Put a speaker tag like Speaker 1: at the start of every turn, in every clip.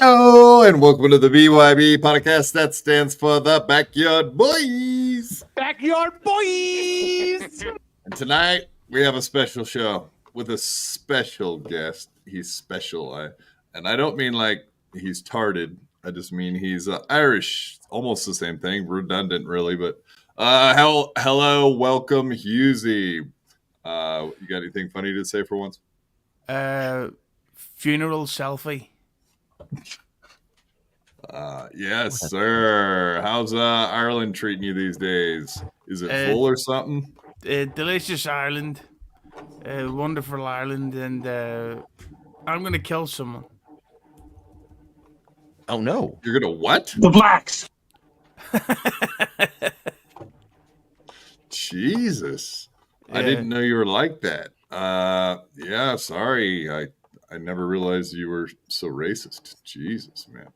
Speaker 1: Hello and welcome to the BYB Podcast. That stands for the Backyard Boys.
Speaker 2: Backyard Boys!
Speaker 1: And tonight we have a special show with a special guest. He's special. And I don't mean like he's tarded. I just mean he's Irish. Almost the same thing. Redundant, really. But hello, welcome, Hughezy. You got anything funny to say for once?
Speaker 2: Funeral selfie.
Speaker 1: Yes, sir. How's Ireland treating you these days? Is it full or something?
Speaker 2: Delicious Ireland. Wonderful Ireland. And I'm going to kill someone.
Speaker 3: Oh, no.
Speaker 1: You're going to what?
Speaker 4: The blacks.
Speaker 1: Jesus.
Speaker 2: Yeah.
Speaker 1: I didn't know you were like that. Yeah, sorry. I never realized you were so racist. Jesus, man.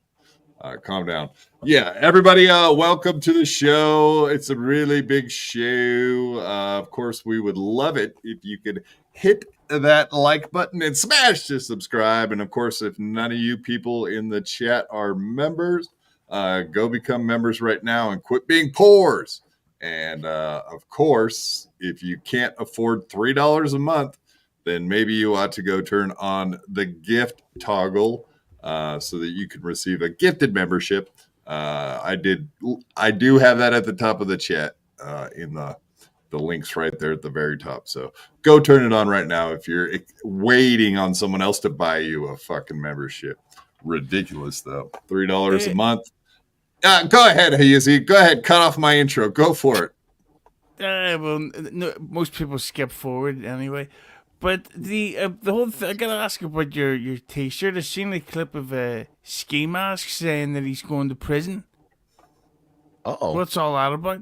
Speaker 1: Calm down. Yeah, everybody, welcome to the show. It's a really big show. Of course, we would love it if you could hit that like button and smash to subscribe. And of course, if none of you people in the chat are members, go become members right now and quit being poors. And of course, if you can't afford $3 a month, then maybe you ought to go turn on the gift toggle so that you can receive a gifted membership. I do have that at the top of the chat in the links right there at the very top. So go turn it on right now if you're waiting on someone else to buy you a fucking membership. Ridiculous, though. $3 a month. Go ahead, Hughezy. Go ahead. Cut off my intro. Go for it.
Speaker 2: Well, no, most people skip forward anyway. But the whole thing, I gotta ask about your T-shirt. I've seen a clip of a ski mask saying that he's going to prison.
Speaker 3: Uh-oh.
Speaker 2: What's all that about?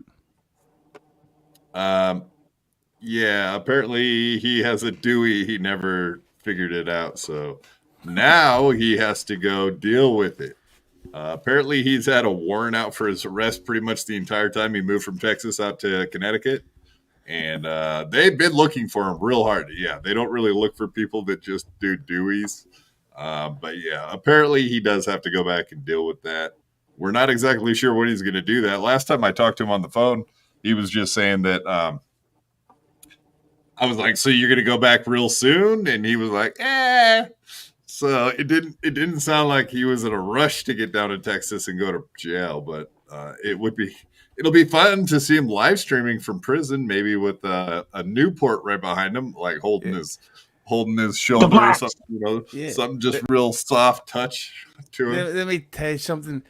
Speaker 1: Yeah, apparently he has a Dewey. He never figured it out. So now he has to go deal with it. Apparently he's had a warrant out for his arrest pretty much the entire time he moved from Texas out to Connecticut. And they've been looking for him real hard. Yeah, they don't really look for people that just do Deweys. But yeah, apparently he does have to go back and deal with that. We're not exactly sure when he's going to do that. Last time I talked to him on the phone, he was just saying that I was like, so you're going to go back real soon? And he was like, So it didn't sound like he was in a rush to get down to Texas and go to jail, but it'll be fun to see him live streaming from prison, maybe with a Newport right behind him, like holding his shoulder or something, something just real soft touch to him.
Speaker 2: Let me tell you something.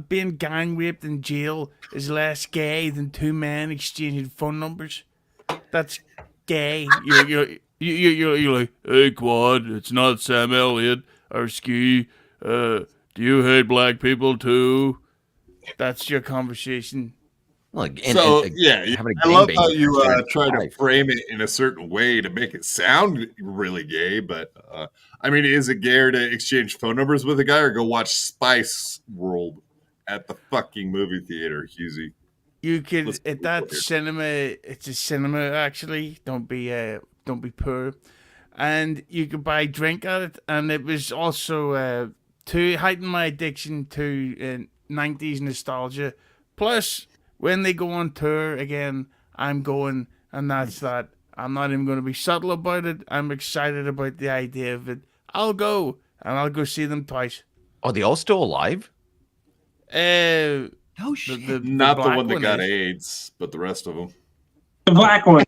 Speaker 2: Being gang raped in jail is less gay than two men exchanging phone numbers. That's gay. You're like, hey, Quad, it's not Sam Elliott or Ski. Do you hate black people too? That's your conversation.
Speaker 3: Look,
Speaker 1: I love how you try to frame it in a certain way to make it sound really gay. But I mean, is it gay to exchange phone numbers with a guy or go watch Spice World at the fucking movie theater, Hughezy.
Speaker 2: You could
Speaker 1: Let's
Speaker 2: at
Speaker 1: be
Speaker 2: that
Speaker 1: clear.
Speaker 2: cinema. It's a cinema actually. Don't be poor. And you could buy drink at it, and it was also to heighten my addiction to 90s nostalgia. Plus, when they go on tour again, I'm going, and that's that. I'm not even going to be subtle about it. I'm excited about the idea of it. I'll go, and I'll go see them twice.
Speaker 3: Are they all still alive?
Speaker 2: Uh,
Speaker 3: No shit.
Speaker 1: Not the
Speaker 2: black
Speaker 1: one that got
Speaker 2: is.
Speaker 1: AIDS, but the rest of them.
Speaker 4: The black one.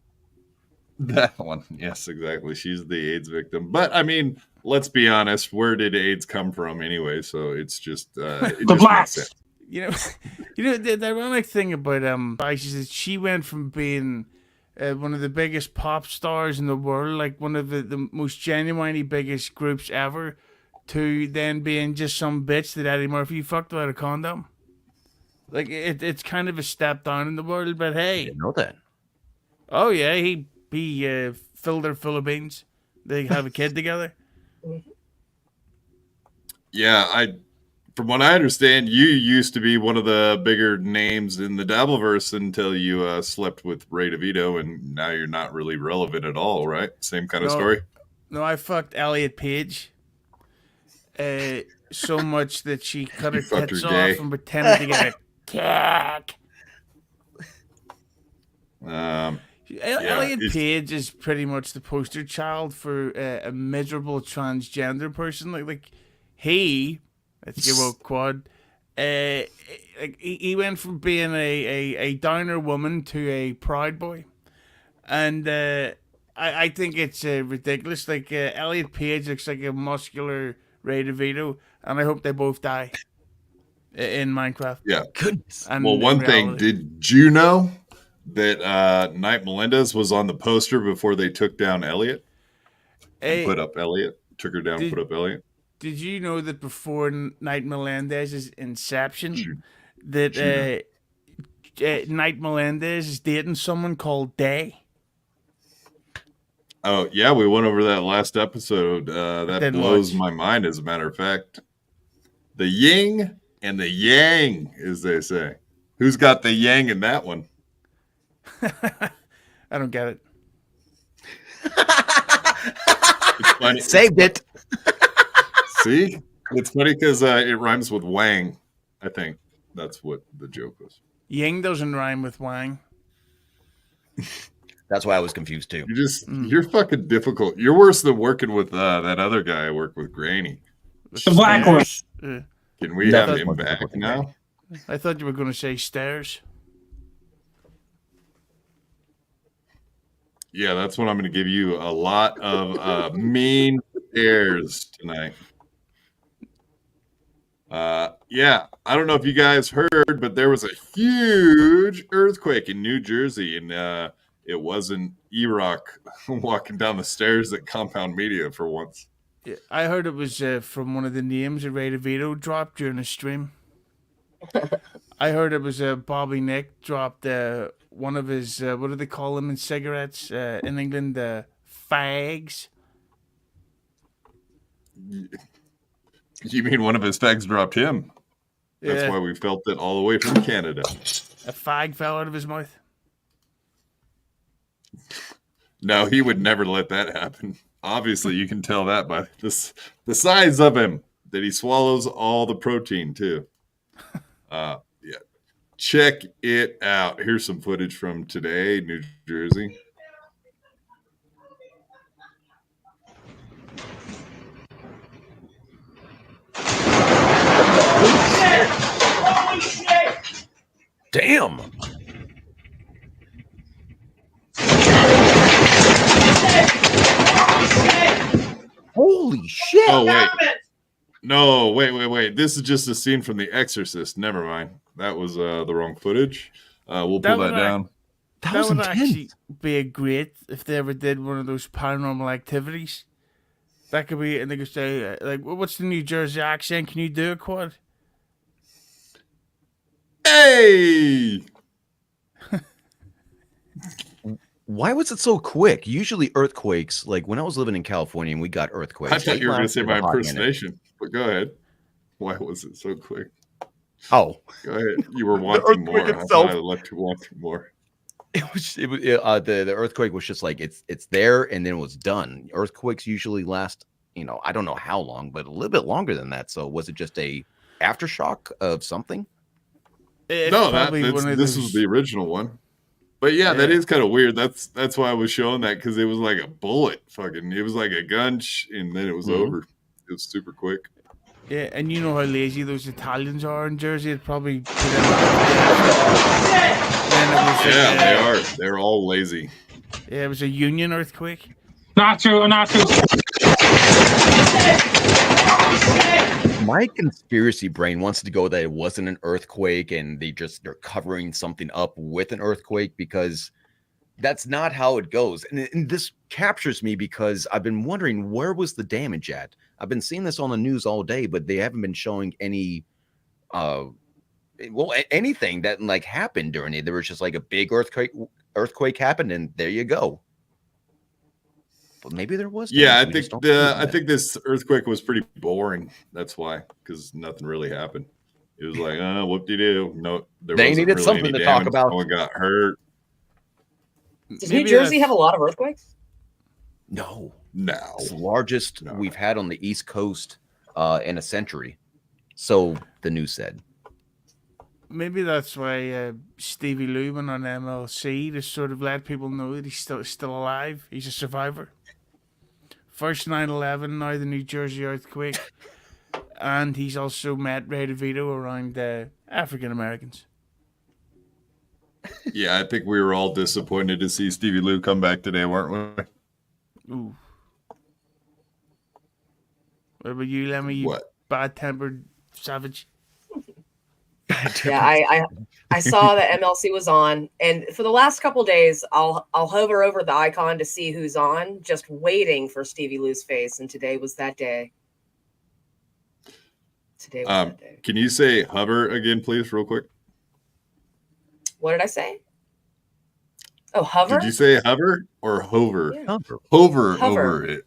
Speaker 1: That one. Yes, exactly. She's the AIDS victim. But I mean, let's be honest. Where did AIDS come from anyway? So it's just it
Speaker 4: The
Speaker 1: just
Speaker 4: black.
Speaker 1: makes sense.
Speaker 2: You know, the ironic thing about Spice is that she went from being one of the biggest pop stars in the world, like one of the most genuinely biggest groups ever, to then being just some bitch that Eddie Murphy fucked without a condom. Like it's kind of a step down in the world, but
Speaker 3: I
Speaker 2: hey,
Speaker 3: didn't know that.
Speaker 2: oh yeah, he filled her full of beans. They have a kid together.
Speaker 1: Yeah, from what I understand, you used to be one of the bigger names in the Dabbleverse until you slept with Ray DeVito, and now you're not really relevant at all, right? Same kind of
Speaker 2: No.
Speaker 1: story.
Speaker 2: No, I fucked Elliot Page. So much that she cut her
Speaker 1: You fucked
Speaker 2: tits
Speaker 1: her
Speaker 2: off
Speaker 1: gay.
Speaker 2: and pretended to get a cack. Elliot
Speaker 1: it's-
Speaker 2: Page is pretty much the poster child for a miserable transgender person. Like he, let's get woke quad. Like he went from being a downer woman to a proud boy, and I think it's ridiculous. Like Elliot Page looks like a muscular Ray DeVito, and I hope they both die in Minecraft.
Speaker 1: Yeah.
Speaker 3: Goodness.
Speaker 2: And
Speaker 1: Well,
Speaker 2: in
Speaker 1: one thing,
Speaker 2: reality.
Speaker 1: did you know that Knight Melendez was on the poster before they took down Elliot?
Speaker 2: Hey,
Speaker 1: Put up Elliot. Took her down,
Speaker 2: Did-
Speaker 1: put up Elliot.
Speaker 2: did you know that before Knight Melendez's inception,
Speaker 1: Shoot.
Speaker 2: that Knight Melendez is dating someone called Day?
Speaker 1: Oh, yeah, we went over that last episode. That
Speaker 2: Didn't
Speaker 1: blows
Speaker 2: watch.
Speaker 1: my mind, as a matter of fact. The yin and the yang, as they say. Who's got the yang in that one?
Speaker 2: I don't get it.
Speaker 1: It's funny.
Speaker 3: Saved it.
Speaker 1: See? It's funny because it rhymes with wang, I think. That's what the joke was.
Speaker 2: Ying doesn't rhyme with Wang.
Speaker 3: That's why I was confused too.
Speaker 1: You're fucking difficult. You're worse than working with that other guy I work with, Granny.
Speaker 4: The black one.
Speaker 1: Can we
Speaker 3: That
Speaker 1: have
Speaker 3: was
Speaker 1: him
Speaker 3: more
Speaker 1: back
Speaker 3: difficult than
Speaker 1: now?
Speaker 2: I thought you were going to say stairs.
Speaker 1: Yeah, that's what I'm going to give you. A lot of mean airs tonight. Yeah, I don't know if you guys heard, but there was a huge earthquake in New Jersey, and it wasn't E-Rock walking down the stairs at Compound Media for once.
Speaker 2: Yeah, I heard it was from one of the names that Ray DeVito dropped during a stream. I heard it was Bobby Nick dropped one of his, what do they call them in cigarettes in England? Fags.
Speaker 1: You mean one of his fags dropped him? That's
Speaker 2: Yeah,
Speaker 1: why we felt it all the way from Canada.
Speaker 2: a fag fell out of his mouth.
Speaker 1: No, he would never let that happen. Obviously, you can tell that by the size of him, that he swallows all the protein, too. Yeah. Check it out. Here's some footage from today, New Jersey.
Speaker 3: Damn. Holy shit.
Speaker 1: Oh, wait. No, wait. This is just a scene from The Exorcist. Never mind. That was the wrong footage. We'll
Speaker 2: That
Speaker 1: pull that
Speaker 2: would
Speaker 1: down.
Speaker 3: That
Speaker 2: That
Speaker 3: was
Speaker 2: would
Speaker 3: intense.
Speaker 2: actually be a great if they ever did one of those paranormal activities. That could be, and they could say, like, what's the New Jersey accent? Can you do it, Quad?
Speaker 1: Hey!
Speaker 3: Why was it so quick? Usually earthquakes, like when I was living in California and we got earthquakes.
Speaker 1: I thought
Speaker 3: they
Speaker 1: you were going to say
Speaker 3: lasted
Speaker 1: my
Speaker 3: a hot minute.
Speaker 1: impersonation, but go ahead. Why was it so quick?
Speaker 3: Oh,
Speaker 1: Go ahead. You were wanting more.
Speaker 3: earthquake
Speaker 1: I
Speaker 3: itself.
Speaker 1: thought I let you want more.
Speaker 3: The earthquake was just like it's there and then it was done. Earthquakes usually last, I don't know how long, but a little bit longer than that. So was it just a aftershock of something?
Speaker 2: It's
Speaker 1: No,
Speaker 2: probably one of
Speaker 1: this
Speaker 2: those.
Speaker 1: was the original one. But yeah, that is kind of weird. That's why I was showing that, because it was like a bullet. Fucking, it was like a gun, and then it was over. It was super quick.
Speaker 2: Yeah, and you know how lazy those Italians are in Jersey. It probably. Then it was
Speaker 1: Yeah, they are. They're all lazy.
Speaker 2: Yeah, it was a Union earthquake.
Speaker 4: Not true. Not true.
Speaker 3: My conspiracy brain wants to go that it wasn't an earthquake and they're covering something up with an earthquake, because that's not how it goes. And this captures me because I've been wondering, where was the damage at? I've been seeing this on the news all day, but they haven't been showing any anything that like happened during it. There was just like a big earthquake happened, and there you go. But maybe there was.
Speaker 1: Yeah, I think this earthquake was pretty boring. That's why, because nothing really happened. It was like, whoop-de-doo. No,
Speaker 3: they
Speaker 1: wasn't
Speaker 3: needed
Speaker 1: really
Speaker 3: something
Speaker 1: any
Speaker 3: to
Speaker 1: damage.
Speaker 3: talk about.
Speaker 1: No one got hurt.
Speaker 5: Does New Jersey have a lot of earthquakes?
Speaker 3: No.
Speaker 1: It's
Speaker 3: the largest we've had on the East Coast in a century. So the news said.
Speaker 2: Maybe that's why Stevie Lou went on MLC to sort of let people know that he's still alive. He's a survivor. First 9/11, now the New Jersey earthquake, and he's also met Ray DeVito around African Americans.
Speaker 1: Yeah, I think we were all disappointed to see Stevie Lou come back today, weren't we?
Speaker 2: Ooh. What about you, Lemmy? You bad-tempered savage.
Speaker 5: Yeah, I saw that MLC was on, and for the last couple of days, I'll hover over the icon to see who's on, just waiting for Stevie Lou's face. And today was that day. Today was that day.
Speaker 1: Can you say hover again, please, real quick?
Speaker 5: What did I say? Oh, hover.
Speaker 1: Did you say hover or hover?
Speaker 5: Yeah.
Speaker 1: Hover over it.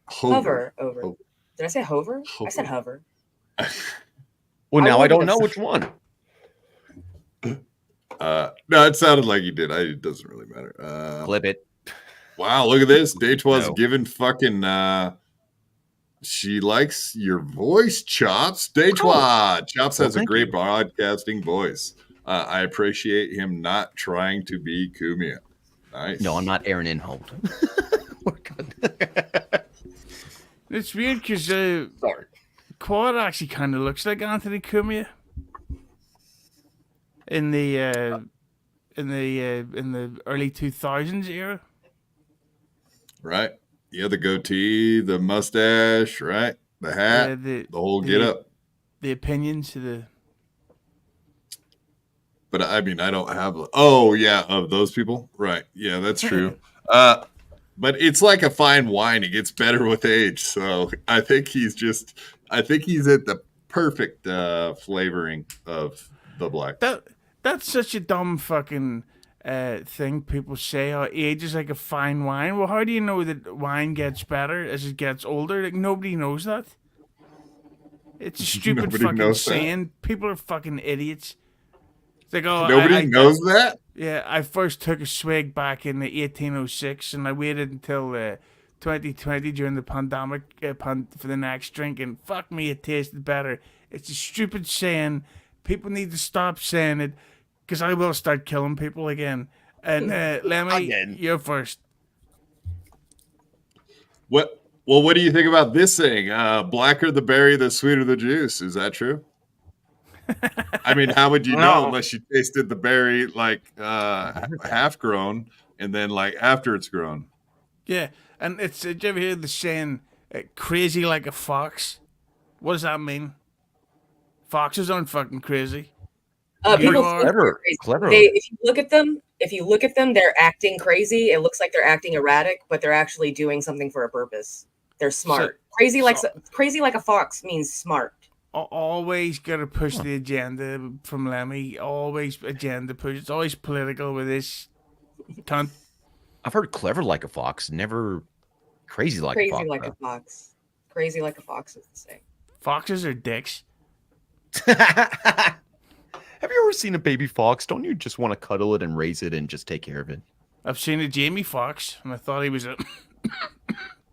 Speaker 5: Hover over. Did I say hover? I said hover.
Speaker 3: Well, now I don't know which one.
Speaker 1: No, it sounded like you did. It doesn't really matter.
Speaker 3: Flip it.
Speaker 1: Wow, look at this. Deitwa's giving fucking. She likes your voice, Chops. Deitwa. Chops has a great broadcasting voice. I appreciate him not trying to be Kumia. Nice.
Speaker 3: No, I'm not Aaron Inhold.
Speaker 2: It's weird because Quad actually kind of looks like Anthony Cumia in the early 2000s era.
Speaker 1: Right. Yeah, the goatee, the mustache, right? The hat, the whole get up.
Speaker 2: The opinions of the.
Speaker 1: But I mean, I don't have. Oh yeah, of those people, right? Yeah, that's true. But it's like a fine wine; it gets better with age. So I think he's at the perfect flavoring of the black.
Speaker 2: That's such a dumb fucking thing people say. How age is like a fine wine. Well, how do you know that wine gets better as it gets older? Like nobody knows that. It's a stupid fucking saying. People are fucking idiots. It's like,
Speaker 1: nobody knows that.
Speaker 2: Yeah, I first took a swig back in the 1806, and I waited until 2020 during the pandemic for the next drink, and fuck me, it tasted better. It's a stupid saying. People need to stop saying it, because I will start killing people again. And Lemmy, you're first.
Speaker 1: What? Well, what do you think about this saying? Blacker the berry, the sweeter the juice. Is that true? I mean, how would you know unless you tasted the berry like half grown and then like after it's grown?
Speaker 2: Yeah, and it's. Did you ever hear the saying "crazy like a fox"? What does that mean? Foxes aren't fucking crazy.
Speaker 5: People
Speaker 3: clever.
Speaker 5: If you look at them, they're acting crazy. It looks like they're acting erratic, but they're actually doing something for a purpose. They're smart. Crazy like a fox means smart.
Speaker 2: Always gotta push the agenda from Lemmy. Always agenda push. It's always political with this cunt.
Speaker 3: I've heard clever like a fox, never crazy like a fox.
Speaker 5: Crazy like a fox is the same.
Speaker 2: Foxes are dicks.
Speaker 3: ever seen a baby fox? Don't you just want to cuddle it and raise it and just take care of it?
Speaker 2: I've seen a Jamie Foxx, and I thought he was a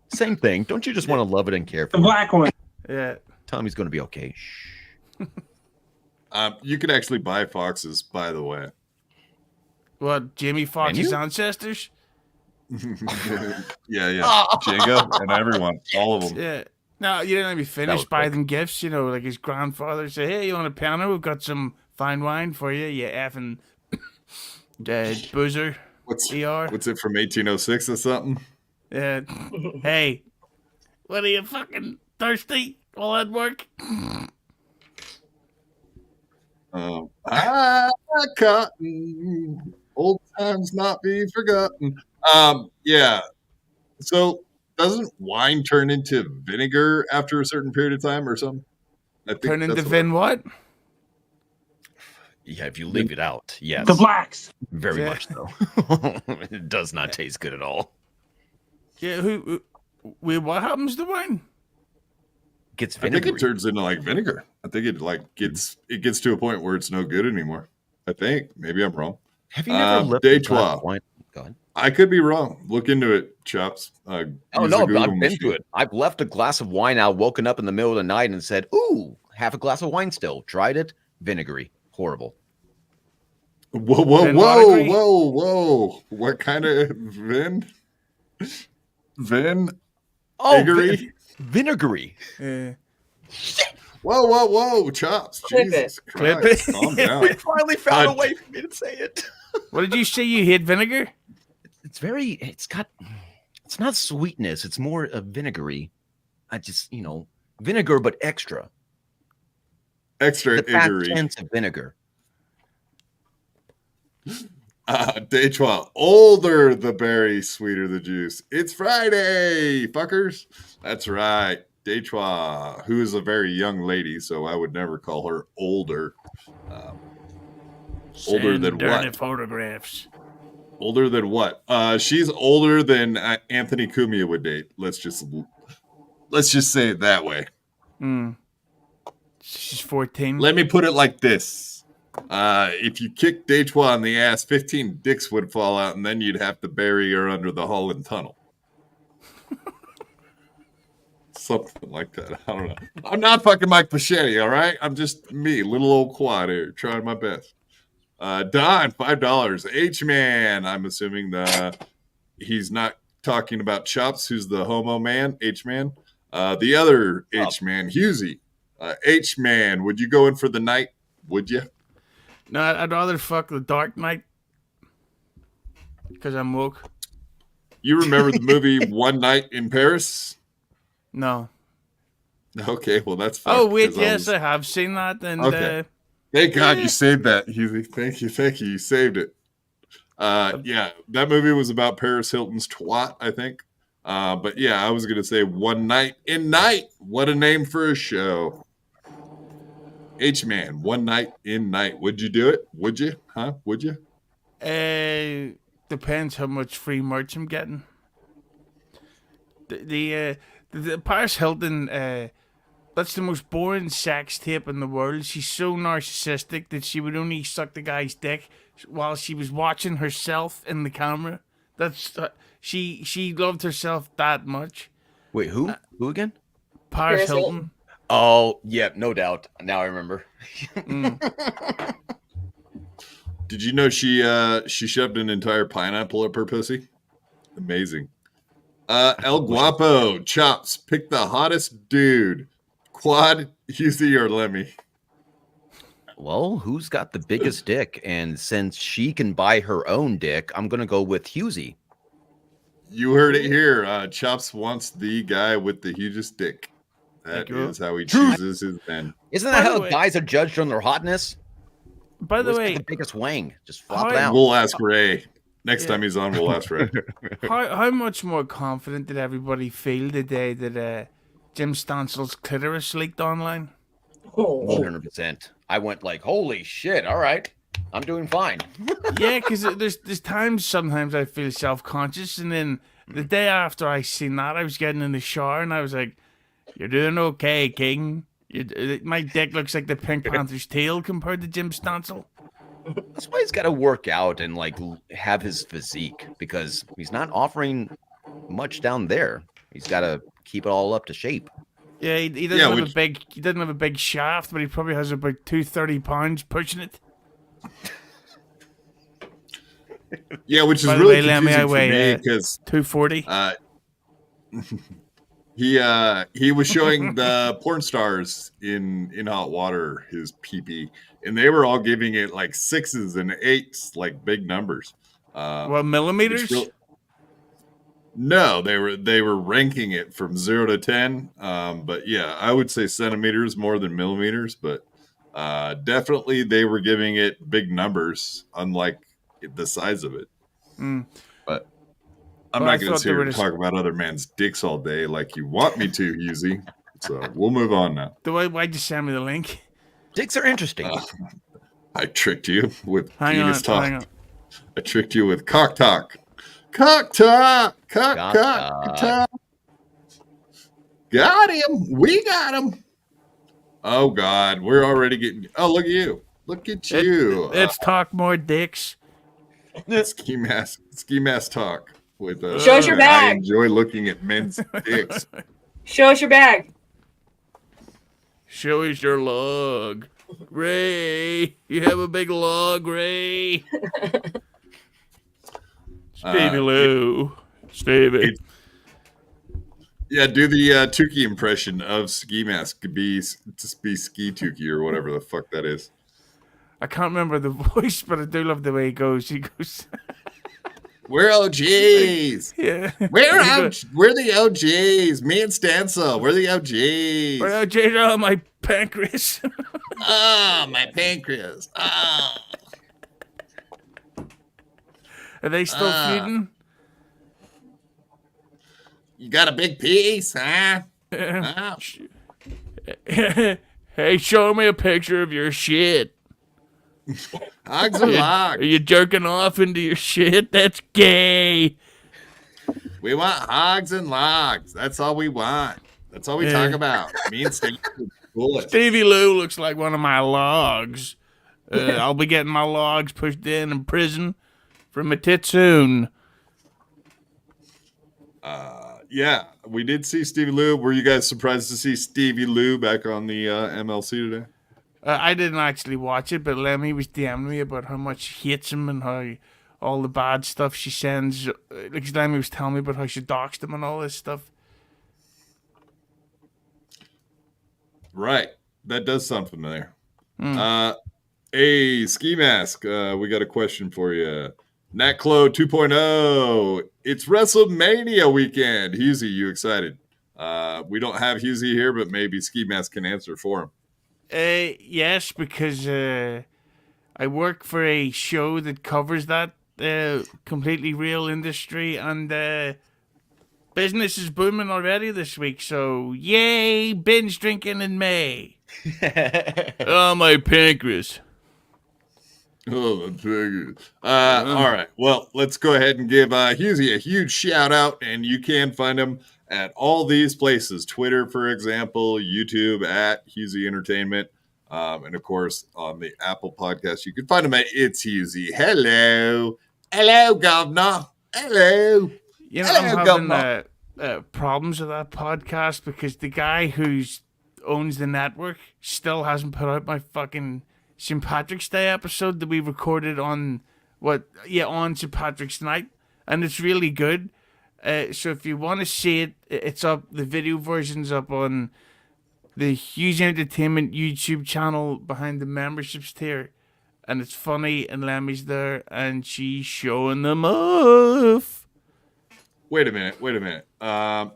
Speaker 3: Same thing. Don't you just want to love it and care
Speaker 4: The
Speaker 3: for it?
Speaker 4: black one.
Speaker 2: yeah.
Speaker 3: Tell him he's going to be okay. Shh.
Speaker 1: You can actually buy foxes, by the way.
Speaker 2: What, Jamie Foxx's
Speaker 3: you?
Speaker 2: ancestors?
Speaker 1: Yeah. Django and everyone, all of them.
Speaker 2: Yeah. No, you didn't let me
Speaker 3: was
Speaker 2: finish. Buy
Speaker 3: quick.
Speaker 2: them gifts, like his grandfather say, "Hey, you want a piano? We've got some fine wine for you. You effing boozer."
Speaker 1: What's
Speaker 2: ER.
Speaker 1: it from 1806 or something?
Speaker 2: Yeah. Hey, what are you fucking thirsty? All that work?
Speaker 1: Cotton, old times not be forgotten. Yeah. So doesn't wine turn into vinegar after a certain period of time or something? I think
Speaker 2: Turn into
Speaker 1: that's
Speaker 2: Vin what?
Speaker 3: Yeah, if you leave it out, yes.
Speaker 4: The blacks.
Speaker 3: Very
Speaker 2: Yeah.
Speaker 3: much so. It does not taste good at all.
Speaker 2: Yeah, wait, what happens to wine?
Speaker 3: Gets
Speaker 1: I think
Speaker 3: vinegar.
Speaker 1: it turns into like vinegar. I think it gets to a point where it's no good anymore. I think. Maybe I'm wrong.
Speaker 3: Have you never left
Speaker 1: day
Speaker 3: a glass
Speaker 1: 12.
Speaker 3: of wine? Go ahead.
Speaker 1: I could be wrong. Look into it, Chops.
Speaker 3: Oh
Speaker 1: Use
Speaker 3: no,
Speaker 1: the
Speaker 3: I've
Speaker 1: Google
Speaker 3: been
Speaker 1: machine.
Speaker 3: to it. I've left a glass of wine out, woken up in the middle of the night and said, "Ooh, half a glass of wine still." Tried it, vinegary, horrible.
Speaker 1: Whoa.
Speaker 2: Vin Waterbury?
Speaker 1: Whoa. What kind of Vin? Vin?
Speaker 3: Oh,
Speaker 1: Vinegary?
Speaker 3: vinegary.
Speaker 2: Yeah.
Speaker 1: Whoa. Chops.
Speaker 5: Clip
Speaker 1: Jesus
Speaker 2: Clip
Speaker 1: Christ.
Speaker 2: it.
Speaker 1: Calm down.
Speaker 3: We finally found a
Speaker 1: Uh,
Speaker 3: way for me to say it.
Speaker 2: What did you say? You hate vinegar?
Speaker 3: It's not sweetness. It's more vinegary. I just, vinegar, but extra.
Speaker 1: Extra
Speaker 3: The fat
Speaker 1: iggery.
Speaker 3: sense of vinegar.
Speaker 1: Day 12. Older the berry, sweeter the juice. It's Friday, fuckers. That's right. Day 12, who is a very young lady, so I would never call her older. Older
Speaker 2: Send
Speaker 1: than
Speaker 2: dirty
Speaker 1: what?
Speaker 2: photographs.
Speaker 1: Older than what? She's older than Anthony Cumia would date. Let's just say it that way.
Speaker 2: She's 14.
Speaker 1: Let me put it like this. If you kick Daytwa in the ass, 15 dicks would fall out, and then you'd have to bury her under the Holland Tunnel. Something like that. I don't know. I'm not fucking Mike Pachetti, all right? I'm just me, little old quad here, trying my best. Don, $5. H-Man. I'm assuming he's not talking about Chops, who's the homo man, H-Man. The other H-Man, Hughezy. H-Man, would you go in for the night? Would you?
Speaker 2: No, I'd rather fuck the Dark Knight. Because I'm woke.
Speaker 1: You remember the movie One Night in Paris?
Speaker 2: No.
Speaker 1: Okay, well, that's fine.
Speaker 2: Oh, wait, yes, I have seen that. And
Speaker 1: Okay. Thank God you saved that, Hughezy. Thank you. You saved it. Yeah, that movie was about Paris Hilton's twat, I think. But yeah, I was going to say One Night in Night. What a name for a show. H-Man, One Night in Night. Would you do it? Would you? Huh? Would you?
Speaker 2: Depends how much free merch I'm getting. The Paris Hilton, that's the most boring sex tape in the world. She's so narcissistic that she would only suck the guy's dick while she was watching herself in the camera. That's she loved herself that much.
Speaker 3: Wait, who? Who again?
Speaker 2: Paris
Speaker 5: Paris
Speaker 2: Hilton.
Speaker 5: Hilton.
Speaker 3: Oh, yeah, no doubt. Now I remember.
Speaker 1: Did you know she shoved an entire pineapple up her pussy? Amazing. El Guapo, Chops, pick the hottest dude. Quad, Hughezy, or Lemmy?
Speaker 3: Well, who's got the biggest dick? And since she can buy her own dick, I'm going to go with Hughezy.
Speaker 1: You heard it here. Chops wants the guy with the hugest dick. That
Speaker 2: Thank you.
Speaker 1: is how he chooses his men.
Speaker 3: Isn't
Speaker 2: By
Speaker 3: that
Speaker 2: the
Speaker 3: how
Speaker 2: way-
Speaker 3: guys are judged on their hotness?
Speaker 2: By the
Speaker 3: Who's got
Speaker 2: way,
Speaker 3: the biggest wang? Just flop it
Speaker 2: Hi-
Speaker 3: out.
Speaker 1: We'll ask Ray. Next
Speaker 2: Yeah.
Speaker 1: time he's on, we'll ask Ray.
Speaker 2: how much more confident did everybody feel the day that Jim Stansel's clitoris leaked online?
Speaker 5: Oh,
Speaker 3: 100%. I went like, holy shit, all right. I'm doing fine.
Speaker 2: Yeah, because there's times sometimes I feel self-conscious, and then the day after I seen that, I was getting in the shower, and I was like, "You're doing okay, King. My dick looks like the Pink Panther's tail compared to Jim Stansel."
Speaker 3: That's why he's got to work out and like have his physique, because he's not offering much down there. He's got to keep it all up to shape.
Speaker 2: Yeah, he doesn't have a big. He doesn't have a big shaft, but he probably has about 230 pounds pushing it.
Speaker 1: Yeah, which is
Speaker 2: By the
Speaker 1: really
Speaker 2: way, Lemmy,
Speaker 1: confusing
Speaker 2: I
Speaker 1: for
Speaker 2: weigh,
Speaker 1: me because
Speaker 2: 240.
Speaker 1: he was showing the porn stars in hot water his PP, and they were all giving it like 6s and 8s, like big numbers.
Speaker 2: What, millimeters?
Speaker 1: No, they were ranking it from 0 to 10. But yeah, I would say centimeters more than millimeters, but definitely they were giving it big numbers, unlike the size of it. But I'm not going to sit here and talk about other men's dicks all day like you want me to, Hughezy. So we'll move on now.
Speaker 2: Why'd you send me the link?
Speaker 3: Dicks are interesting.
Speaker 1: I tricked you with
Speaker 2: penis
Speaker 1: talk. I tricked you with cock talk. Cock talk. Cock talk. Got him. We got him. Oh, God. We're already getting... Oh, look at you. Look at you.
Speaker 2: Let's talk more dicks.
Speaker 1: Ski mask talk. With
Speaker 5: Show us your bag.
Speaker 1: I enjoy looking at men's dicks.
Speaker 5: Show us your bag.
Speaker 2: Show us your log. Ray, you have a big log, Ray. Stevie Lou. Stevie.
Speaker 1: Yeah, do the Tukey impression of Ski Mask. Be Ski Tukey or whatever the fuck that is.
Speaker 2: I can't remember the voice, but I do love the way he goes. He goes...
Speaker 1: We're OGs.
Speaker 2: Yeah.
Speaker 1: We're the OGs. Me and Stanza. We're the OGs.
Speaker 2: We're OGs. Oh, my pancreas.
Speaker 1: Oh, my pancreas. Oh.
Speaker 2: Are they still feeding?
Speaker 1: You got a big piece, huh?
Speaker 2: Hey, show me a picture of your shit.
Speaker 1: Hogs and logs.
Speaker 2: Are you jerking off into your shit? That's gay.
Speaker 1: We want hogs and logs. That's all we want. That's all we talk about. Me and
Speaker 2: Stevie Lou looks like one of my logs. I'll be getting my logs pushed in prison from my tit soon.
Speaker 1: Yeah, we did see Stevie Lou. Were you guys surprised to see Stevie Lou back on the MLC today?
Speaker 2: I didn't actually watch it, but Lemmy was DMing me about how much she hates him and how all the bad stuff she sends. Like Lemmy was telling me about how she doxed him and all this stuff.
Speaker 1: Right. That does sound familiar. Hey, Ski Mask, we got a question for you. Natclo 2.0. It's WrestleMania weekend. Hughezy, you excited? We don't have Hughezy here, but maybe Ski Mask can answer for him.
Speaker 2: Yes, because I work for a show that covers that completely real industry, and business is booming already this week. So, yay, binge drinking in May. Oh, my pancreas.
Speaker 1: Oh, my pancreas. All right. Well, let's go ahead and give Hughezy a huge shout out, and you can find him at all these places. Twitter, for example, YouTube at Hughezy Entertainment, and of course on the Apple Podcast. You can find him at It's Hughezy. Hello, Governor. Hello.
Speaker 2: You know, I'm having problems with that podcast because the guy who owns the network still hasn't put out my fucking St. Patrick's Day episode that we recorded on St. Patrick's night, and it's really good. So if you want to see it, it's up. The video version's up on the Hughezy Entertainment YouTube channel behind the memberships tier, and it's funny. And Lemmy's there, and she's showing them off.
Speaker 1: Wait a minute. All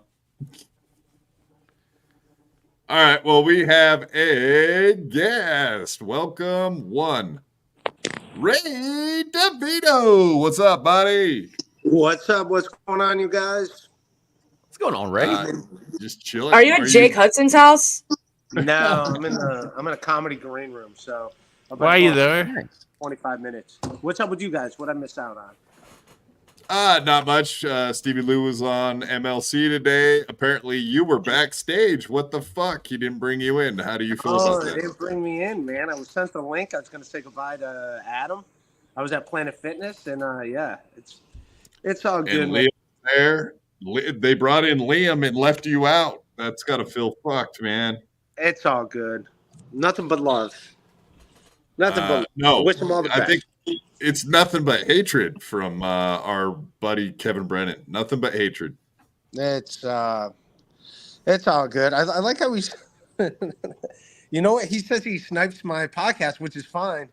Speaker 1: right. Well, we have a guest. Welcome, one Ray Devito. What's up, buddy?
Speaker 6: What's up? What's going on, you guys?
Speaker 3: What's going on, Ray?
Speaker 1: Just chilling.
Speaker 5: Are you at Jake Hudson's house?
Speaker 6: No, I'm in a comedy green room. So
Speaker 2: why are you there?
Speaker 6: 25 minutes. What's up with you guys? What I missed out on?
Speaker 1: Not much. Stevie Lou was on MLC today. Apparently, you were backstage. What the fuck? He didn't bring you in. How do you feel
Speaker 6: Oh,
Speaker 1: about
Speaker 6: they
Speaker 1: that?
Speaker 6: didn't bring me in, man. I was sent the link. I was going to say goodbye to Adam. I was at Planet Fitness, and yeah, it's all good.
Speaker 1: And
Speaker 6: Man.
Speaker 1: Liam there. They brought in Liam and left you out. That's got to feel fucked, man.
Speaker 6: It's all good. Nothing but love. Nothing but
Speaker 1: no.
Speaker 6: wish them all the best.
Speaker 1: I think it's nothing but hatred from our buddy Kevin Brennan. Nothing but hatred.
Speaker 6: It's all good. I like how he's. You know what? He says he snipes my podcast, which is fine.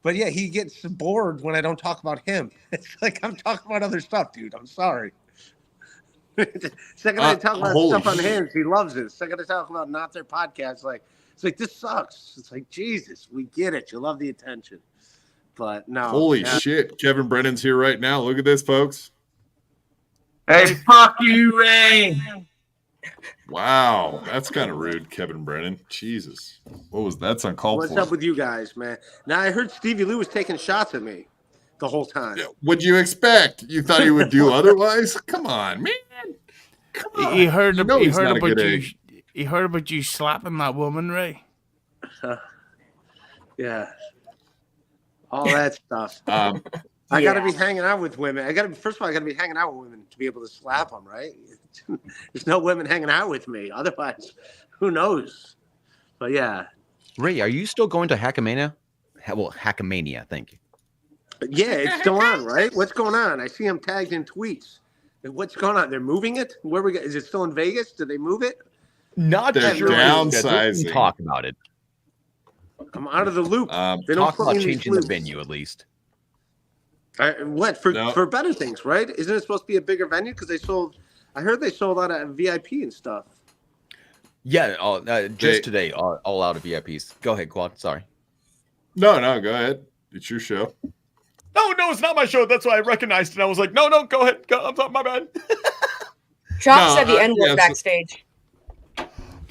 Speaker 6: But yeah, he gets bored when I don't talk about him. It's like I'm talking about other stuff, dude. I'm sorry. Second I talk about stuff on him, he loves it. Second I talk about not their podcast, like it's like this sucks. It's like Jesus, we get it. You love the attention, but no.
Speaker 1: Holy shit, Kevin Brennan's here right now. Look at this, folks.
Speaker 4: Hey, fuck you, Ray.
Speaker 1: Wow, that's kind of rude, Kevin Brennan. Jesus, what was that's uncalled for?
Speaker 6: What's up with you guys, man? Now I heard Stevie Lou was taking shots at me the whole time.
Speaker 1: What'd you expect? You thought he would do otherwise? Come on, man. Come on.
Speaker 2: He heard about you
Speaker 1: egg.
Speaker 2: slapping that woman, Ray.
Speaker 6: Yeah, all that stuff. I got to be hanging out with women. First of all, I got to be hanging out with women to be able to slap them, right? There's no women hanging out with me. Otherwise, who knows? But yeah.
Speaker 3: Ray, are you still going to Hackam Mania? Well, Hackam Mania, thank you.
Speaker 6: Yeah, it's still on, right? What's going on? I see them tagged in tweets. What's going on? They're moving it? Where we? Is it still in Vegas? Did they move it?
Speaker 3: Not
Speaker 1: They're
Speaker 3: sure.
Speaker 1: downsizing.
Speaker 3: Talk about it.
Speaker 6: I'm out of the loop. They don't
Speaker 3: Talk
Speaker 6: put
Speaker 3: about
Speaker 6: me in these
Speaker 3: changing the
Speaker 6: loops.
Speaker 3: venue at least.
Speaker 6: For better things, right? Isn't it supposed to be a bigger venue? Because I heard they sold out of VIP and stuff.
Speaker 3: Yeah, just today, all out of VIPs. Go ahead, Quad. Sorry.
Speaker 1: No, go ahead. It's your show.
Speaker 3: No, it's not my show. That's why I recognized it. I was like, no, go ahead. I'm sorry, my bad.
Speaker 5: Chop said the N word backstage.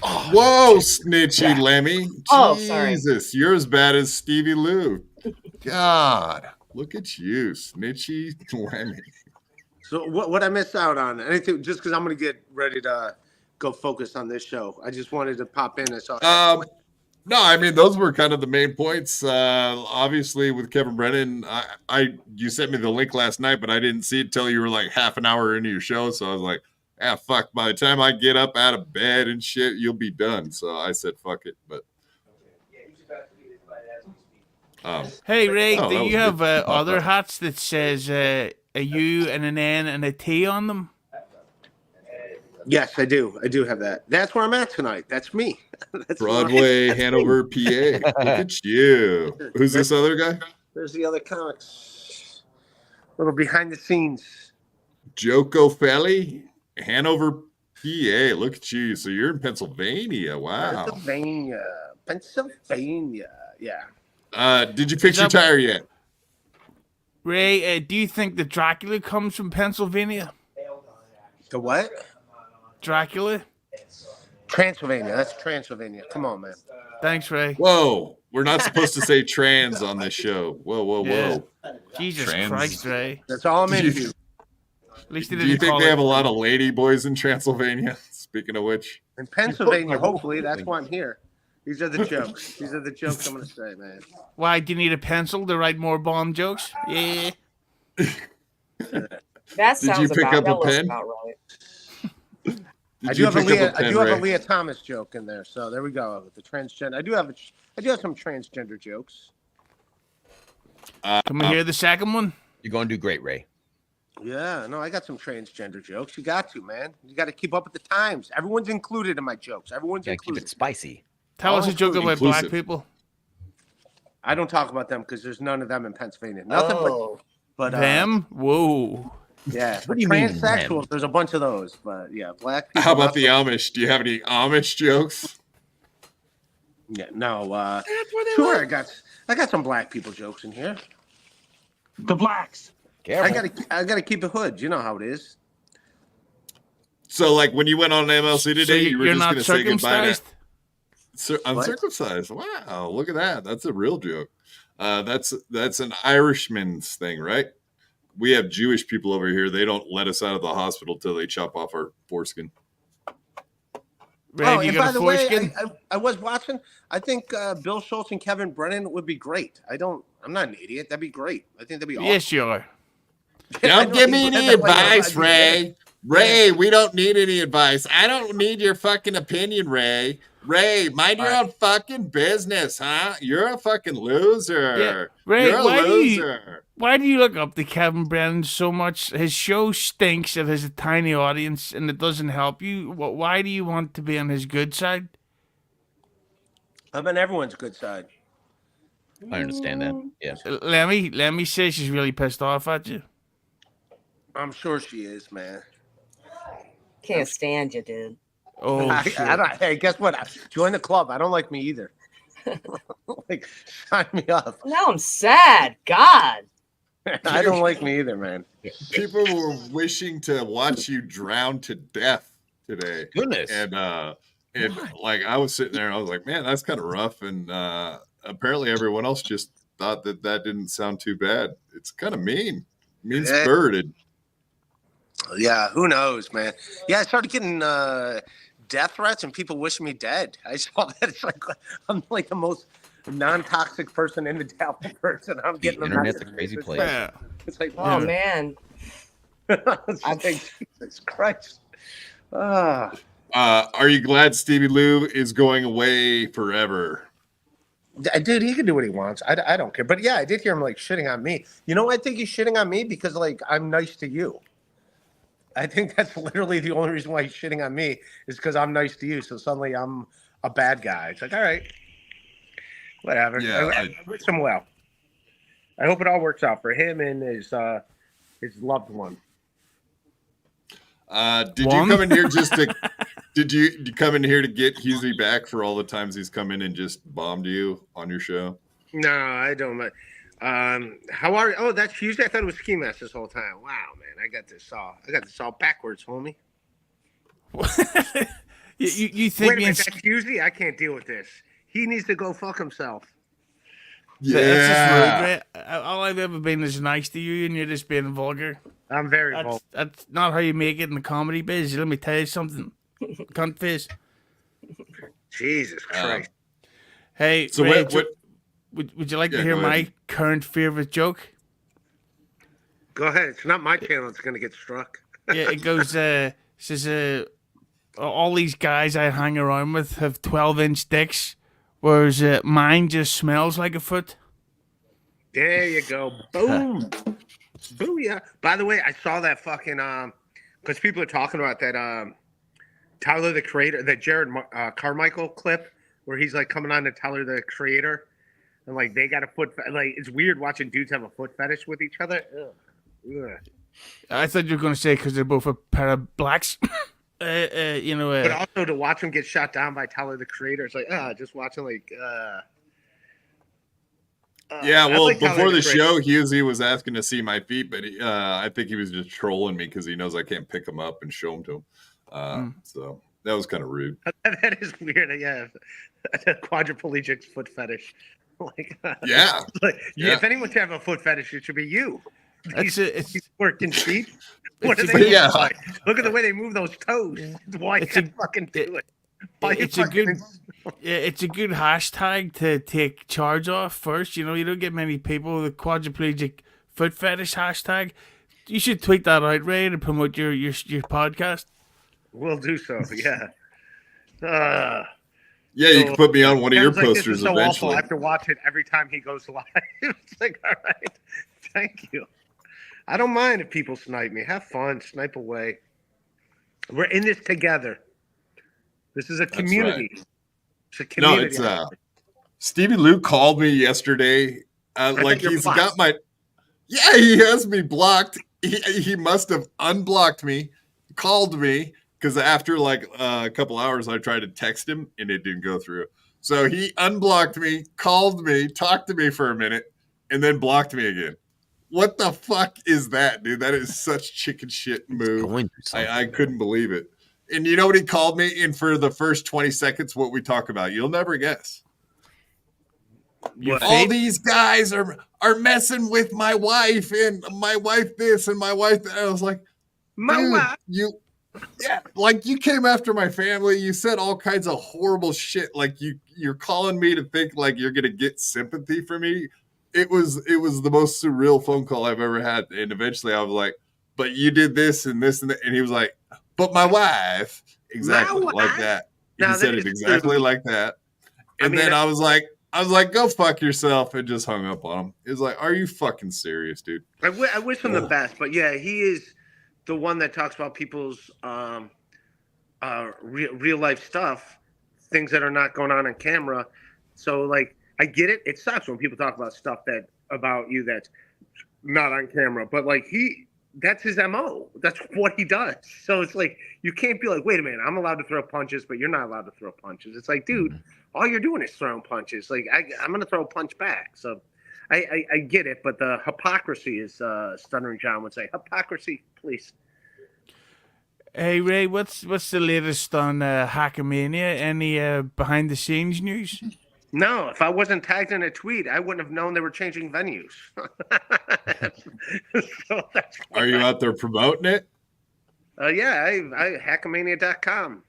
Speaker 1: Whoa, snitchy Lemmy.
Speaker 5: Oh, sorry.
Speaker 1: Jesus, you're as bad as Stevie Lou. God, look at you, snitchy Lemmy.
Speaker 6: So what I missed out on? Anything? Just because I'm going to get ready to go focus on this show. I just wanted to pop in. I saw.
Speaker 1: No, I mean those were kind of the main points. Obviously, with Kevin Brennan, you sent me the link last night, but I didn't see it till you were like half an hour into your show. So I was like, fuck. By the time I get up out of bed and shit, you'll be done. So I said, fuck it. But
Speaker 2: hey Ray,
Speaker 1: Oh,
Speaker 2: do
Speaker 1: that
Speaker 2: you
Speaker 1: was
Speaker 2: have
Speaker 1: good.
Speaker 2: other hats that says a U and an N and a T on them?
Speaker 6: Yes, I do. I do have that. That's where I'm at tonight. That's me. That's
Speaker 1: Broadway,
Speaker 6: that's
Speaker 1: Hanover, PA. Look at you. Who's this other guy?
Speaker 6: There's the other comics. Little behind the scenes.
Speaker 1: Joko Felly, Hanover, PA. Look at you. So you're in Pennsylvania. Wow.
Speaker 6: Pennsylvania. Yeah.
Speaker 1: Did you fix your tire yet?
Speaker 2: Ray, do you think that Dracula comes from Pennsylvania?
Speaker 6: The what?
Speaker 2: Dracula?
Speaker 6: Transylvania. That's Transylvania. Come on, man.
Speaker 2: Thanks, Ray.
Speaker 1: Whoa. We're not supposed to say trans on this show. Whoa.
Speaker 2: Yeah. Jesus
Speaker 1: Trans.
Speaker 2: Christ, Ray.
Speaker 6: That's all I'm into.
Speaker 2: At least they
Speaker 1: Do
Speaker 2: didn't
Speaker 1: you think
Speaker 2: call
Speaker 1: they
Speaker 2: it-
Speaker 1: have a lot of lady boys in Transylvania? Speaking of which.
Speaker 6: In Pennsylvania, hopefully. That's why I'm here. These are the jokes. These are the jokes I'm going to say, man.
Speaker 2: Why, do you need a pencil to write more bomb jokes? Yeah.
Speaker 5: That sounds
Speaker 1: you pick
Speaker 5: about,
Speaker 1: up a
Speaker 5: that looks
Speaker 1: pen?
Speaker 5: about right.
Speaker 6: I
Speaker 1: Did
Speaker 6: do
Speaker 1: you
Speaker 6: have a
Speaker 1: pick up
Speaker 6: Leah.
Speaker 1: a
Speaker 6: I
Speaker 1: pen,
Speaker 6: do have a
Speaker 1: Ray?
Speaker 6: Leah Thomas joke in there. So there we go with the transgender. I do have some transgender jokes.
Speaker 2: Can we hear the second one?
Speaker 3: You're going to do great, Ray.
Speaker 6: Yeah, no, I got some transgender jokes. You got to, man. You got to keep up with the times. Everyone's included in my jokes. Everyone's
Speaker 3: Gotta keep
Speaker 6: included.
Speaker 3: it spicy.
Speaker 2: Tell us a joke about black
Speaker 1: Inclusive.
Speaker 2: people.
Speaker 6: I don't talk about them because there's none of them in Pennsylvania. Nothing but
Speaker 2: Them? Whoa.
Speaker 6: yeah.
Speaker 3: What do you mean,
Speaker 6: Transsexuals,
Speaker 3: them?
Speaker 6: there's a bunch of those, but yeah, black people.
Speaker 1: How about the
Speaker 6: not-
Speaker 1: Amish? Do you have any Amish jokes?
Speaker 6: Yeah, no. Sure, I got some black people jokes in here.
Speaker 4: The blacks.
Speaker 3: Careful.
Speaker 6: I gotta keep it hood. You know how it is.
Speaker 1: So, like, when you went on MLC today,
Speaker 2: So
Speaker 1: you were
Speaker 2: you're
Speaker 1: just
Speaker 2: not
Speaker 1: going to say goodbye
Speaker 2: circumcised?
Speaker 1: to uncircumcised. Wow, look at that. That's a real joke. That's an Irishman's thing, right? we have Jewish people over here. They don't let us out of the hospital till they chop off our foreskin.
Speaker 2: Ray, you
Speaker 6: and
Speaker 2: got
Speaker 6: by
Speaker 2: a
Speaker 6: the way,
Speaker 2: foreskin?
Speaker 6: I was watching. I think Bill Schultz and Kevin Brennan would be great. I'm not an idiot. That'd be great. I think that'd be awesome.
Speaker 2: Yes, you are.
Speaker 1: Don't give me any advice, Ray. Ray, we don't need any advice. I don't need your fucking opinion, Ray. Ray, mind your own fucking business, huh? You're a fucking loser.
Speaker 2: Yeah. Ray,
Speaker 1: You're a loser.
Speaker 2: Why do you look up to Kevin Brennan so much? His show stinks. It has a tiny audience, and it doesn't help you. Why do you want to be on his good side?
Speaker 6: I'm on everyone's good side.
Speaker 3: I understand that. Yeah.
Speaker 2: Lemmy says she's really pissed off at you.
Speaker 6: I'm sure she is, man.
Speaker 5: Can't stand you, dude.
Speaker 2: Oh, shit.
Speaker 6: Hey, guess what? Join the club. I don't like me either. Like, sign me up.
Speaker 5: Now I'm sad. God.
Speaker 6: I don't like me either, man.
Speaker 1: People were wishing to watch you drown to death today.
Speaker 3: Goodness.
Speaker 1: And like I was sitting there and I was like, man, that's kind of rough. And apparently everyone else just thought that didn't sound too bad. It's kind of mean-spirited.
Speaker 6: Yeah, who knows, man? Yeah, I started getting death threats and people wishing me dead. I saw that. It's like I'm like the most non-toxic person in the Dallas person. I'm getting
Speaker 3: The internet's a crazy place.
Speaker 2: Yeah.
Speaker 6: It's like,
Speaker 5: Oh, man.
Speaker 6: it's like, Jesus Christ.
Speaker 1: Are you glad Stevie Lou is going away forever?
Speaker 6: Dude, he can do what he wants. I don't care. But yeah, I did hear him like shitting on me. You know, I think he's shitting on me because like I'm nice to you. I think that's literally the only reason why he's shitting on me is because I'm nice to you. So suddenly I'm a bad guy. It's like, all right, whatever.
Speaker 1: Yeah,
Speaker 6: I wish him well. I hope it all works out for him and his loved one.
Speaker 1: Did you come in here just to? Did you come in here to get Hughezy back for all the times he's come in and just bombed you on your show?
Speaker 6: No, I don't. How are you? Oh, that's Hughezy. I thought it was Ski Mask this whole time. Wow, man, I got this all backwards, homie.
Speaker 2: you think
Speaker 6: Wait a minute, that's Hughezy? I can't deal with this. He needs to go fuck himself.
Speaker 2: That's just rude, right? All I've ever been is nice to you, and you're just being vulgar.
Speaker 6: I'm very vulgar.
Speaker 2: That's not how you make it in the comedy biz. Let me tell you something. Cunt face.
Speaker 6: Jesus Christ.
Speaker 2: Hey,
Speaker 1: So
Speaker 2: Ray,
Speaker 1: what
Speaker 2: would you like to
Speaker 1: Yeah,
Speaker 2: hear
Speaker 1: go
Speaker 2: my
Speaker 1: ahead.
Speaker 2: current favorite joke?
Speaker 6: Go ahead. It's not my channel. It's going to get struck.
Speaker 2: Yeah, it goes, says, all these guys I hang around with have 12-inch dicks, whereas mine just smells like a foot.
Speaker 6: There you go. Boom. Booyah. By the way, I saw that fucking, because people are talking about that Tyler, the Creator, that Jared Carmichael clip where he's like coming on to Tyler, the Creator. And like they got a foot, like it's weird watching dudes have a foot fetish with each other. Ugh.
Speaker 2: I thought you were going to say because they're both a pair of blacks.
Speaker 6: But also to watch him get shot down by Tyler, the Creator, it's like, just watching like.
Speaker 1: Yeah, well,
Speaker 6: like Tyler,
Speaker 1: before
Speaker 6: the
Speaker 1: the
Speaker 6: Creator.
Speaker 1: show, Hughezy was asking to see my feet, but I think he was just trolling me because he knows I can't pick them up and show them to him. So that was kind of rude.
Speaker 6: That is weird. Yeah, a quadriplegic foot fetish. Like,
Speaker 1: Yeah.
Speaker 6: like,
Speaker 1: Yeah.
Speaker 6: If anyone should have a foot fetish, it should be you.
Speaker 2: It's
Speaker 6: These working feet. What do
Speaker 2: it's
Speaker 6: they
Speaker 2: a-
Speaker 1: yeah.
Speaker 6: look like? Look at the way they move those toes. Why
Speaker 2: It's
Speaker 6: can't
Speaker 2: a-
Speaker 6: fucking do it? Why you
Speaker 2: it's a good
Speaker 6: fucking-
Speaker 2: it's a good hashtag to take charge of first. You know, you don't get many people with a quadriplegic foot fetish hashtag. You should tweet that out, Ray, to promote your podcast.
Speaker 6: We'll do so. Yeah.
Speaker 1: Yeah, you can put me on one of your
Speaker 6: Sounds like this is
Speaker 1: posters
Speaker 6: so awful.
Speaker 1: eventually.
Speaker 6: I have to watch it every time he goes live. It's like, all right, thank you. I don't mind if people snipe me. Have fun, snipe away. We're in this together. This is a community. It's a
Speaker 1: No,
Speaker 6: community.
Speaker 1: it's Stevie Lou called me yesterday. Like
Speaker 6: think you're
Speaker 1: he's
Speaker 6: blocked.
Speaker 1: got my. Yeah, he has me blocked. He must have unblocked me, called me. Because after like a couple hours, I tried to text him and it didn't go through. So he unblocked me, called me, talked to me for a minute, and then blocked me again. What the fuck is that, dude? That is such chicken shit move.
Speaker 3: Going through something.
Speaker 1: I couldn't believe it. And you know what he called me? And for the first 20 seconds, what we talk about, you'll never guess.
Speaker 2: Your
Speaker 6: What?
Speaker 1: all
Speaker 2: fate?
Speaker 1: these guys are messing with my wife, and my wife this and my wife that. I was like,
Speaker 6: My
Speaker 1: dude,
Speaker 6: wife.
Speaker 1: like you came after my family. You said all kinds of horrible shit. Like you're calling me to think like you're gonna get sympathy from me. It was the most surreal phone call I've ever had. And eventually I was like, but you did this and this and that. And he was like, but my wife. Exactly
Speaker 6: My
Speaker 1: like
Speaker 6: wife?
Speaker 1: that. He
Speaker 6: Now,
Speaker 1: said
Speaker 6: that
Speaker 1: it
Speaker 6: is
Speaker 1: exactly
Speaker 6: true.
Speaker 1: like that.
Speaker 6: I
Speaker 1: And
Speaker 6: mean,
Speaker 1: then I was like, go fuck yourself, and just hung up on him. He was like, are you fucking serious, dude?
Speaker 6: I wish him the
Speaker 1: Ugh.
Speaker 6: best, but yeah, he is the one that talks about people's real life stuff, things that are not going on camera. So like, I get it. It sucks when people talk about stuff that about you that's not on camera, but like that's his MO. That's what he does. So it's like you can't be like, wait a minute, I'm allowed to throw punches, but you're not allowed to throw punches. It's like, dude, all you're doing is throwing punches. Like I'm gonna throw a punch back. So I get it, but the hypocrisy is Stuttering John would say. Hypocrisy, please.
Speaker 2: Hey Ray, what's the latest on Hackam Mania? Any behind the scenes news?
Speaker 6: No, if I wasn't tagged in a tweet, I wouldn't have known they were changing venues. So that's
Speaker 1: Are you out there promoting it?
Speaker 6: yeah, I hackamania.com.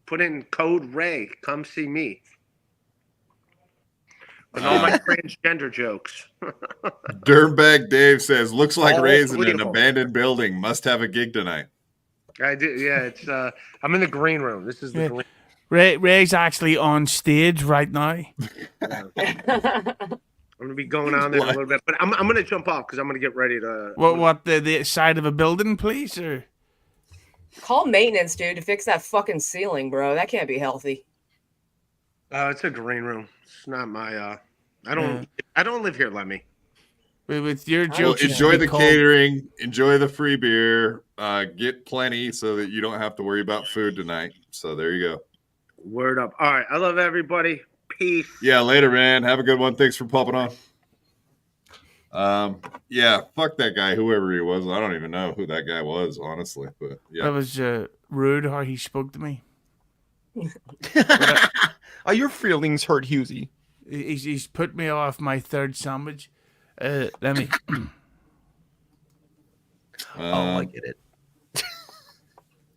Speaker 6: Put in code Ray. Come see me. With all my transgender jokes.
Speaker 1: Dirtbag Dave says, looks like
Speaker 6: All
Speaker 1: Ray's in
Speaker 6: three
Speaker 1: an
Speaker 6: of 'em.
Speaker 1: abandoned building. Must have a gig tonight.
Speaker 6: I do. Yeah, it's. I'm in the green room. This is the
Speaker 2: Yeah.
Speaker 6: green.
Speaker 2: Ray's actually on stage right now.
Speaker 6: I'm gonna be going on there in a little bit, but I'm gonna jump off because I'm gonna get ready to.
Speaker 2: What the side of a building, please? Or
Speaker 5: Call maintenance, dude, to fix that fucking ceiling, bro. That can't be healthy.
Speaker 6: It's a green room. It's not my. I don't live here. Let me.
Speaker 2: with your
Speaker 5: Well,
Speaker 2: jokes,
Speaker 1: Enjoy the
Speaker 2: called-
Speaker 1: catering. Enjoy the free beer. Get plenty so that you don't have to worry about food tonight. So there you go.
Speaker 6: Word up. All right. I love everybody. Peace.
Speaker 1: Yeah, later, man. Have a good one. Thanks for popping on. Yeah, fuck that guy, whoever he was. I don't even know who that guy was, honestly. But yeah.
Speaker 2: That was rude how he spoke to me.
Speaker 3: Are your feelings hurt, Hughezy?
Speaker 2: He's put me off my third sandwich. Let me.
Speaker 3: I get it.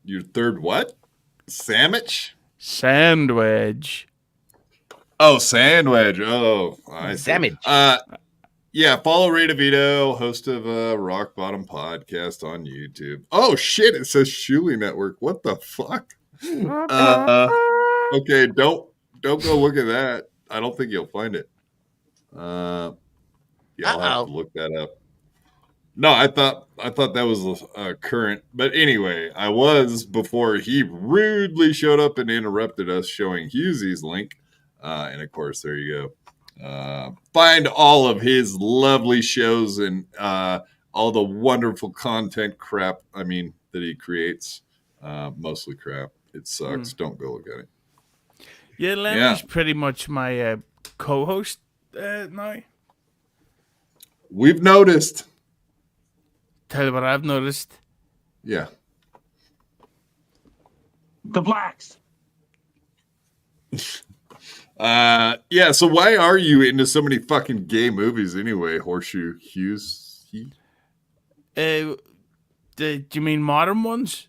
Speaker 1: Your third what? Sandwich?
Speaker 2: Sandwich.
Speaker 1: Oh, sandwich. Oh, I see.
Speaker 3: Sandwich.
Speaker 1: Yeah, follow Ray Devito, host of Rock Bottom Podcast on YouTube. Oh shit, it says Shuli Network. What the fuck? Okay, don't go look at that. I don't think you'll find it. Yeah, I'll have to look that up. No, I thought that was current, but anyway, I was before he rudely showed up and interrupted us, showing Hughezy's link, and of course, there you go. Find all of his lovely shows and all the wonderful content crap. I mean, that he creates, mostly crap. It sucks. Don't go look at it.
Speaker 2: Yeah, Lemmy's pretty much my co-host now.
Speaker 1: We've noticed.
Speaker 2: Tell you what I've noticed.
Speaker 1: Yeah.
Speaker 4: The blacks.
Speaker 1: Yeah, so why are you into so many fucking gay movies anyway, Horseshoe Hughes?
Speaker 2: Do you mean modern ones?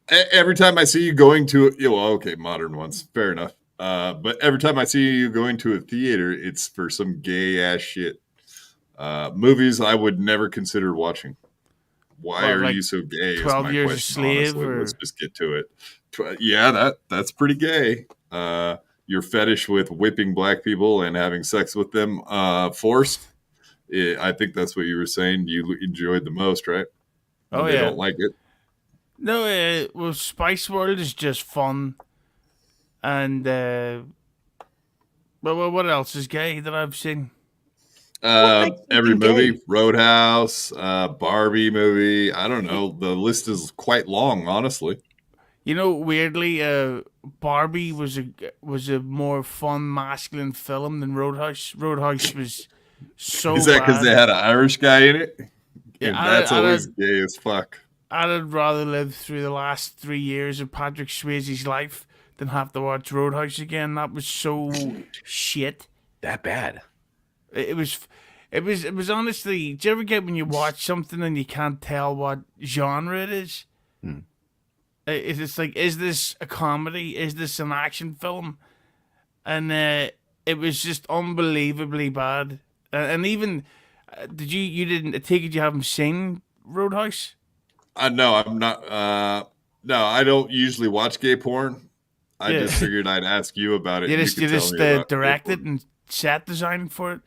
Speaker 1: Every time I see you going to okay, modern ones, fair enough. But every time I see you going to a theater, it's for some gay ass shit. Movies I would never consider watching. Why are you so gay?
Speaker 2: 12 Years a Slave, or...
Speaker 1: Let's just get to it. Yeah, that's pretty gay. Your fetish with whipping black people and having sex with them forced. I think that's what you were saying. You enjoyed the most, right?
Speaker 2: Oh,
Speaker 1: they don't like it.
Speaker 2: No, well, Spice World is just fun. And, well, what else is gay that I've seen?
Speaker 1: Every movie, Roadhouse, Barbie movie. I don't know. The list is quite long, honestly.
Speaker 2: You know, weirdly, Barbie was a more fun, masculine film than Roadhouse. Roadhouse was so.
Speaker 1: Is that because they had an Irish guy in it?
Speaker 2: Yeah,
Speaker 1: and that's always gay as fuck.
Speaker 2: I'd rather live through the last 3 years of Patrick Swayze's life than have to watch Roadhouse again. That was so shit.
Speaker 3: That bad.
Speaker 2: It was honestly. Do you ever get when you watch something and you can't tell what genre it is? It's like, is this a comedy? Is this an action film? And it was just unbelievably bad. And even did you didn't I take it you haven't seen Roadhouse?
Speaker 1: No, I'm not. No, I don't usually watch gay porn. I
Speaker 2: Yeah.
Speaker 1: just figured I'd ask you about it.
Speaker 2: You
Speaker 1: and
Speaker 2: just
Speaker 1: could tell me about gay
Speaker 2: directed
Speaker 1: porn.
Speaker 2: and set design for it.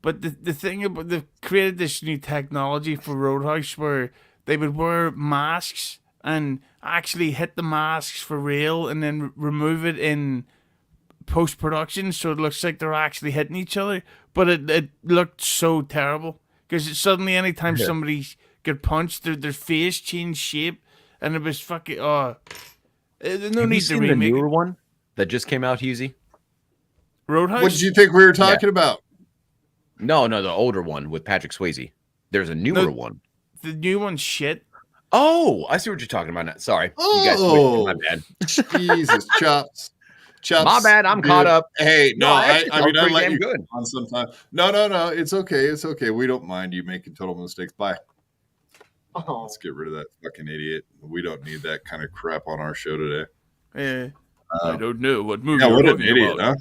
Speaker 2: But the thing about they've created this new technology for Roadhouse where they would wear masks and actually hit the masks for real and then remove it in post production so it looks like they're actually hitting each other. But it looked so terrible because suddenly anytime somebody get punched, their face changed shape and it was fucking no
Speaker 3: Have
Speaker 2: need
Speaker 3: you
Speaker 2: to
Speaker 3: seen the
Speaker 2: remake
Speaker 3: newer
Speaker 2: it.
Speaker 3: one that just came out, Hughezy?
Speaker 2: Roadhouse.
Speaker 1: What did you think we were talking about?
Speaker 3: No, the older one with Patrick Swayze. There's a newer
Speaker 2: No.
Speaker 3: one.
Speaker 2: The new one's shit.
Speaker 3: Oh, I see what you're talking about now. Sorry. You guys
Speaker 1: Oh,
Speaker 3: my bad.
Speaker 1: Jesus, chops.
Speaker 3: My bad. I'm
Speaker 1: dude.
Speaker 3: caught up.
Speaker 1: Hey, no, I
Speaker 3: actually,
Speaker 1: mean, I
Speaker 3: pretty
Speaker 1: let
Speaker 3: damn
Speaker 1: you
Speaker 3: good.
Speaker 1: on sometime. No, it's okay. It's okay. We don't mind you making total mistakes. Bye.
Speaker 5: Oh.
Speaker 1: Let's get rid of that fucking idiot. We don't need that kind of crap on our show today.
Speaker 2: Yeah. I don't know what movie
Speaker 1: Yeah,
Speaker 2: you're
Speaker 1: what an
Speaker 2: talking
Speaker 1: idiot,
Speaker 2: about.
Speaker 1: huh?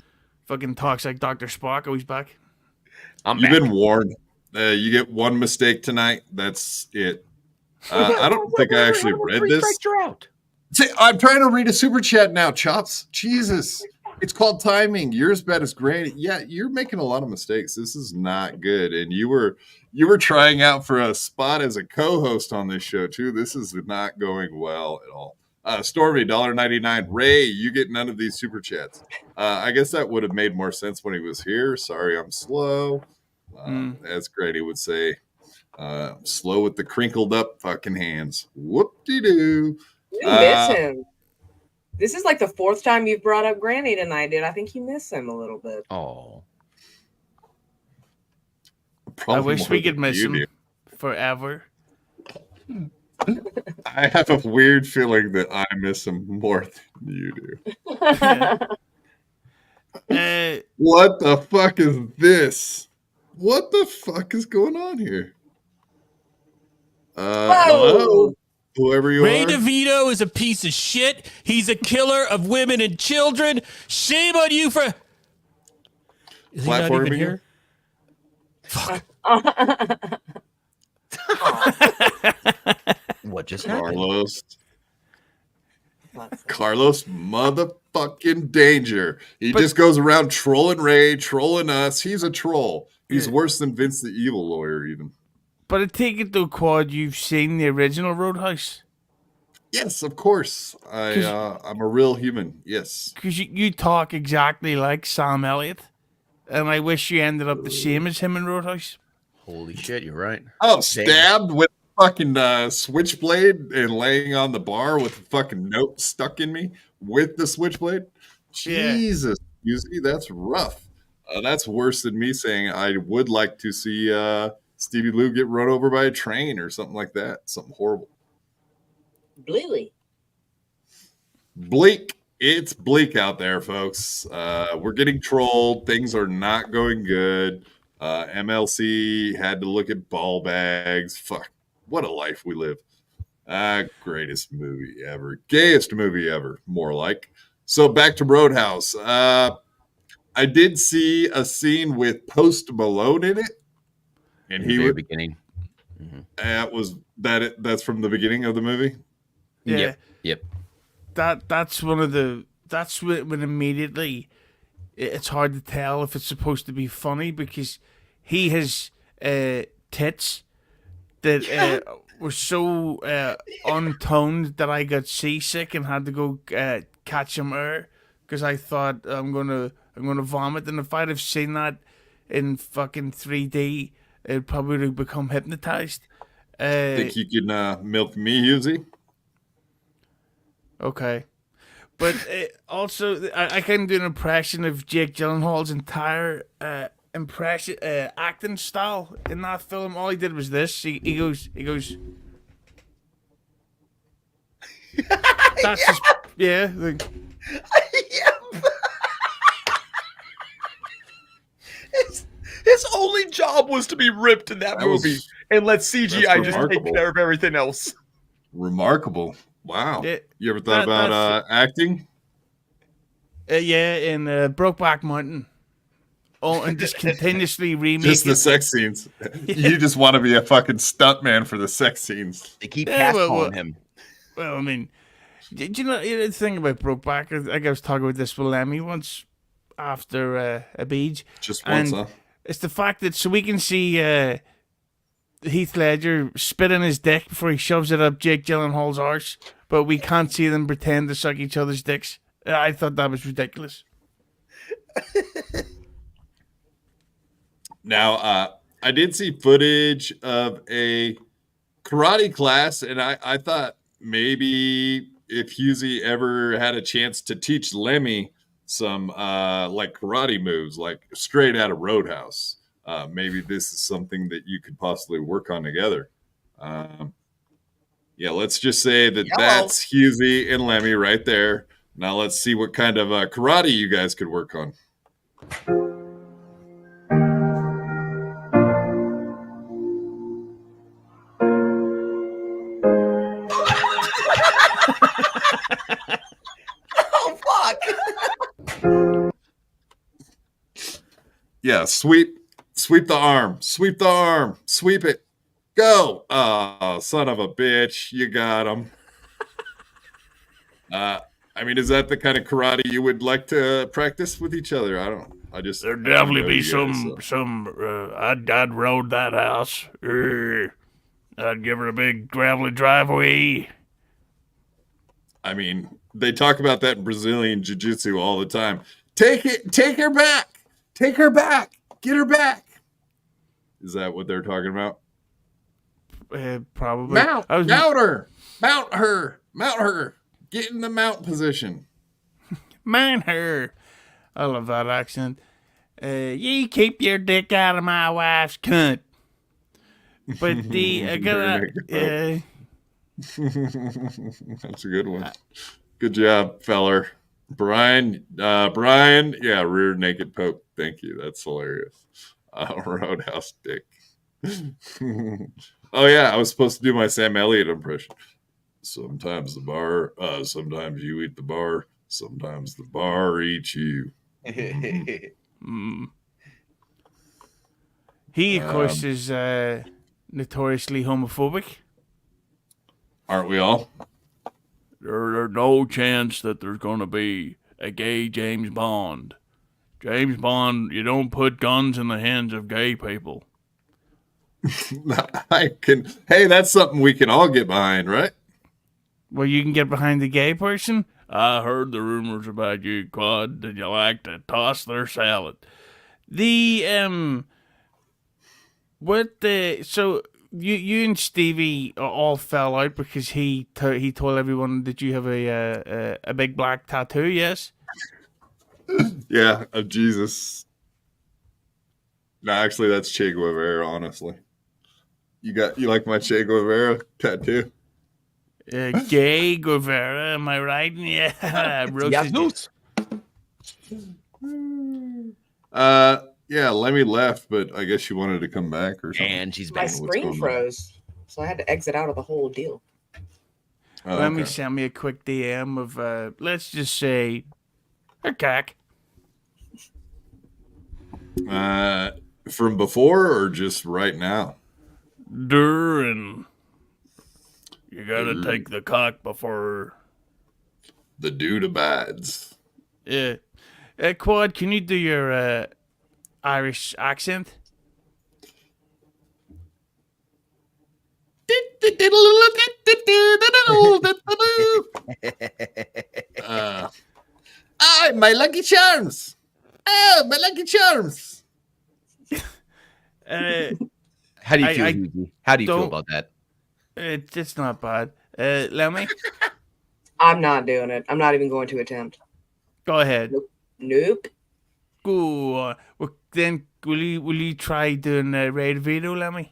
Speaker 2: Fucking talks like Dr. Spock. Oh, he's back.
Speaker 3: I'm
Speaker 1: You've
Speaker 3: back.
Speaker 1: been warned. You get one mistake tonight. That's it. I don't think I actually read this.
Speaker 3: You're out.
Speaker 1: See, I'm trying to read a super chat now, Chops. Jesus. It's called timing. Yours bet is great. Yeah, you're making a lot of mistakes. This is not good. And you were trying out for a spot as a co-host on this show too. This is not going well at all. Stormy, $1.99. Ray, you get none of these super chats. I guess that would have made more sense when he was here. Sorry, I'm slow. As Grady would say, slow with the crinkled up fucking hands. Whoop-de-doo.
Speaker 5: You miss him. This is like the fourth time you've brought up Granny tonight, dude. I think you miss him a little bit.
Speaker 3: Oh.
Speaker 2: I wish
Speaker 1: more
Speaker 2: we
Speaker 1: than
Speaker 2: could miss
Speaker 1: you
Speaker 2: him
Speaker 1: do.
Speaker 2: forever.
Speaker 1: I have a weird feeling that I miss him more than you do. What the fuck is this? What the fuck is going on here? Hello? Whoever you
Speaker 7: Ray
Speaker 1: are.
Speaker 7: Devito is a piece of shit. He's a killer of women and children. Shame on you for. Is he not
Speaker 1: Platforming
Speaker 7: even
Speaker 1: you?
Speaker 7: here? Fuck.
Speaker 3: What just happened?
Speaker 1: Carlos motherfucking danger. He just goes around trolling Ray, trolling us. He's a troll. He's worse than Vince the Evil Lawyer even.
Speaker 2: But I take it though, Quad, you've seen the original Roadhouse?
Speaker 1: Yes, of course. I'm a real human. Yes.
Speaker 2: Because you talk exactly like Sam Elliott. And I wish you ended up the same as him in Roadhouse.
Speaker 3: Holy shit, you're right.
Speaker 1: Oh, stabbed with a fucking switchblade and laying on the bar with a fucking note stuck in me with the switchblade? Jesus, you see, that's rough. That's worse than me saying I would like to see Stevie Lou get run over by a train or something like that. Something horrible.
Speaker 5: Bluey.
Speaker 1: Bleak. It's bleak out there, folks. We're getting trolled. Things are not going good. MLC had to look at ball bags. Fuck. What a life we live. Greatest movie ever. Gayest movie ever, more like. So back to Roadhouse. I did see a scene with Post Malone in it. And he
Speaker 3: was beginning.
Speaker 1: That's from the beginning of the movie.
Speaker 2: Yeah.
Speaker 3: Yep.
Speaker 2: That's when immediately it's hard to tell if it's supposed to be funny because he has tits that were so untoned that I got seasick and had to go catch some air because I thought I'm gonna vomit. And if I'd have seen that in fucking 3D, it'd probably become hypnotized.
Speaker 1: Think you can milk me, Hughezy?
Speaker 2: Okay. But also, I can do an impression of Jake Gyllenhaal's entire acting style in that film. All he did was this. He goes. That's just, yeah.
Speaker 3: His only job was to be ripped in that movie and let CGI just take
Speaker 1: remarkable.
Speaker 3: care of everything else.
Speaker 1: Remarkable. Wow.
Speaker 2: Yeah,
Speaker 1: You ever thought about acting?
Speaker 2: Yeah, in Brokeback Mountain. Oh, and just continuously remake
Speaker 1: Just the
Speaker 2: it.
Speaker 1: sex scenes. You just want to be a fucking stuntman for the sex scenes.
Speaker 3: They keep
Speaker 2: Yeah,
Speaker 3: calling him.
Speaker 2: Well, I mean, do you know the thing about Brokeback? I was talking about this with Lemmy once after a beach.
Speaker 1: Just once,
Speaker 2: And
Speaker 1: huh?
Speaker 2: it's the fact that so we can see Heath Ledger spit in his dick before he shoves it up Jake Gyllenhaal's arse, but we can't see them pretend to suck each other's dicks. I thought that was ridiculous.
Speaker 1: Now, I did see footage of a karate class, and I thought maybe if Hughezy ever had a chance to teach Lemmy some like karate moves, like straight out of Roadhouse, maybe this is something that you could possibly work on together. Yeah, let's just say that that's Hughezy and Lemmy right there. Now let's see what kind of karate you guys could work on.
Speaker 3: Oh, fuck.
Speaker 1: Yeah, sweep the arm, sweep it, go. Oh, son of a bitch, you got him. I mean, is that the kind of karate you would like to practice with each other?
Speaker 2: There'd definitely be I'd road that house. I'd give her a big gravelly driveway.
Speaker 1: I mean, they talk about that in Brazilian jiu-jitsu all the time. Take her back, get her back. Is that what they're talking about?
Speaker 2: Probably.
Speaker 1: Mount her. Get in the mount position.
Speaker 2: Mount her. I love that accent. You keep your dick out of my wife's cunt. But
Speaker 1: That's a good one. Good job, feller. Brian, yeah, rear naked poke. Thank you. That's hilarious. Roadhouse dick. Oh yeah, I was supposed to do my Sam Elliott impression. Sometimes sometimes you eat the bar, sometimes the bar eats you.
Speaker 2: He, of course, is notoriously homophobic.
Speaker 1: Aren't we all?
Speaker 2: There's no chance that there's going to be a gay James Bond. James Bond, you don't put guns in the hands of gay people.
Speaker 1: Hey, that's something we can all get behind, right?
Speaker 2: Well, you can get behind the gay person? I heard the rumors about you, Quad, that you like to toss their salad. So you and Stevie all fell out because he told everyone that you have a big black tattoo, yes?
Speaker 1: Yeah, of Jesus. No, actually, that's Che Guevara, honestly. You like my Che Guevara tattoo?
Speaker 2: Gay Guevara, am I right? Yeah.
Speaker 1: Yeah, Lemmy left, but I guess she wanted to come back or something.
Speaker 3: And she's
Speaker 5: My
Speaker 3: back.
Speaker 5: screen froze, so I had to exit out of the whole deal.
Speaker 1: Oh,
Speaker 2: Let me
Speaker 1: okay.
Speaker 2: send me a quick DM of, let's just say, a cock.
Speaker 1: From before or just right now?
Speaker 2: During. You gotta take the cock before.
Speaker 1: The dude abides.
Speaker 2: Yeah. Quad, can you do your Irish accent?
Speaker 1: My lucky charms. Oh, my lucky charms.
Speaker 3: How do you feel, Hughezy? How do you feel about that?
Speaker 2: It's not bad. Lemmy,
Speaker 5: I'm not doing it. I'm not even going to attempt.
Speaker 2: go ahead.
Speaker 5: Nope.
Speaker 2: Go on. Well, then will you try doing Ray DeVito, Lemmy?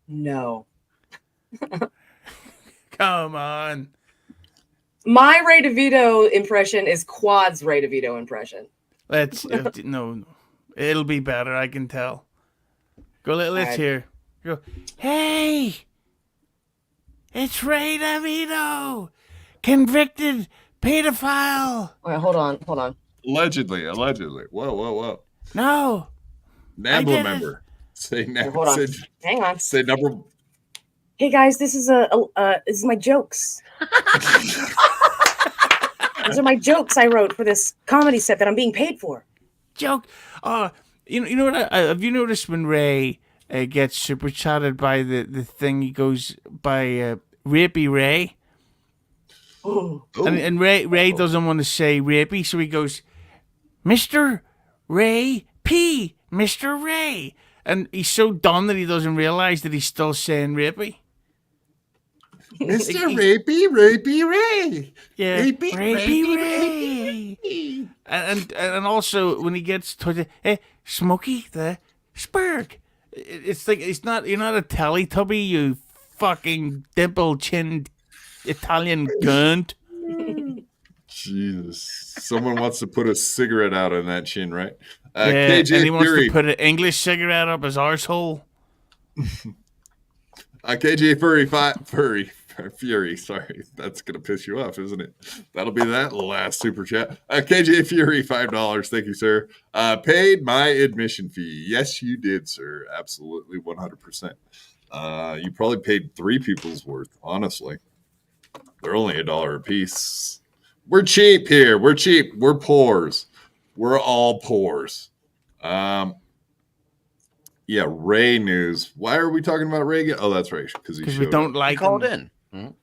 Speaker 5: No.
Speaker 2: Come on.
Speaker 5: My Ray DeVito impression is Quad's Ray DeVito impression.
Speaker 2: Let's no. It'll be better, I can tell. Go, let's
Speaker 5: Alright.
Speaker 2: hear. Go, hey! It's Ray Devito! Convicted pedophile!
Speaker 5: Wait, hold on.
Speaker 1: Allegedly. Whoa.
Speaker 2: No!
Speaker 1: NAMBLA
Speaker 2: did it.
Speaker 1: member. Say
Speaker 5: Wait, hold on.
Speaker 1: say,
Speaker 5: Hang on.
Speaker 1: say number.
Speaker 5: Hey guys, this is my jokes. These are my jokes I wrote for this comedy set that I'm being paid for.
Speaker 2: Joke! You know what? Have you noticed when Ray gets super chatted by the thing, he goes by Rapey Ray?
Speaker 5: Ooh.
Speaker 2: And Ray doesn't want to say rapey, so he goes, Mr. Ray P. Mr. Ray. And he's so dumb that he doesn't realize that he's still saying rapey.
Speaker 1: Mr. Rapey Ray.
Speaker 2: Yeah,
Speaker 1: Rapey
Speaker 2: Ray. And also when he gets to the Smokey the Spurg. It's like you're not a Teletubby, you fucking dimple-chinned Italian cunt.
Speaker 1: Jesus. Someone wants to put a cigarette out on that chin, right?
Speaker 2: Yeah,
Speaker 1: KJ
Speaker 2: and he wants
Speaker 1: Fury.
Speaker 2: to put an English cigarette up his arsehole.
Speaker 1: KJ Fury. Sorry, that's gonna piss you off, isn't it? That'll be that last super chat. KJ Fury, $5. Thank you, sir. Paid my admission fee. Yes, you did, sir. Absolutely, 100%. You probably paid 3 people's worth. Honestly, they're only $1 a piece. We're cheap here. We're cheap. We're poors. We're all poors. Yeah, Ray news. Why are we talking about Ray again? Oh, that's right. Because
Speaker 2: we don't like
Speaker 3: Called
Speaker 2: him.
Speaker 3: in.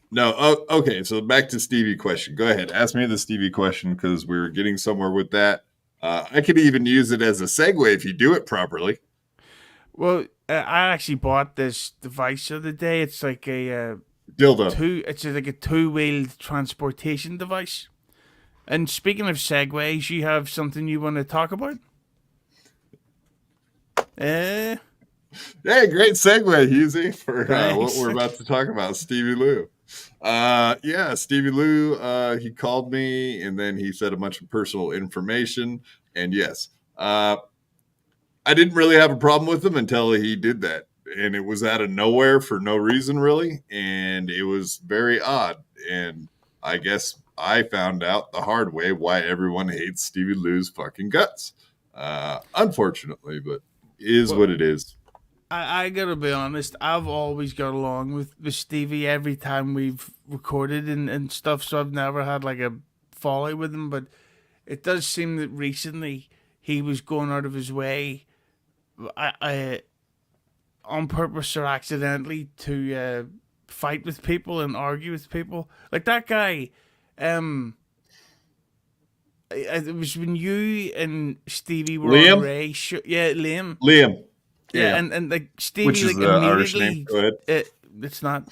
Speaker 1: No. Oh, okay. So back to Stevie question. Go ahead. Ask me the Stevie question because we were getting somewhere with that. I could even use it as a segue if you do it properly.
Speaker 2: Well, I actually bought this device the other day. It's like a
Speaker 1: Dildo.
Speaker 2: It's like a two-wheeled transportation device. And speaking of segues, you have something you want to talk about?
Speaker 1: Hey, great segue, Hughezy, for what
Speaker 2: Thanks.
Speaker 1: we're about to talk about, Stevie Lou. Yeah, Stevie Lou, he called me and then he said a bunch of personal information. And yes, I didn't really have a problem with him until he did that. And it was out of nowhere for no reason, really. And it was very odd. And I guess I found out the hard way why everyone hates Stevie Lou's fucking guts. Unfortunately, but is what it is.
Speaker 2: I gotta be honest, I've always got along with Stevie every time we've recorded and stuff, so I've never had like a fallout with him, but it does seem that recently he was going out of his way, I on purpose or accidentally, to fight with people and argue with people. Like that guy, it was when you and Stevie were
Speaker 1: Liam?
Speaker 2: on Ray. Yeah, Liam.
Speaker 1: Yeah.
Speaker 2: And like Stevie,
Speaker 1: Which is
Speaker 2: like
Speaker 1: the Irish name.
Speaker 2: immediately,
Speaker 1: Go ahead.
Speaker 2: it's not.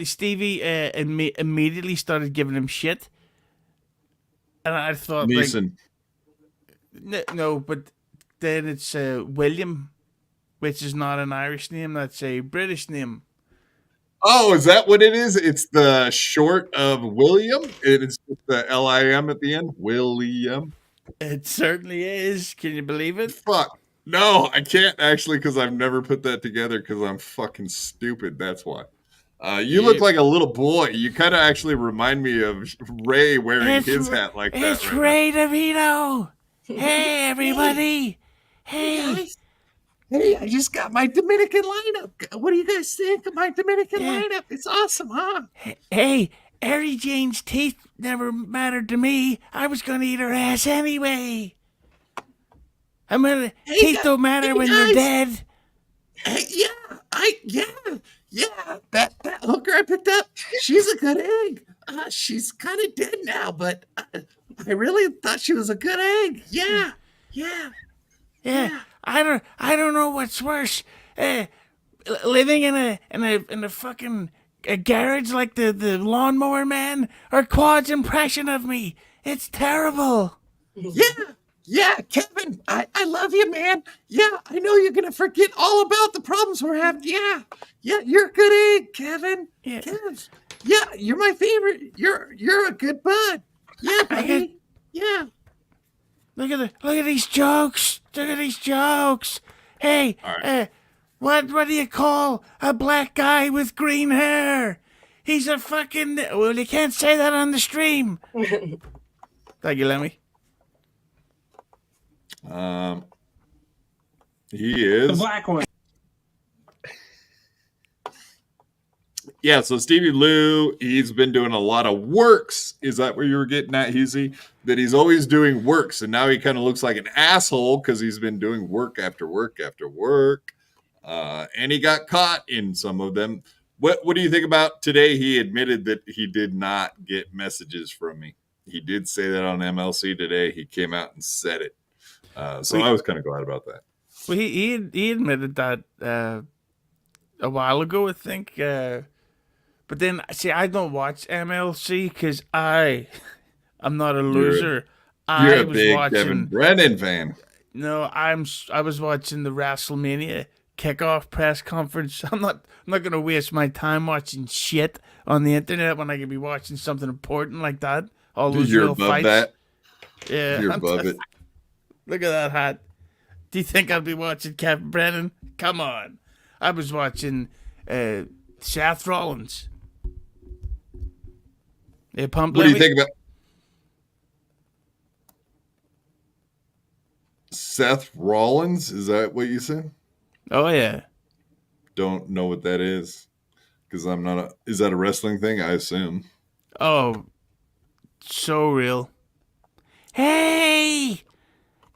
Speaker 2: Stevie immediately started giving him shit, and I thought,
Speaker 1: Neeson.
Speaker 2: like, no, but then it's William, which is not an Irish name. That's a British name.
Speaker 1: Oh, is that what it is? It's the short of William. It is just the Lim at the end. William.
Speaker 2: It certainly is. Can you believe it?
Speaker 1: Fuck. No, I can't actually because I've never put that together because I'm fucking stupid. That's why. You look like a little boy. You kind of actually remind me of Ray wearing his hat like that.
Speaker 2: It's
Speaker 1: right
Speaker 2: Ray DeVito. Hey, everybody. Hey.
Speaker 4: Hey, I just got my Dominican lineup. What do you guys think of my Dominican lineup? It's awesome, huh?
Speaker 2: Hey, Harry Jane's teeth never mattered to me. I was gonna eat her ass anyway. Teeth don't matter when you're dead.
Speaker 4: That hooker I picked up, she's a good egg. She's kind of dead now, but I really thought she was a good egg. Yeah.
Speaker 2: I don't know what's worse. Living in a fucking a garage like the lawnmower man, or Quad's impression of me. It's terrible.
Speaker 4: Yeah, Kevin, I love you, man. Yeah, I know you're gonna forget all about the problems we're having. Yeah, you're a good egg, Kevin.
Speaker 2: Yeah.
Speaker 4: Kev. Yeah, you're my favorite. You're a good bud. Yeah, buddy.
Speaker 2: Look at these jokes. Look at these jokes. Hey,
Speaker 1: All right.
Speaker 2: what do you call a black guy with green hair? He's a fucking. Well, you can't say that on the stream. Thank you, Lemmy.
Speaker 1: He is
Speaker 8: The black one.
Speaker 1: Yeah, so Stevie Lou, he's been doing a lot of works. Is that where you were getting at, Hughezy? That he's always doing works, and now he kind of looks like an asshole because he's been doing work after work after work. And he got caught in some of them. What do you think about today? He admitted that he did not get messages from me. He did say that on MLC today. He came out and said it. So I was kind of glad about that.
Speaker 2: Well, he admitted that a while ago, I think. But then, see, I don't watch MLC because I'm not a loser.
Speaker 1: You're a big Kevin Brennan fan.
Speaker 2: No, I was watching the WrestleMania kickoff press conference. I'm not going to waste my time watching shit on the internet when I could be watching something important like that. All those
Speaker 1: You're
Speaker 2: real
Speaker 1: above
Speaker 2: fights.
Speaker 1: that.
Speaker 2: Yeah,
Speaker 1: You're above it.
Speaker 2: Look at that hat. Do you think I'd be watching Kevin Brennan? Come on. I was watching Seth Rollins. You pumped,
Speaker 1: What do you
Speaker 2: Lemmy?
Speaker 1: think about Seth Rollins? Is that what you said?
Speaker 2: Oh, yeah.
Speaker 1: Don't know what that is because I'm not a. Is that a wrestling thing? I assume.
Speaker 2: Oh, so real. Hey!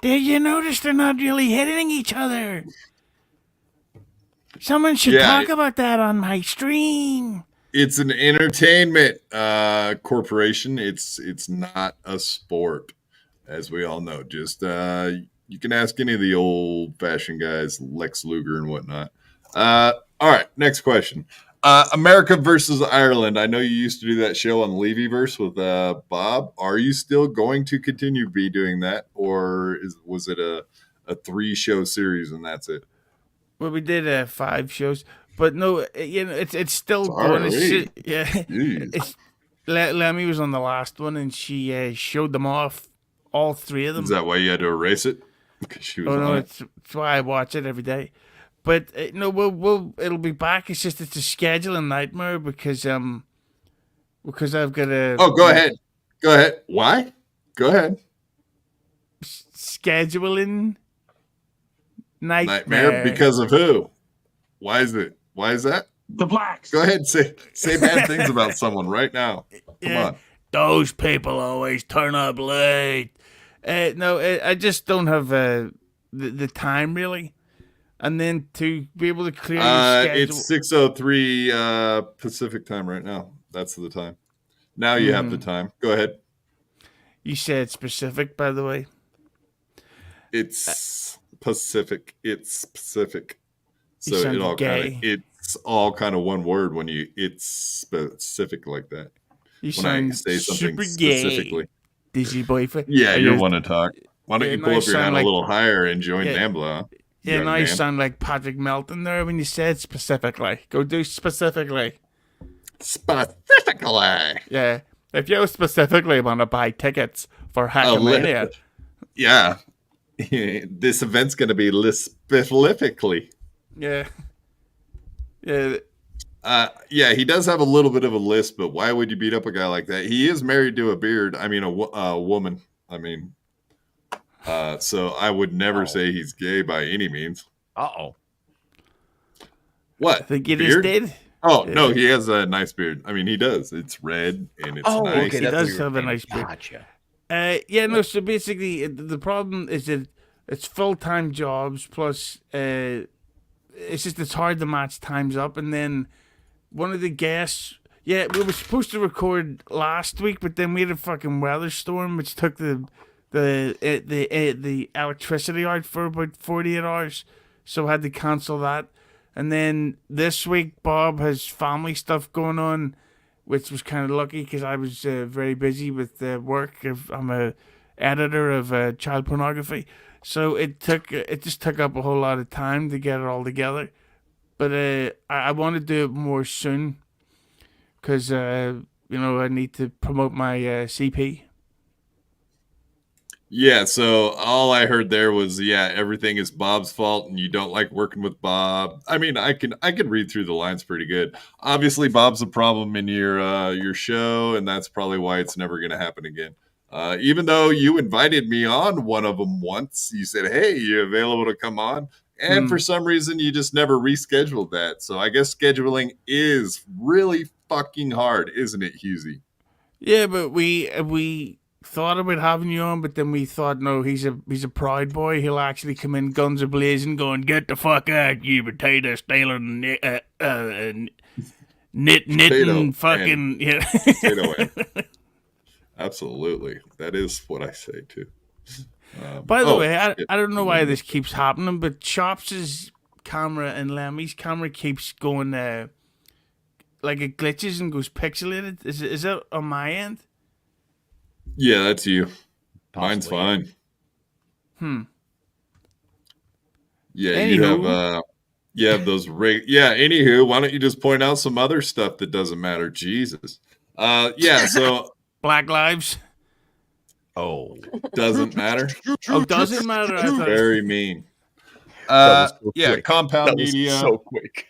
Speaker 2: Did you notice they're not really hitting each other? Someone should talk about that on my stream.
Speaker 1: It's an entertainment corporation. It's not a sport, as we all know. Just you can ask any of the old-fashioned guys, Lex Luger and whatnot. All right, next question. America versus Ireland. I know you used to do that show on Levyverse with Bob. Are you still going to continue be doing that, or was it a 3-show series and that's it?
Speaker 2: Well, we did 5 shows, but no, it's still going. Yeah, Lemmy was on the last one, and she showed them off, all 3 of them.
Speaker 1: Is that why you had to erase it? Because she was on it?
Speaker 2: It's why I watch it every day. But it'll be back. It's just it's a scheduling nightmare because I've got a.
Speaker 1: Oh, go ahead. Why? Go ahead.
Speaker 2: Scheduling
Speaker 1: nightmare because of who? Why is it? Why is that?
Speaker 8: The blacks.
Speaker 1: Go ahead and say bad things about someone right now. Come on.
Speaker 2: Those people always turn up late. I just don't have the time really. And then to be able to clear your schedule.
Speaker 1: It's 6:03 Pacific time right now. That's the time. Now you have the time. Go ahead.
Speaker 2: You said specific, by the way.
Speaker 1: It's Pacific. It's Pacific. So it's all kind of one word when it's specific like that.
Speaker 2: You sound say something super specifically. Dizzy boyfriend.
Speaker 1: Yeah, you want to talk. Why don't you pull up your hand a little higher and join NAMBLA?
Speaker 2: Yeah, now you sound like Patrick Melton there when you said specifically. Go do specifically.
Speaker 1: Specifically.
Speaker 2: Yeah. If you specifically want to buy tickets for Hackam Mania.
Speaker 1: Yeah. This event's going to be specifically.
Speaker 2: Yeah. Yeah.
Speaker 1: Yeah, he does have a little bit of a list, but why would you beat up a guy like that? He is married to a beard. I mean, a woman. I mean, so I would never say he's gay by any means.
Speaker 3: Uh-oh.
Speaker 1: What?
Speaker 2: I think it is dead.
Speaker 1: Oh, no, he has a nice beard. I mean, he does. It's red and it's nice.
Speaker 2: Okay, he does have a nice beard. Gotcha. So basically, the problem is that it's full-time jobs, plus it's just it's hard to match times up. And then one of the guests, we were supposed to record last week, but then we had a fucking weather storm, which took the electricity out for about 48 hours, so I had to cancel that. And then this week, Bob has family stuff going on, which was kind of lucky because I was very busy with work. I'm a editor of child pornography, so it just took up a whole lot of time to get it all together. But I want to do it more soon because I need to promote my CP.
Speaker 1: Yeah, so all I heard there was, everything is Bob's fault and you don't like working with Bob. I mean, I can read through the lines pretty good. Obviously, Bob's a problem in your show, and that's probably why it's never going to happen again. Even though you invited me on one of them once, you said, "Hey, you available to come on?" And for some reason, you just never rescheduled that. So I guess scheduling is really fucking hard, isn't it, Hughezy?
Speaker 2: Yeah, but we thought about having you on, but then we thought, no, he's a proud boy. He'll actually come in guns a blazing, going, "Get the fuck out, you potato stealing, knitting, fucking yeah."
Speaker 1: Potato head. Absolutely, that is what I say too.
Speaker 2: By the way, I don't know why this keeps happening, but Chops' camera and Lemmy's camera keeps going like it glitches and goes pixelated. Is that on my end?
Speaker 1: Yeah, that's you. Mine's
Speaker 3: Possibly.
Speaker 1: fine. Yeah,
Speaker 2: Anywho.
Speaker 1: you have those Yeah, anywho, why don't you just point out some other stuff that doesn't matter? Jesus. Yeah, so
Speaker 2: Black Lives.
Speaker 3: Oh,
Speaker 1: doesn't matter.
Speaker 2: Oh, doesn't matter. I thought.
Speaker 1: Very mean.
Speaker 3: that was so
Speaker 1: Yeah,
Speaker 3: quick.
Speaker 1: Compound
Speaker 3: That was
Speaker 1: Media.
Speaker 3: so quick.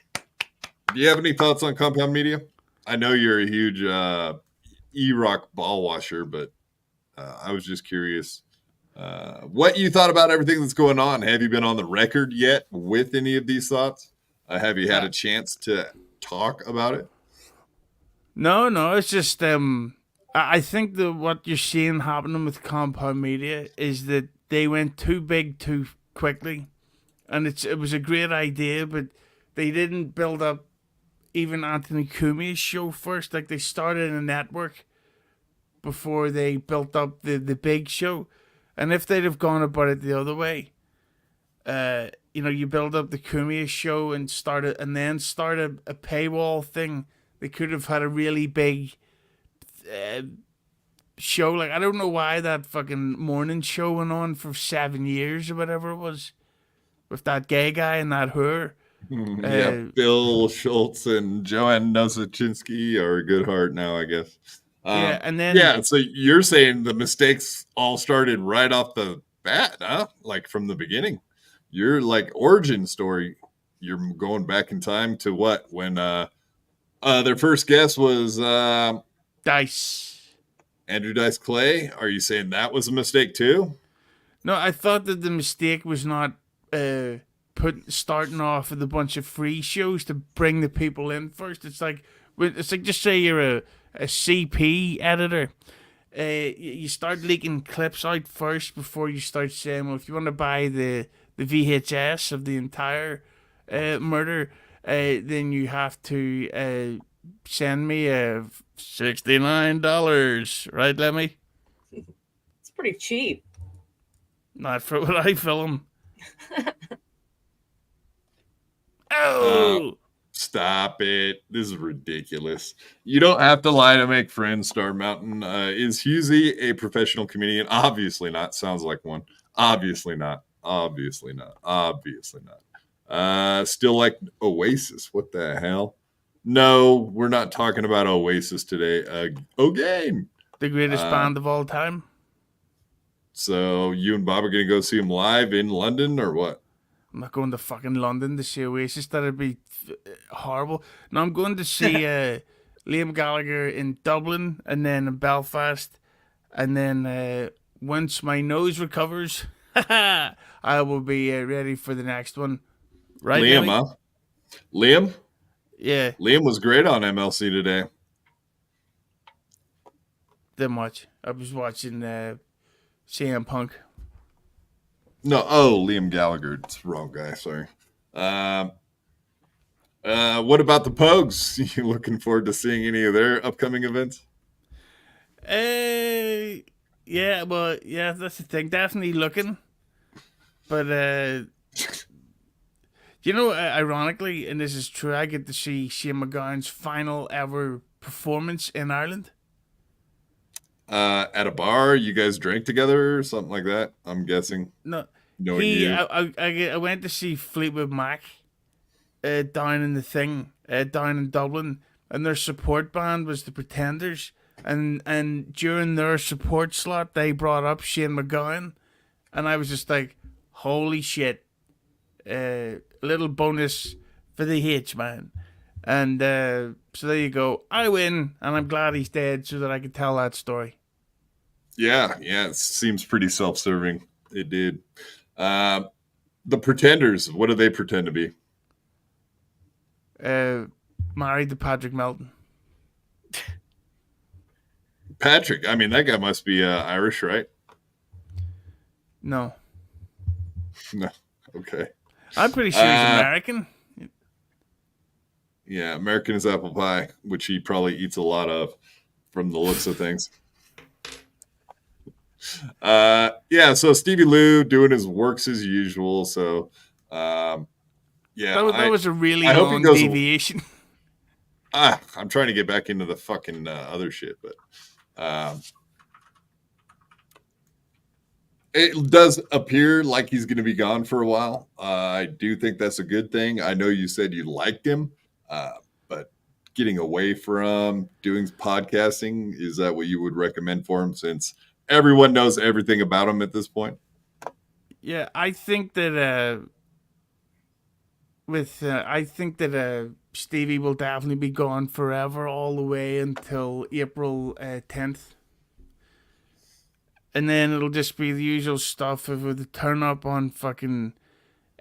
Speaker 1: Do you have any thoughts on Compound Media? I know you're a huge E-Rock ball washer, but I was just curious what you thought about everything that's going on. Have you been on the record yet with any of these thoughts? Have you had a chance to talk about it?
Speaker 2: No, it's just I think that what you're seeing happening with Compound Media is that they went too big too quickly, and it was a great idea, but they didn't build up even Anthony Cumia's show first. Like, they started a network before they built up the big show, and if they'd have gone about it the other way, you build up the Cumia show and start a paywall thing. They could have had a really big show. Like, I don't know why that fucking morning show went on for 7 years or whatever it was, with that gay guy and that her.
Speaker 1: Bill Schultz and Joanne Nosachinsky are a good heart now, I guess.
Speaker 2: And then
Speaker 1: so you're saying the mistakes all started right off the bat, huh? Like from the beginning. You're like origin story. You're going back in time to what? When their first guest was Andrew Dice Clay. Are you saying that was a mistake too?
Speaker 2: No, I thought that the mistake was not starting off with a bunch of free shows to bring the people in first. It's like just say you're a CP editor. You start leaking clips out first before you start saying, well, if you want to buy the VHS of the entire murder, then you have to send me $69, right, Lemmy?
Speaker 5: It's pretty cheap.
Speaker 2: Not for what I film. Oh!
Speaker 1: Stop it. This is ridiculous. You don't have to lie to make friends, Star Mountain. Is Hughezy a professional comedian? Obviously not. Sounds like one. Obviously not. Obviously not. Obviously not. Still like Oasis. What the hell? No, we're not talking about Oasis today. Ogain.
Speaker 2: The greatest band of all time.
Speaker 1: So you and Bob are going to go see him live in London or what?
Speaker 2: I'm not going to fucking London to see Oasis. That'd be horrible. No, I'm going to see Liam Gallagher in Dublin and then in Belfast. And then once my nose recovers, I will be ready for the next one. Right,
Speaker 1: Liam,
Speaker 2: Ellie?
Speaker 1: huh? Liam?
Speaker 2: Yeah,
Speaker 1: Liam was great on MLC today.
Speaker 2: didn't watch. I was watching CM Punk.
Speaker 1: No, Liam Gallagher. It's the wrong guy. Sorry. What about the Pogues? You looking forward to seeing any of their upcoming events?
Speaker 2: Yeah, well, yeah, that's the thing. Definitely looking. But, ironically, and this is true, I get to see Shane McGowan's final ever performance in Ireland.
Speaker 1: At a bar, you guys drank together or something like that, I'm guessing.
Speaker 2: No,
Speaker 1: Knowing you.
Speaker 2: I went to see Fleetwood Mac down in the thing, down in Dublin, and their support band was the Pretenders, and during their support slot, they brought up Shane McGowan, and I was just like, holy shit. Little bonus for the H, man. And so there you go. I win, and I'm glad he's dead so that I could tell that story.
Speaker 1: Yeah, it seems pretty self-serving. It did. The Pretenders, what do they pretend to be?
Speaker 2: Married to Patrick Melton.
Speaker 1: Patrick, I mean, that guy must be Irish, right?
Speaker 2: No.
Speaker 1: No. Okay.
Speaker 2: I'm pretty sure he's American.
Speaker 1: Yeah, American is apple pie, which he probably eats a lot of from the looks of things. So Stevie Lou doing his works as usual. So, yeah.
Speaker 2: That was a really long deviation.
Speaker 1: I'm trying to get back into the fucking other shit, but it does appear like he's going to be gone for a while. I do think that's a good thing. I know you said you liked him, but getting away from doing podcasting, is that what you would recommend for him since everyone knows everything about him at this point?
Speaker 2: Yeah, I think that Stevie will definitely be gone forever, all the way until April 10th. And then it'll just be the usual stuff of the turn up on fucking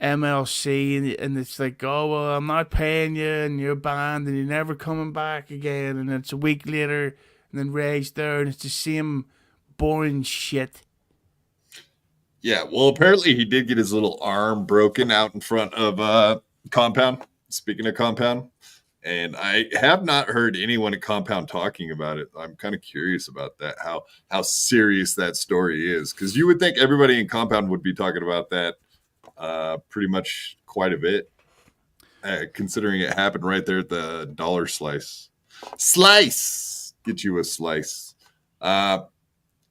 Speaker 2: MLC, and it's like, oh, well, I'm not paying you, and you're banned, and you're never coming back again. And it's a week later, and then Ray's there, and it's the same boring shit.
Speaker 1: Yeah, well, apparently he did get his little arm broken out in front of Compound. Speaking of Compound, and I have not heard anyone at Compound talking about it. I'm kind of curious about that, how serious that story is, because you would think everybody in Compound would be talking about that pretty much quite a bit, considering it happened right there at the dollar slice. Get you a slice.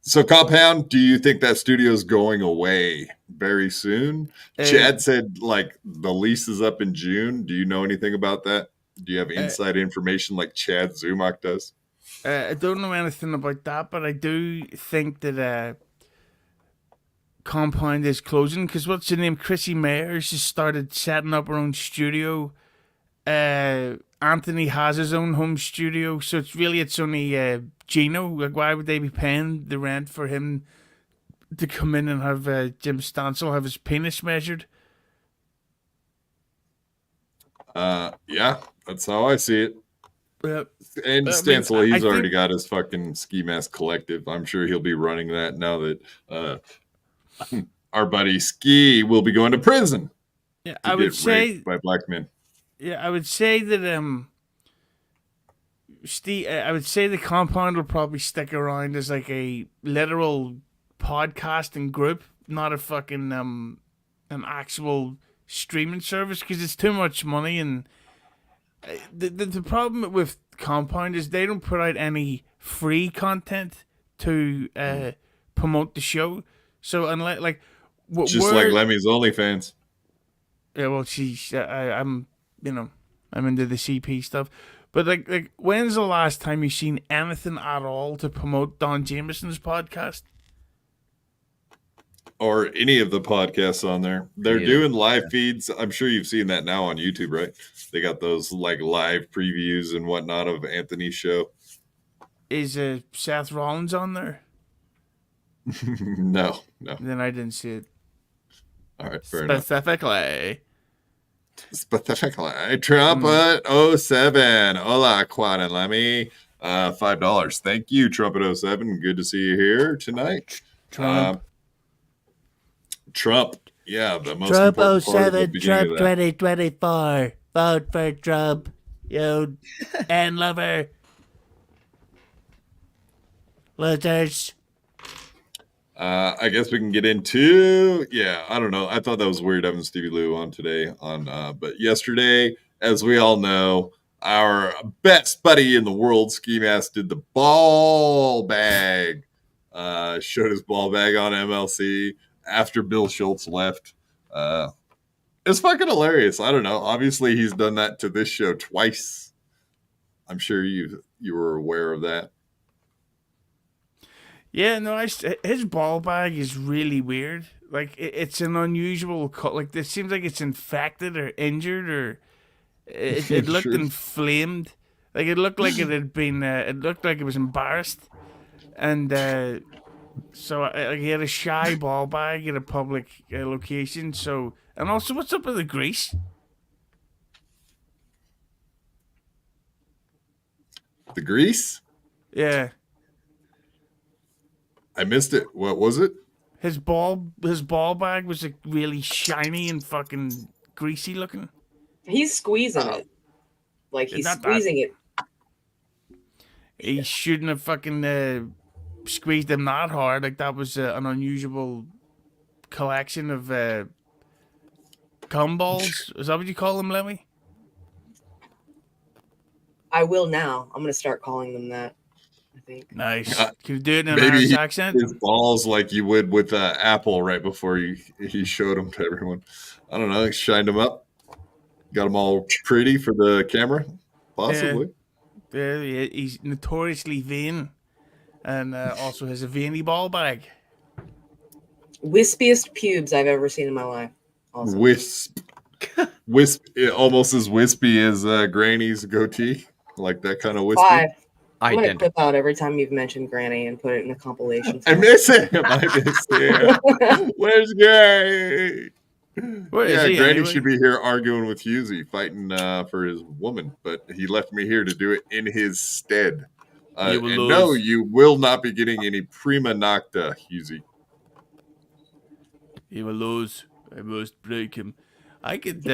Speaker 1: So Compound, do you think that studio is going away very soon? Chad said like the lease is up in June. Do you know anything about that? Do you have inside information like Chad Zumach does?
Speaker 2: I don't know anything about that, but I do think that Compound is closing, because what's her name? Chrissy Mayers just started setting up her own studio. Anthony has his own home studio, so it's only Gino. Like, why would they be paying the rent for him to come in and have Jim Stansel have his penis measured?
Speaker 1: Yeah, that's how I see it. And Stansel, he's already got his fucking ski mask collective. I'm sure he'll be running that now that our buddy Ski will be going to prison.
Speaker 2: Yeah, I would say
Speaker 1: by black men.
Speaker 2: Yeah, I would say that I would say the Compound will probably stick around as like a literal podcasting group, not a fucking an actual streaming service, because it's too much money. And the problem with Compound is they don't put out any free content to promote the show. So unless like
Speaker 1: just like Lemmy's OnlyFans.
Speaker 2: Yeah, well, I'm into the CP stuff, but like when's the last time you've seen anything at all to promote Don Jameson's podcast?
Speaker 1: Or any of the podcasts on there. They're doing live feeds. I'm sure you've seen that now on YouTube, right? They got those like live previews and whatnot of Anthony's show.
Speaker 2: Is Seth Rollins on there?
Speaker 1: No.
Speaker 2: Then I didn't see it.
Speaker 1: All right, fair enough.
Speaker 2: Specifically.
Speaker 1: Trumpet 07. Hola, Quad and Lemmy. $5. Thank you, Trumpet 07. Good to see you here tonight.
Speaker 2: Trump.
Speaker 1: Yeah, the most
Speaker 2: Trump
Speaker 1: important part of the
Speaker 2: 07,
Speaker 1: beginning
Speaker 2: Trump
Speaker 1: of that.
Speaker 2: 2024. Vote for Trump, you and lover. Losers.
Speaker 1: I guess we can get into, I don't know. I thought that was weird having Stevie Lou on today. But yesterday, as we all know, our best buddy in the world, Ski Mask, did the ball bag. Showed his ball bag on MLC after Bill Schultz left. It's fucking hilarious. I don't know. Obviously, he's done that to this show twice. I'm sure you were aware of that.
Speaker 2: Yeah, no, his ball bag is really weird. Like it's an unusual cut. Like it seems like it's infected or injured or it looked
Speaker 1: Sure.
Speaker 2: inflamed. Like it looked like it had been. It looked like it was embarrassed, and so like, he had a shy ball bag at a public location. So and also, what's up with the grease?
Speaker 1: The grease?
Speaker 2: Yeah,
Speaker 1: I missed it. What was it?
Speaker 2: his ball bag was like really shiny and fucking greasy looking.
Speaker 5: He's squeezing it. Like he's
Speaker 2: Not that.
Speaker 5: squeezing it.
Speaker 2: He shouldn't have fucking squeezed him that hard. Like that was an unusual collection of cum balls. Is that what you call them, Lemmy?
Speaker 5: I will now. I'm gonna start calling them that. I think.
Speaker 2: Nice. Can you do it in an
Speaker 1: Maybe
Speaker 2: Irish
Speaker 1: he
Speaker 2: accent?
Speaker 1: his balls like you would with Apple right before he showed them to everyone. I don't know. He shined them up. Got them all pretty for the camera. Possibly.
Speaker 2: Yeah, he's notoriously vain, and also has a veiny ball bag.
Speaker 5: Wispiest pubes I've ever seen in my life. Also.
Speaker 1: Wisp. Almost as wispy as Granny's goatee. Like that kind of wispy.
Speaker 5: 5. I'm gonna
Speaker 3: Identical.
Speaker 5: clip out every time you've mentioned Granny and put it in a compilation.
Speaker 1: I miss him. I miss him. Where's Granny?
Speaker 2: Where is
Speaker 1: Yeah,
Speaker 2: he,
Speaker 1: Granny
Speaker 2: anyway?
Speaker 1: should be here arguing with Hughezy, fighting for his woman, but he left me here to do it in his stead.
Speaker 2: You will
Speaker 1: And
Speaker 2: lose.
Speaker 1: no, you will not be getting any prima nocta, Hughezy.
Speaker 2: He will lose. I must break him. I could.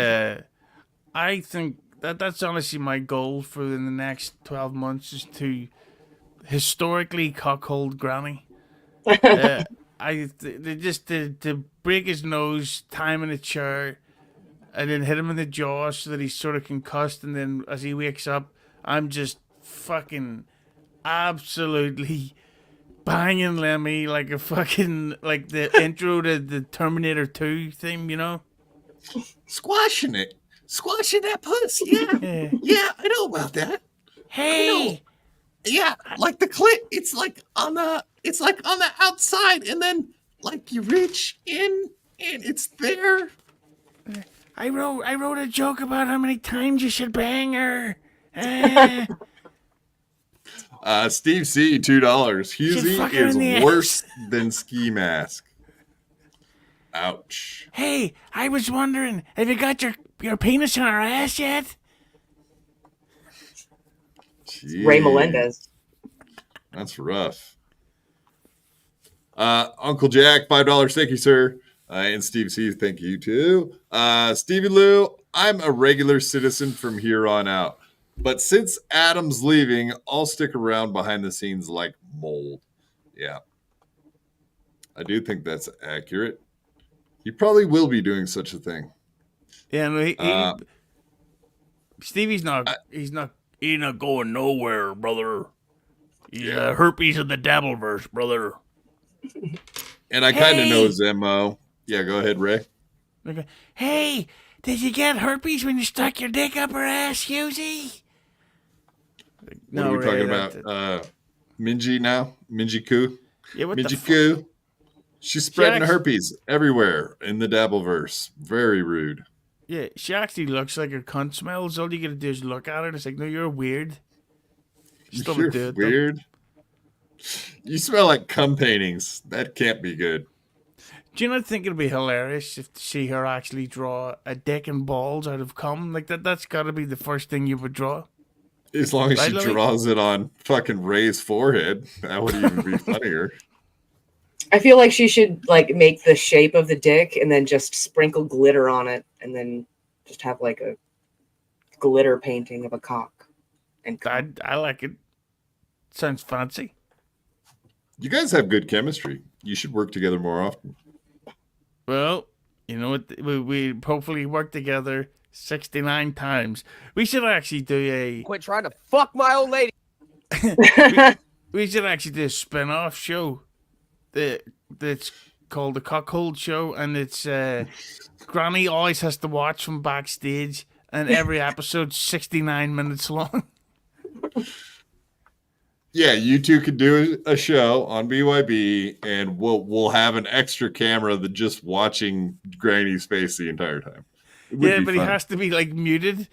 Speaker 2: I think that's honestly my goal for the next 12 months is to historically cockhold Granny. To break his nose, tie him in a chair, and then hit him in the jaw so that he's sort of concussed, and then as he wakes up, I'm just fucking absolutely banging Lemmy like a fucking like the intro to the Terminator 2 theme, you know?
Speaker 4: Squashing it. Squashing that puss. Yeah.
Speaker 2: Yeah.
Speaker 4: Yeah, I know about that.
Speaker 2: Hey,
Speaker 4: Yeah, like the clit, it's like on the outside, and then like you reach in and it's there.
Speaker 2: I wrote a joke about how many times you should bang her. Eh.
Speaker 1: Steve C, $2. Hughezy
Speaker 2: fuck her
Speaker 1: is
Speaker 2: in the
Speaker 1: worse than Ski Mask. Ouch.
Speaker 2: Hey, I was wondering, have you got your penis in her ass yet?
Speaker 5: Ray
Speaker 1: Jeez,
Speaker 5: Melendez.
Speaker 1: That's rough. Uncle Jack, $5. Thank you, sir. And Steve C, thank you too. Stevie Lou, I'm a regular citizen from here on out. But since Adam's leaving, I'll stick around behind the scenes like mold. Yeah. I do think that's accurate. He probably will be doing such a thing.
Speaker 2: Yeah, no, Stevie's not.
Speaker 1: I-
Speaker 2: He's not going nowhere, brother. He's
Speaker 1: Yeah.
Speaker 2: herpes of the Dabbleverse, brother.
Speaker 1: And I kind of
Speaker 2: Hey!
Speaker 1: know his MO. Yeah, go ahead, Ray.
Speaker 2: Like, hey, did you get herpes when you stuck your dick up her ass, Hughezy?
Speaker 1: What are we talking about? Minji now? Minji Ku?
Speaker 2: Yeah, what the
Speaker 1: Minji
Speaker 2: fuck?
Speaker 1: Ku? She's spreading
Speaker 2: actually-
Speaker 1: herpes everywhere in the Dabbleverse. Very rude.
Speaker 2: Yeah, she actually looks like her cunt smells. All you gotta do is look at her and it's like, no, you're weird. Still
Speaker 1: You're
Speaker 2: do it, though.
Speaker 1: weird. You smell like cum paintings. That can't be good.
Speaker 2: Do you not think it'd be hilarious if to see her actually draw a dick and balls out of cum? Like that's gotta be the first thing you would draw.
Speaker 1: As long as
Speaker 2: Right,
Speaker 1: she
Speaker 2: Louis?
Speaker 1: draws it on fucking Ray's forehead, that would even be funnier.
Speaker 5: I feel like she should like make the shape of the dick and then just sprinkle glitter on it, and then just have like a glitter painting of a cock. And
Speaker 2: I like it. Sounds fancy.
Speaker 1: You guys have good chemistry. You should work together more often.
Speaker 2: Well, you know what? We hopefully work together 69 times. We should actually do a.
Speaker 8: Quit trying to fuck my old lady.
Speaker 2: We should actually do a spin-off show that's called the Cockhold Show, and it's Granny always has to watch from backstage, and every episode's 69 minutes long.
Speaker 1: Yeah, you two could do a show on BYB, and we'll have an extra camera that just watching Granny's face the entire time. It would
Speaker 2: Yeah,
Speaker 1: be
Speaker 2: but
Speaker 1: fun.
Speaker 2: he has to be like muted,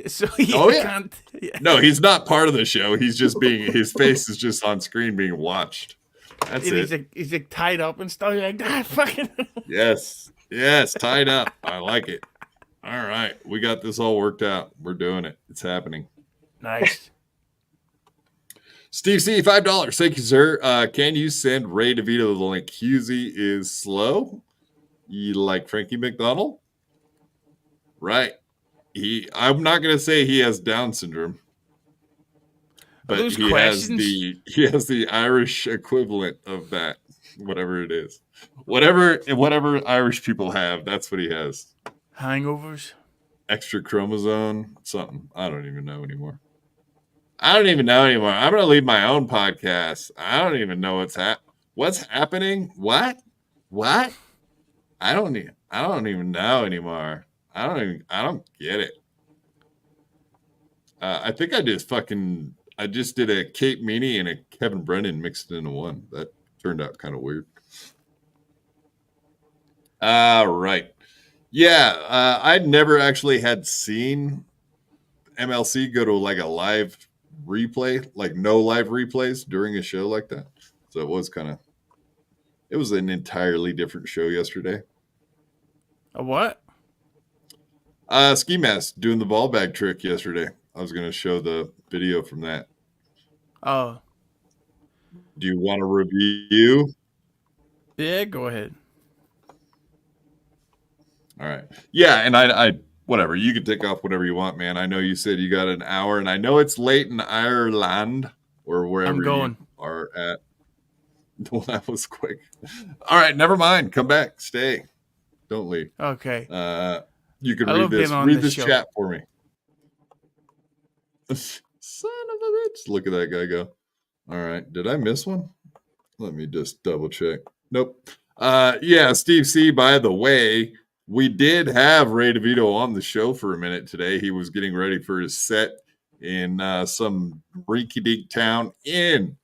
Speaker 2: so he
Speaker 1: Oh, yeah.
Speaker 2: can't. Yeah.
Speaker 1: No, he's not part of the show. He's just being his face is just on screen being watched. That's
Speaker 2: And
Speaker 1: it.
Speaker 2: he's like tied up and stuff. You're like, ah, fucking.
Speaker 1: Yes, tied up. I like it. All right, we got this all worked out. We're doing it. It's happening.
Speaker 2: Nice.
Speaker 1: Steve C, $5. Thank you, sir. Can you send Ray DeVito the link? Hughezy is slow. You like Frankie McDonald? Right. I'm not gonna say he has Down syndrome, but
Speaker 2: those
Speaker 1: he
Speaker 2: questions?
Speaker 1: has the Irish equivalent of that, whatever it is. Whatever Irish people have, that's what he has.
Speaker 2: Hangovers.
Speaker 1: Extra chromosome, something. I don't even know anymore. I'm gonna leave my own podcast. I don't even know what's happening. What? I don't even know anymore. I don't get it. I think I just did a Kate Meany and a Kevin Brennan mixed into one. That turned out kind of weird. All right. Yeah, I'd never actually had seen MLC go to like a live replay, like no live replays during a show like that. So it was an entirely different show yesterday.
Speaker 2: A what?
Speaker 1: Ski Mask doing the ball bag trick yesterday. I was going to show the video from that.
Speaker 2: Oh.
Speaker 1: Do you want to review?
Speaker 2: Yeah, go ahead.
Speaker 1: All right. Yeah, and I whatever. You can take off whatever you want, man. I know you said you got an hour, and I know it's late in Ireland or wherever
Speaker 2: I'm going.
Speaker 1: you are at. Well, that was quick. All right, never mind. Come back. Stay. Don't leave.
Speaker 2: Okay.
Speaker 1: You can
Speaker 2: I
Speaker 1: read
Speaker 2: love
Speaker 1: this.
Speaker 2: being on
Speaker 1: Read
Speaker 2: this
Speaker 1: this
Speaker 2: show.
Speaker 1: chat for me. Son of a bitch. Look at that guy go. All right. Did I miss one? Let me just double check. Nope. Yeah, Steve C, by the way, we did have Ray DeVito on the show for a minute today. He was getting ready for his set in some rinky-dink town in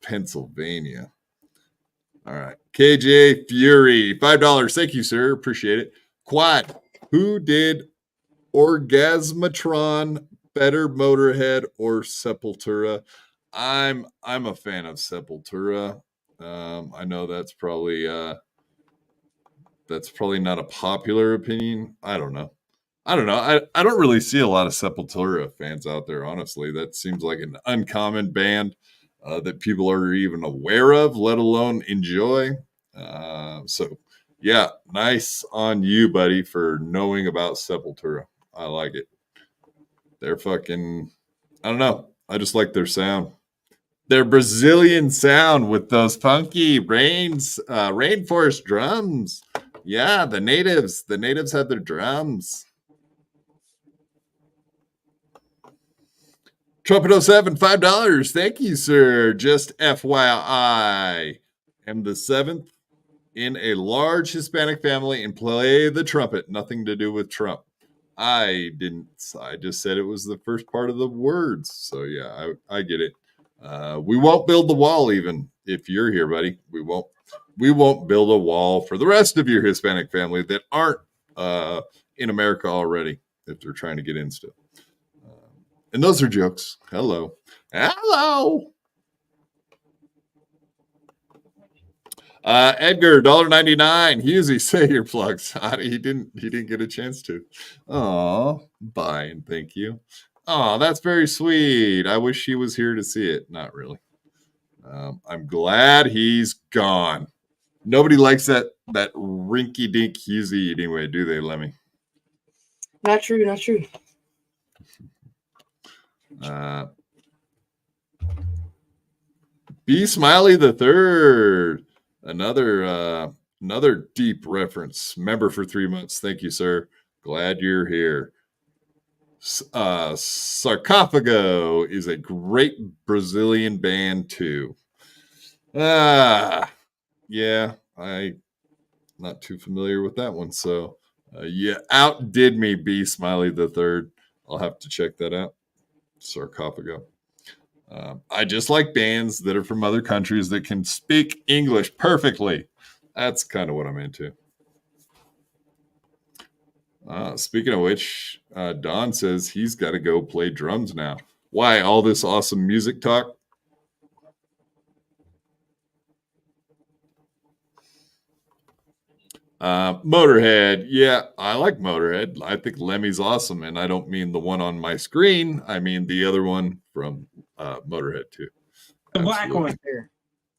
Speaker 1: Pennsylvania. All right. KJ Fury, $5. Thank you, sir. Appreciate it. Quad, who did Orgasmatron better, Motorhead or Sepultura? I'm a fan of Sepultura. I know that's probably not a popular opinion. I don't know. I don't really see a lot of Sepultura fans out there, honestly. That seems like an uncommon band that people are even aware of, let alone enjoy. So, yeah, nice on you, buddy, for knowing about Sepultura. I like it. They're fucking, I don't know. I just like their sound. Their Brazilian sound with those funky rainforest drums. Yeah, the natives had their drums. Trumpet 07, $5. Thank you, sir. Just FYI, am the seventh in a large Hispanic family and play the trumpet. Nothing to do with Trump. I didn't. I just said it was the first part of the words. So yeah, I get it. We won't build the wall even if you're here, buddy. We won't build a wall for the rest of your Hispanic family that aren't in America already if they're trying to get in still. And those are jokes. Hello. Edgar, $1.99. Hughezy, say your plugs. He didn't get a chance to. Oh, bye and thank you. Oh, that's very sweet. I wish he was here to see it. Not really. I'm glad he's gone. Nobody likes that rinky-dink Hughezy anyway, do they, Lemmy?
Speaker 5: Not true.
Speaker 1: B. Smiley the Third. Another deep reference. Member for 3 months. Thank you, sir. Glad you're here. Sarcophago is a great Brazilian band too. Yeah, I'm not too familiar with that one. So yeah, outdid me, B. Smiley the Third. I'll have to check that out. Sarcophago. I just like bands that are from other countries that can speak English perfectly. That's kind of what I'm into. Speaking of which, Don says he's got to go play drums now. Why all this awesome music talk? Motorhead. Yeah, I like Motorhead. I think Lemmy's awesome. And I don't mean the one on my screen. I mean the other one from Motorhead, too.
Speaker 9: The black one.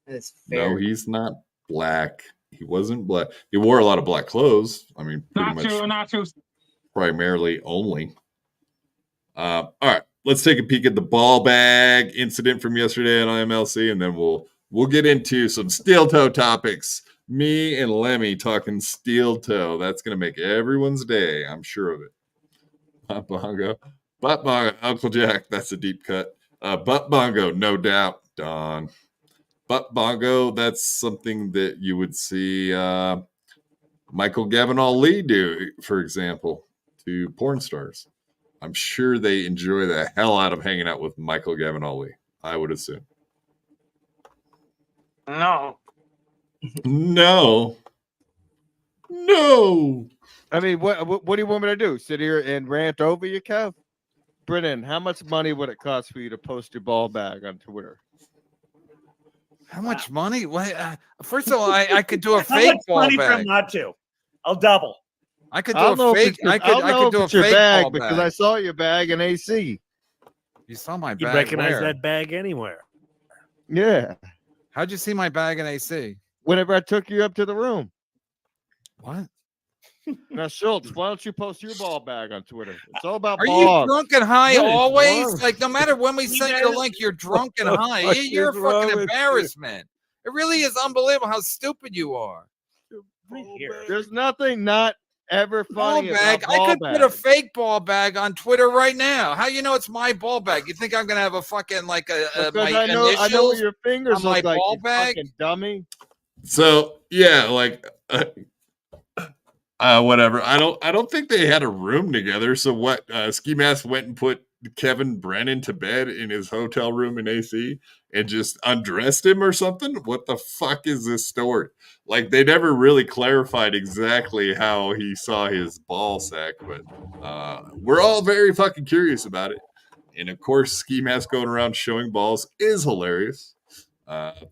Speaker 5: That's fair.
Speaker 1: No, he's not black. He wasn't black. He wore a lot of black clothes. I mean, pretty much
Speaker 9: Nachos.
Speaker 1: primarily only. All right, let's take a peek at the ball bag incident from yesterday on IMLC, and then we'll get into some steel toe topics. Me and Lemmy talking steel toe. That's gonna make everyone's day. I'm sure of it. Butt bongo, Uncle Jack. That's a deep cut. Butt bongo, no doubt. Don. Butt bongo. That's something that you would see Michael Gavin Ali do, for example, to porn stars. I'm sure they enjoy the hell out of hanging out with Michael Gavin Ali. I would assume.
Speaker 9: No.
Speaker 1: No.
Speaker 10: I mean, what do you want me to do? Sit here and rant over you, Kev? Brennan, how much money would it cost for you to post your ball bag on Twitter?
Speaker 11: How much money? First of all, I could do a
Speaker 12: How
Speaker 11: fake
Speaker 12: much
Speaker 11: ball
Speaker 12: money
Speaker 11: bag.
Speaker 12: from not to? I'll double.
Speaker 11: I could do a fake. I could do a
Speaker 10: your
Speaker 11: fake
Speaker 10: bag
Speaker 11: ball
Speaker 10: because
Speaker 11: bag.
Speaker 10: I saw your bag in AC.
Speaker 11: You saw my
Speaker 12: You
Speaker 11: bag.
Speaker 12: recognize
Speaker 11: where?
Speaker 12: that bag anywhere.
Speaker 10: Yeah.
Speaker 11: How'd you see my bag in AC?
Speaker 10: Whenever I took you up to the room.
Speaker 11: What?
Speaker 10: Now, Schultz, why don't you post your ball bag on Twitter? It's all about
Speaker 11: Are
Speaker 10: balls.
Speaker 11: you drunk and high
Speaker 10: What is
Speaker 11: always?
Speaker 10: wrong?
Speaker 11: Like, no matter when we send you the link, you're drunk and high.
Speaker 10: What
Speaker 11: You're a
Speaker 10: is wrong
Speaker 11: fucking
Speaker 10: with you?
Speaker 11: embarrassment. It really is unbelievable how stupid you are.
Speaker 10: There's nothing not ever
Speaker 11: Ball
Speaker 10: funny
Speaker 11: bag.
Speaker 10: about
Speaker 11: I
Speaker 10: ball
Speaker 11: could
Speaker 10: bags.
Speaker 11: put a fake ball bag on Twitter right now. How you know it's my ball bag? You think I'm gonna have a fucking like
Speaker 10: Because
Speaker 11: my
Speaker 10: I know
Speaker 11: initials
Speaker 10: what your fingers
Speaker 11: on my
Speaker 10: look like,
Speaker 11: ball
Speaker 10: you
Speaker 11: bag?
Speaker 10: fucking dummy.
Speaker 1: So yeah, like whatever. I don't think they had a room together. So what? Ski Mask went and put Kevin Brennan to bed in his hotel room in AC and just undressed him or something. What the fuck is this story? Like they never really clarified exactly how he saw his ball sack, but we're all very fucking curious about it. And of course, Ski Mask going around showing balls is hilarious.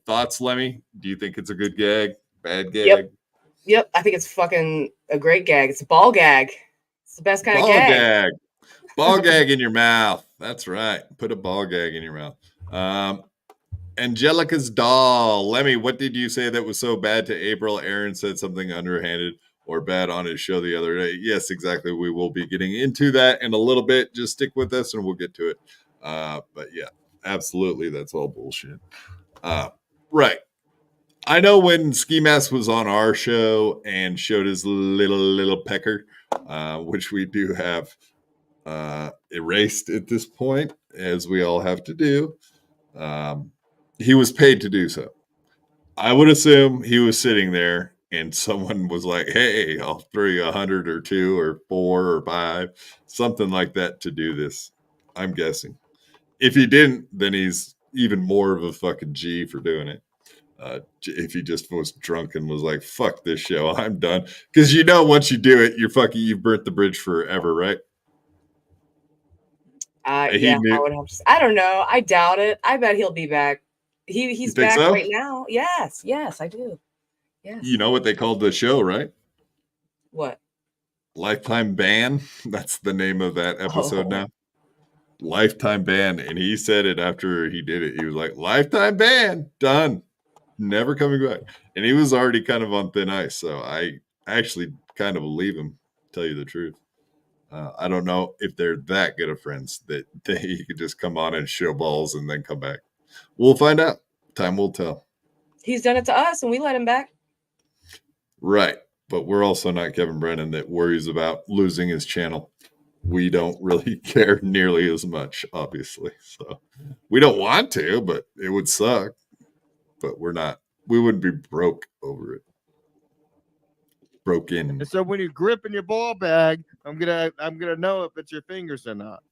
Speaker 1: Thoughts, Lemmy? Do you think it's a good gag? Bad gag?
Speaker 5: Yep. I think it's fucking a great gag. It's a ball gag. It's the best kind
Speaker 1: Ball
Speaker 5: of gag.
Speaker 1: gag. Ball gag in your mouth. That's right. Put a ball gag in your mouth. Angelica's doll. Lemmy, what did you say that was so bad to April? Aaron said something underhanded or bad on his show the other day. Yes, exactly. We will be getting into that in a little bit. Just stick with us and we'll get to it. But yeah, absolutely. That's all bullshit. Right. I know when Ski Mask was on our show and showed his little pecker, which we do have erased at this point, as we all have to do. He was paid to do so. I would assume he was sitting there and someone was like, hey, I'll throw you 100 or 2 or 4 or 5, something like that to do this. I'm guessing. If he didn't, then he's even more of a fucking G for doing it. If he just was drunk and was like, fuck this show, I'm done. Because you know, once you do it, you've burnt the bridge forever, right?
Speaker 5: Yeah, I would have to. I don't know. I doubt it. I bet he'll be back. He's back
Speaker 1: so?
Speaker 5: right now. Yes, I do. Yes.
Speaker 1: You know what they called the show, right?
Speaker 5: What?
Speaker 1: Lifetime Ban. That's the name of that episode now. Lifetime Ban. And he said it after he did it. He was like, Lifetime Ban. Done. Never coming back. And he was already kind of on thin ice. So I actually kind of believe him, to tell you the truth. I don't know if they're that good of friends that he could just come on and show balls and then come back. We'll find out. Time will tell.
Speaker 5: He's done it to us and we let him back.
Speaker 1: Right. But we're also not Kevin Brennan that worries about losing his channel. We don't really care nearly as much, obviously. So we don't want to, but it would suck. But we're not. We wouldn't be broke over it. Broken.
Speaker 10: And so when you're gripping your ball bag, I'm gonna know if it's your fingers or not.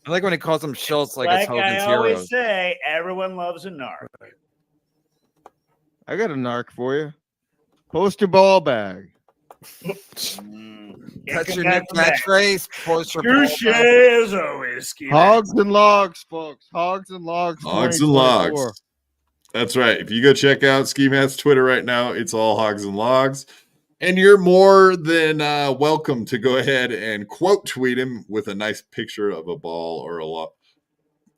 Speaker 11: I like when he calls them Schultz like
Speaker 12: Like
Speaker 11: it's
Speaker 12: I
Speaker 11: Hogan's
Speaker 12: always
Speaker 11: Heroes.
Speaker 12: say, everyone loves a narc.
Speaker 10: I got a narc for you. Post your ball bag.
Speaker 11: That's
Speaker 12: Can't
Speaker 11: your
Speaker 12: come
Speaker 11: new
Speaker 12: back from that.
Speaker 11: catchphrase. Post your
Speaker 12: Touche
Speaker 11: ball back.
Speaker 12: as always, Ski
Speaker 10: Hogs and logs, folks. Hogs and logs.
Speaker 1: Hogs and
Speaker 10: 2024.
Speaker 1: logs. That's right. If you go check out Ski Mask's Twitter right now, it's all hogs and logs. And you're more than welcome to go ahead and quote tweet him with a nice picture of a ball or a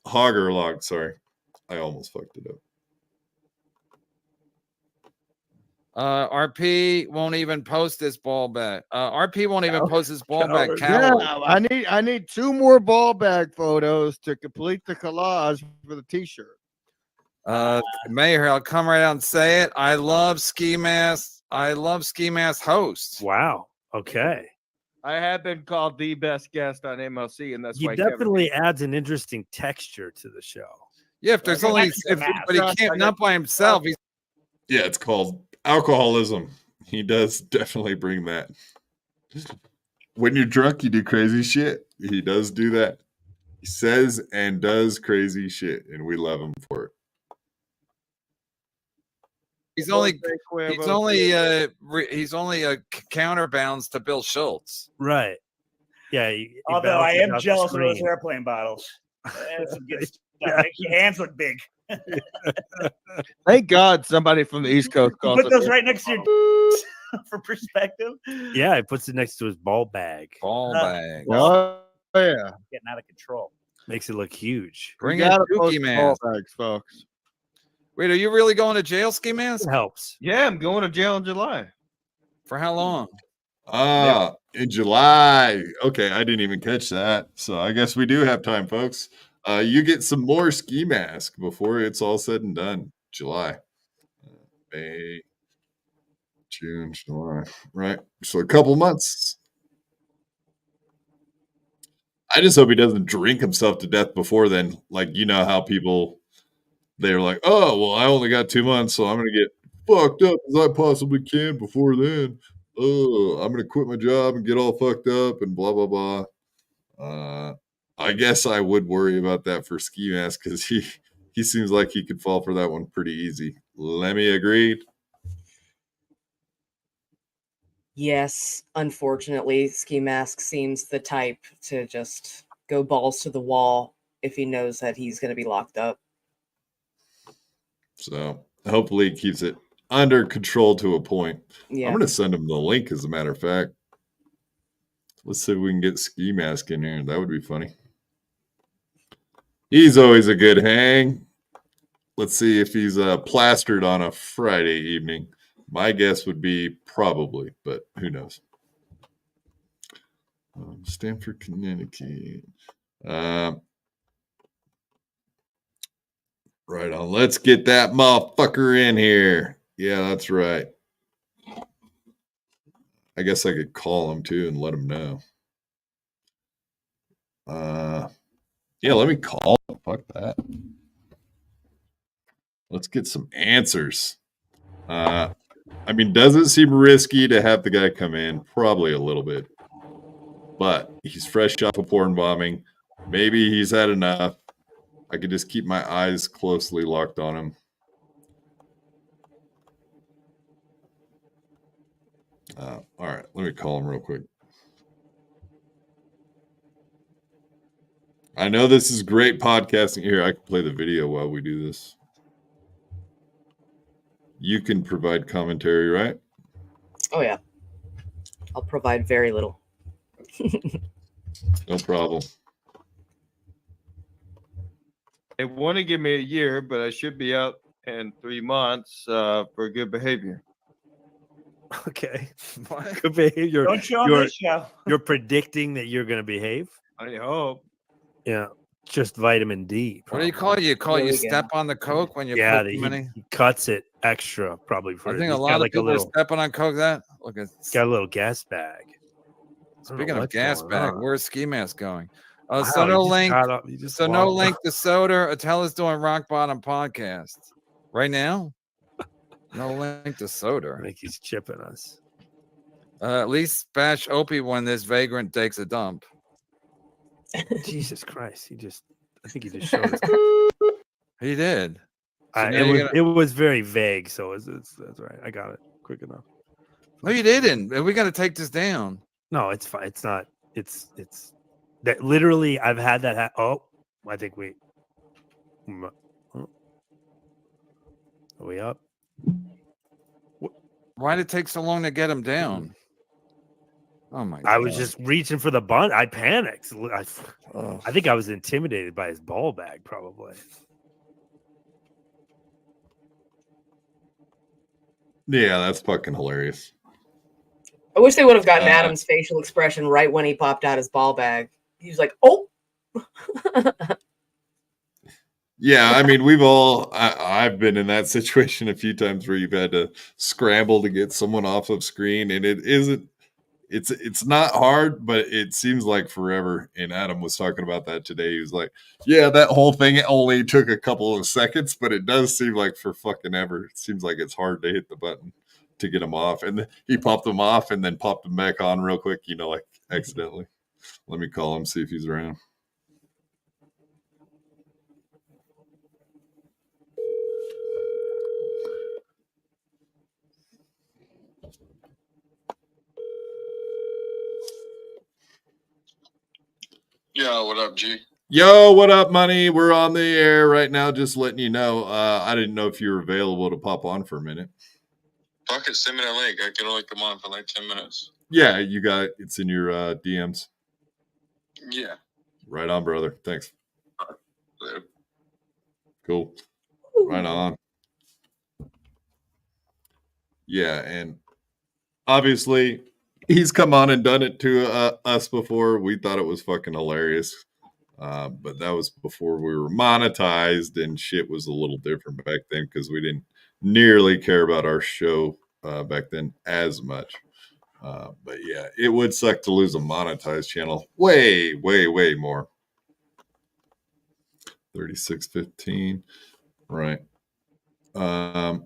Speaker 1: hog or a log. Sorry. I almost fucked it up.
Speaker 11: RP won't even post this ball back. RP won't even post his ball back.
Speaker 10: Yeah,
Speaker 11: Coward.
Speaker 10: I need 2 more ball bag photos to complete the collage for the t-shirt.
Speaker 11: Mayor, I'll come right out and say it. I love Ski Mask. I love Ski Mask hosts.
Speaker 12: Wow. Okay.
Speaker 10: I have been called the best guest on MLC, and that's
Speaker 12: He
Speaker 10: why
Speaker 12: definitely adds an interesting texture to the show.
Speaker 11: Yeah, if there's only but he can't not by himself. He's
Speaker 1: Yeah, it's called alcoholism. He does definitely bring that. When you're drunk, you do crazy shit. He does do that. He says and does crazy shit, and we love him for it.
Speaker 11: he's only a counterbalance to Bill Schultz.
Speaker 12: Right. Yeah. he
Speaker 9: Although I
Speaker 12: bounces
Speaker 9: am
Speaker 12: off the
Speaker 9: jealous of those
Speaker 12: screen.
Speaker 9: airplane bottles. That's some good stuff. Make your hands look big.
Speaker 10: Thank God somebody from the East Coast called
Speaker 9: Put
Speaker 10: it
Speaker 9: those
Speaker 10: the-
Speaker 9: right next to your for perspective.
Speaker 12: Yeah, he puts it next to his ball bag.
Speaker 11: Ball bag.
Speaker 10: Oh, yeah.
Speaker 9: Getting out of control.
Speaker 12: Makes it look huge.
Speaker 11: Bring
Speaker 10: You
Speaker 11: in
Speaker 10: gotta post
Speaker 11: Dookie
Speaker 10: the ball
Speaker 11: Mask.
Speaker 10: bags, folks.
Speaker 11: Wait, are you really going to jail, Ski Mask?
Speaker 12: It helps.
Speaker 10: Yeah, I'm going to jail in July.
Speaker 11: For how long?
Speaker 1: In July. Okay, I didn't even catch that. So I guess we do have time, folks. You get some more Ski Mask before it's all said and done. July. May, June, July. Right. So a couple months. I just hope he doesn't drink himself to death before then. Like, you know how people, they're like, oh, well, I only got 2 months, so I'm going to get fucked up as I possibly can before then. Oh, I'm going to quit my job and get all fucked up and blah, blah, blah. I guess I would worry about that for Ski Mask because he seems like he could fall for that one pretty easy. Lemmy agreed.
Speaker 5: Yes, unfortunately, Ski Mask seems the type to just go balls to the wall if he knows that he's going to be locked up.
Speaker 1: So hopefully he keeps it under control to a point.
Speaker 5: Yeah.
Speaker 1: I'm going to send him the link, as a matter of fact. Let's see if we can get Ski Mask in here. That would be funny. He's always a good hang. Let's see if he's plastered on a Friday evening. My guess would be probably, but who knows? Stamford, Connecticut. Right on. Let's get that motherfucker in here. Yeah, that's right. I guess I could call him too and let him know. Yeah, let me call him. Fuck that. Let's get some answers. I mean, does it seem risky to have the guy come in? Probably a little bit. But he's fresh off a porn bombing. Maybe he's had enough. I could just keep my eyes closely locked on him. All right, let me call him real quick. I know this is great podcasting here. I can play the video while we do this. You can provide commentary, right?
Speaker 5: Oh, yeah. I'll provide very little.
Speaker 1: No problem.
Speaker 10: They want to give me a year, but I should be out in 3 months for good behavior.
Speaker 12: Okay. Good behavior.
Speaker 9: Don't show on
Speaker 12: You're-
Speaker 9: this show.
Speaker 12: You're predicting that you're going to behave?
Speaker 10: I hope.
Speaker 12: Yeah. Just vitamin D.
Speaker 11: What do you call it? You call it you step on the coke when you
Speaker 12: Yeah,
Speaker 11: put too many?
Speaker 12: he cuts it extra probably for
Speaker 11: I
Speaker 12: it.
Speaker 11: think a
Speaker 12: He's
Speaker 11: lot
Speaker 12: got
Speaker 11: of
Speaker 12: like
Speaker 11: people
Speaker 12: a little,
Speaker 11: are stepping on coke. That look at
Speaker 12: got a little gas bag.
Speaker 11: speaking of gas bag, where's Ski Mask going?
Speaker 12: Wow,
Speaker 11: So no link. So no
Speaker 12: walked
Speaker 11: link to Soda. Attella's doing Rock Bottom podcast right now. No link to Soda.
Speaker 12: I think he's chipping us.
Speaker 11: At least bash Opie when this vagrant takes a dump.
Speaker 12: Jesus Christ. I think he just showed us.
Speaker 11: He did. So now
Speaker 12: It was very vague, so that's right. I got it quick enough.
Speaker 11: No, you didn't. We got to take this down.
Speaker 12: No, it's fine. It's not. It's that literally. I've had that. I think we. Are we up?
Speaker 11: Why did it take so long to get him down? Oh my!
Speaker 12: I was just reaching for the button. I panicked. I think I was intimidated by his ball bag, probably.
Speaker 1: Yeah, that's fucking hilarious.
Speaker 5: I wish they would have gotten Adam's facial expression right when he popped out his ball bag. He was like, "Oh."
Speaker 1: Yeah, I mean, I've been in that situation a few times where you've had to scramble to get someone off of screen, and it's not hard, but it seems like forever. And Adam was talking about that today. He was like, yeah, that whole thing only took a couple of seconds, but it does seem like for fucking ever. It seems like it's hard to hit the button to get them off. And he popped them off and then popped them back on real quick, like accidentally. Let me call him, see if he's around.
Speaker 13: Yo, what up, G?
Speaker 1: Yo, what up, Money? We're on the air right now, just letting you know. I didn't know if you were available to pop on for a minute.
Speaker 13: Fuck it, send me that link. I can only come on for like 10 minutes.
Speaker 1: Yeah, you got it. It's in your DMs.
Speaker 13: Yeah.
Speaker 1: Right on, brother. Thanks.
Speaker 13: Later.
Speaker 1: Cool. Right on. Yeah, and obviously he's come on and done it to us before. We thought it was fucking hilarious. But that was before we were monetized and shit was a little different back then because we didn't nearly care about our show back then as much. But yeah, it would suck to lose a monetized channel. Way, way, way more. 3615. Right. I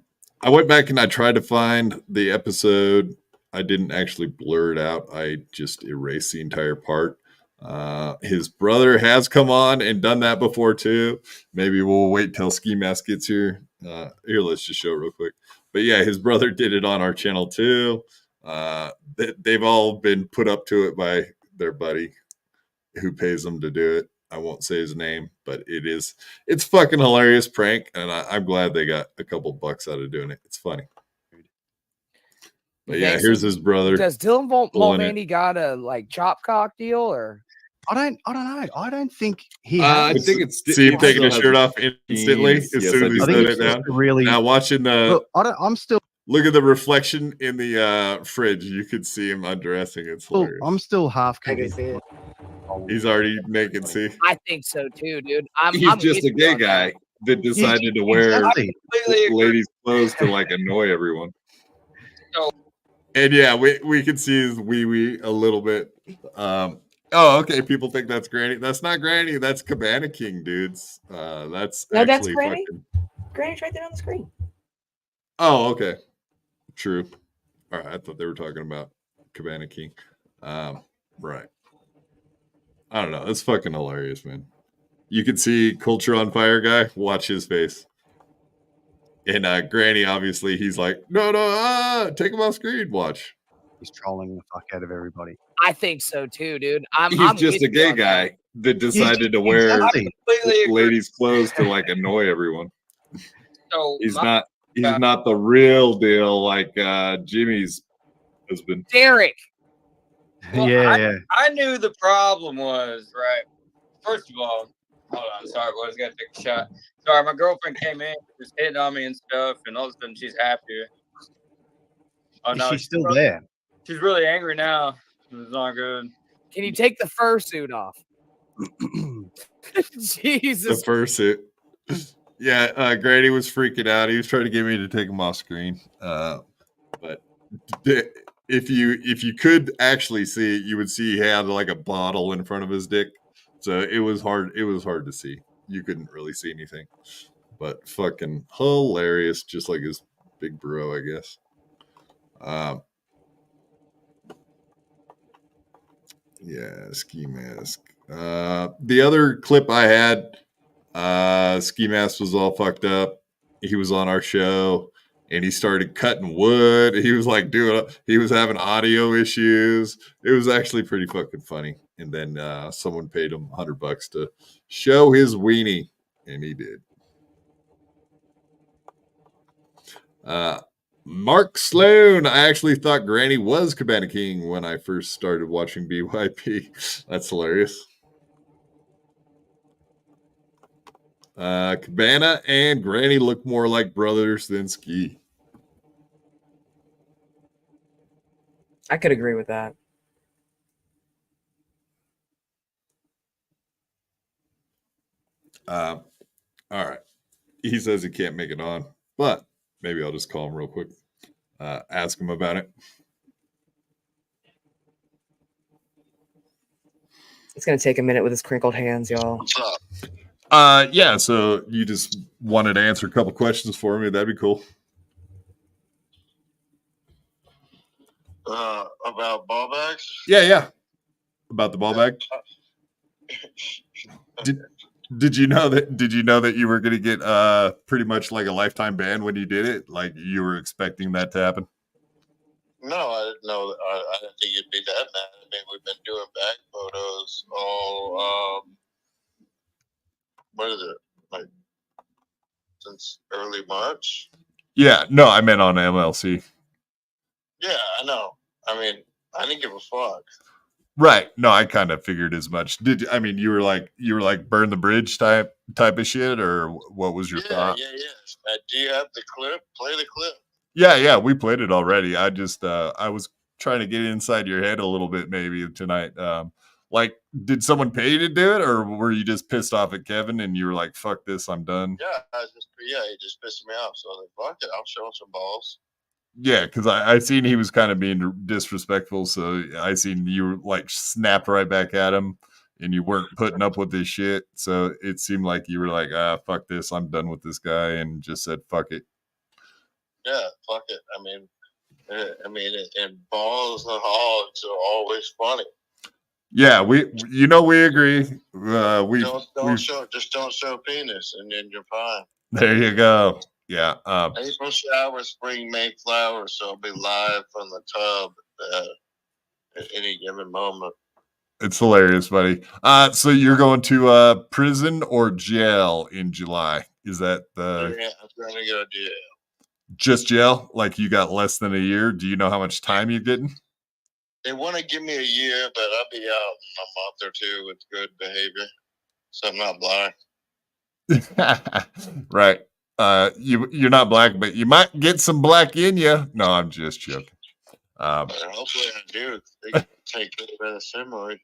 Speaker 1: went back and I tried to find the episode. I didn't actually blur it out. I just erased the entire part. His brother has come on and done that before too. Maybe we'll wait till Ski Mask gets here. Here, let's just show it real quick. But yeah, his brother did it on our channel too. They've all been put up to it by their buddy who pays them to do it. I won't say his name, but it's fucking hilarious prank, and I'm glad they got a couple bucks out of doing it. It's funny. But yeah, here's his brother.
Speaker 8: Does Dylan Mulvaney got a like chop cock deal or?
Speaker 14: I don't know. I don't think he.
Speaker 1: I think it's see him taking his shirt off instantly as soon as he set it down.
Speaker 14: Really,
Speaker 1: now watching the.
Speaker 14: Look, I'm still.
Speaker 1: Look at the reflection in the fridge. You could see him undressing. It's hilarious.
Speaker 14: I'm still half
Speaker 5: convinced.
Speaker 1: He's already naked. See,
Speaker 8: I think so too, dude.
Speaker 1: He's just a gay guy that decided to wear ladies' clothes to like annoy everyone. And yeah, we can see his wee a little bit. Oh, okay. People think that's Granny. That's not Granny. That's Cabana King, dudes. That's
Speaker 5: Granny. Granny's right there on the screen.
Speaker 1: Oh, okay. True. All right. I thought they were talking about Cabana King. Right. I don't know. It's fucking hilarious, man. You can see Culture on Fire guy. Watch his face. And Granny, obviously, he's like, no, take him off screen. Watch.
Speaker 14: He's trolling the fuck out of everybody.
Speaker 8: I think so too, dude.
Speaker 1: He's just a gay guy that decided to wear ladies' clothes to like annoy everyone.
Speaker 8: So
Speaker 1: he's not the real deal like Jimmy's husband.
Speaker 8: Derek.
Speaker 14: Yeah.
Speaker 15: I knew the problem was, right. First of all, hold on, sorry, boys, gotta take a shot. Sorry, my girlfriend came in, was hitting on me and stuff, and all of a sudden she's happy. Oh no,
Speaker 14: she's still there.
Speaker 15: She's really angry now. It's not good.
Speaker 8: Can you take the fursuit off? Jesus.
Speaker 1: The fursuit. Yeah, Grady was freaking out. He was trying to get me to take him off screen. But if you could actually see it, you would see he had like a bottle in front of his dick. So it was hard. It was hard to see. You couldn't really see anything. But fucking hilarious, just like his big bro, I guess. Yeah, Ski Mask. The other clip I had, Ski Mask was all fucked up. He was on our show and he started cutting wood. He was like he was having audio issues. It was actually pretty fucking funny. And then someone paid him $100 to show his weenie, and he did. Mark Sloan. I actually thought Granny was Cabana King when I first started watching BYP. That's hilarious. Cabana and Granny look more like brothers than Ski.
Speaker 5: I could agree with that.
Speaker 1: All right. He says he can't make it on, but maybe I'll just call him real quick. Ask him about it.
Speaker 5: It's gonna take a minute with his crinkled hands, y'all.
Speaker 13: What's up?
Speaker 1: Yeah, so you just wanted to answer a couple questions for me. That'd be cool.
Speaker 13: About ball bags?
Speaker 1: Yeah. About the ball bag. Did you know that you were going to get pretty much like a lifetime ban when you did it? Like you were expecting that to happen?
Speaker 13: No, I didn't know. I didn't think it'd be that bad. I mean, we've been doing bag photos all, what is it? Like, since early March?
Speaker 1: Yeah, no, I meant on MLC.
Speaker 13: Yeah, I know. I mean, I didn't give a fuck.
Speaker 1: Right. No, I kind of figured as much. You were like burn the bridge type of shit, or what was your thought?
Speaker 13: Yeah. Do you have the clip? Play the clip.
Speaker 1: Yeah, we played it already. I just I was trying to get inside your head a little bit maybe tonight. Like, did someone pay you to do it, or were you just pissed off at Kevin and you were like, "Fuck this, I'm done"?
Speaker 13: Yeah, he just pissed me off. So I was like, "Fuck it, I'll show him some balls."
Speaker 1: Yeah, because I seen he was kind of being disrespectful, so I seen you like snapped right back at him, and you weren't putting up with this shit. So it seemed like you were like, fuck this, I'm done with this guy, and just said, fuck it.
Speaker 13: Yeah, fuck it. I mean, and balls and hogs are always funny.
Speaker 1: Yeah, we agree.
Speaker 13: Don't show penis, and then you're fine.
Speaker 1: There you go. Yeah.
Speaker 13: April shower, spring Mayflower, so I'll be live from the tub at any given moment.
Speaker 1: It's hilarious, buddy. So you're going to prison or jail in July? Is that the?
Speaker 13: Yeah, I'm going to go to jail.
Speaker 1: Just jail? Like you got less than a year? Do you know how much time you're getting?
Speaker 13: They want to give me a year, but I'll be out in a month or two with good behavior, so I'm not black.
Speaker 1: Right. You're not black, but you might get some black in you. No, I'm just joking.
Speaker 13: Hopefully I do. They can take a little bit of similar.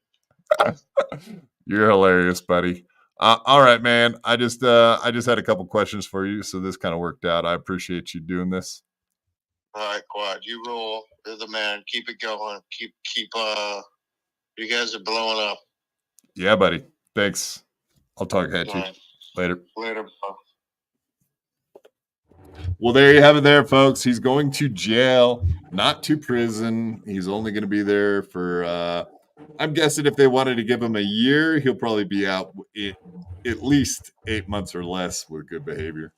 Speaker 1: You're hilarious, buddy. All right, man. I just had a couple questions for you, so this kind of worked out. I appreciate you doing this.
Speaker 13: All right, Quad. You rule. You're the man. Keep it going. Keep. You guys are blowing up.
Speaker 1: Yeah, buddy. Thanks. I'll talk at you
Speaker 13: Right.
Speaker 1: later.
Speaker 13: Later, bro.
Speaker 1: Well, there you have it there, folks. He's going to jail, not to prison. He's only going to be there for, I'm guessing if they wanted to give him a year, he'll probably be out at least 8 months or less with good behavior.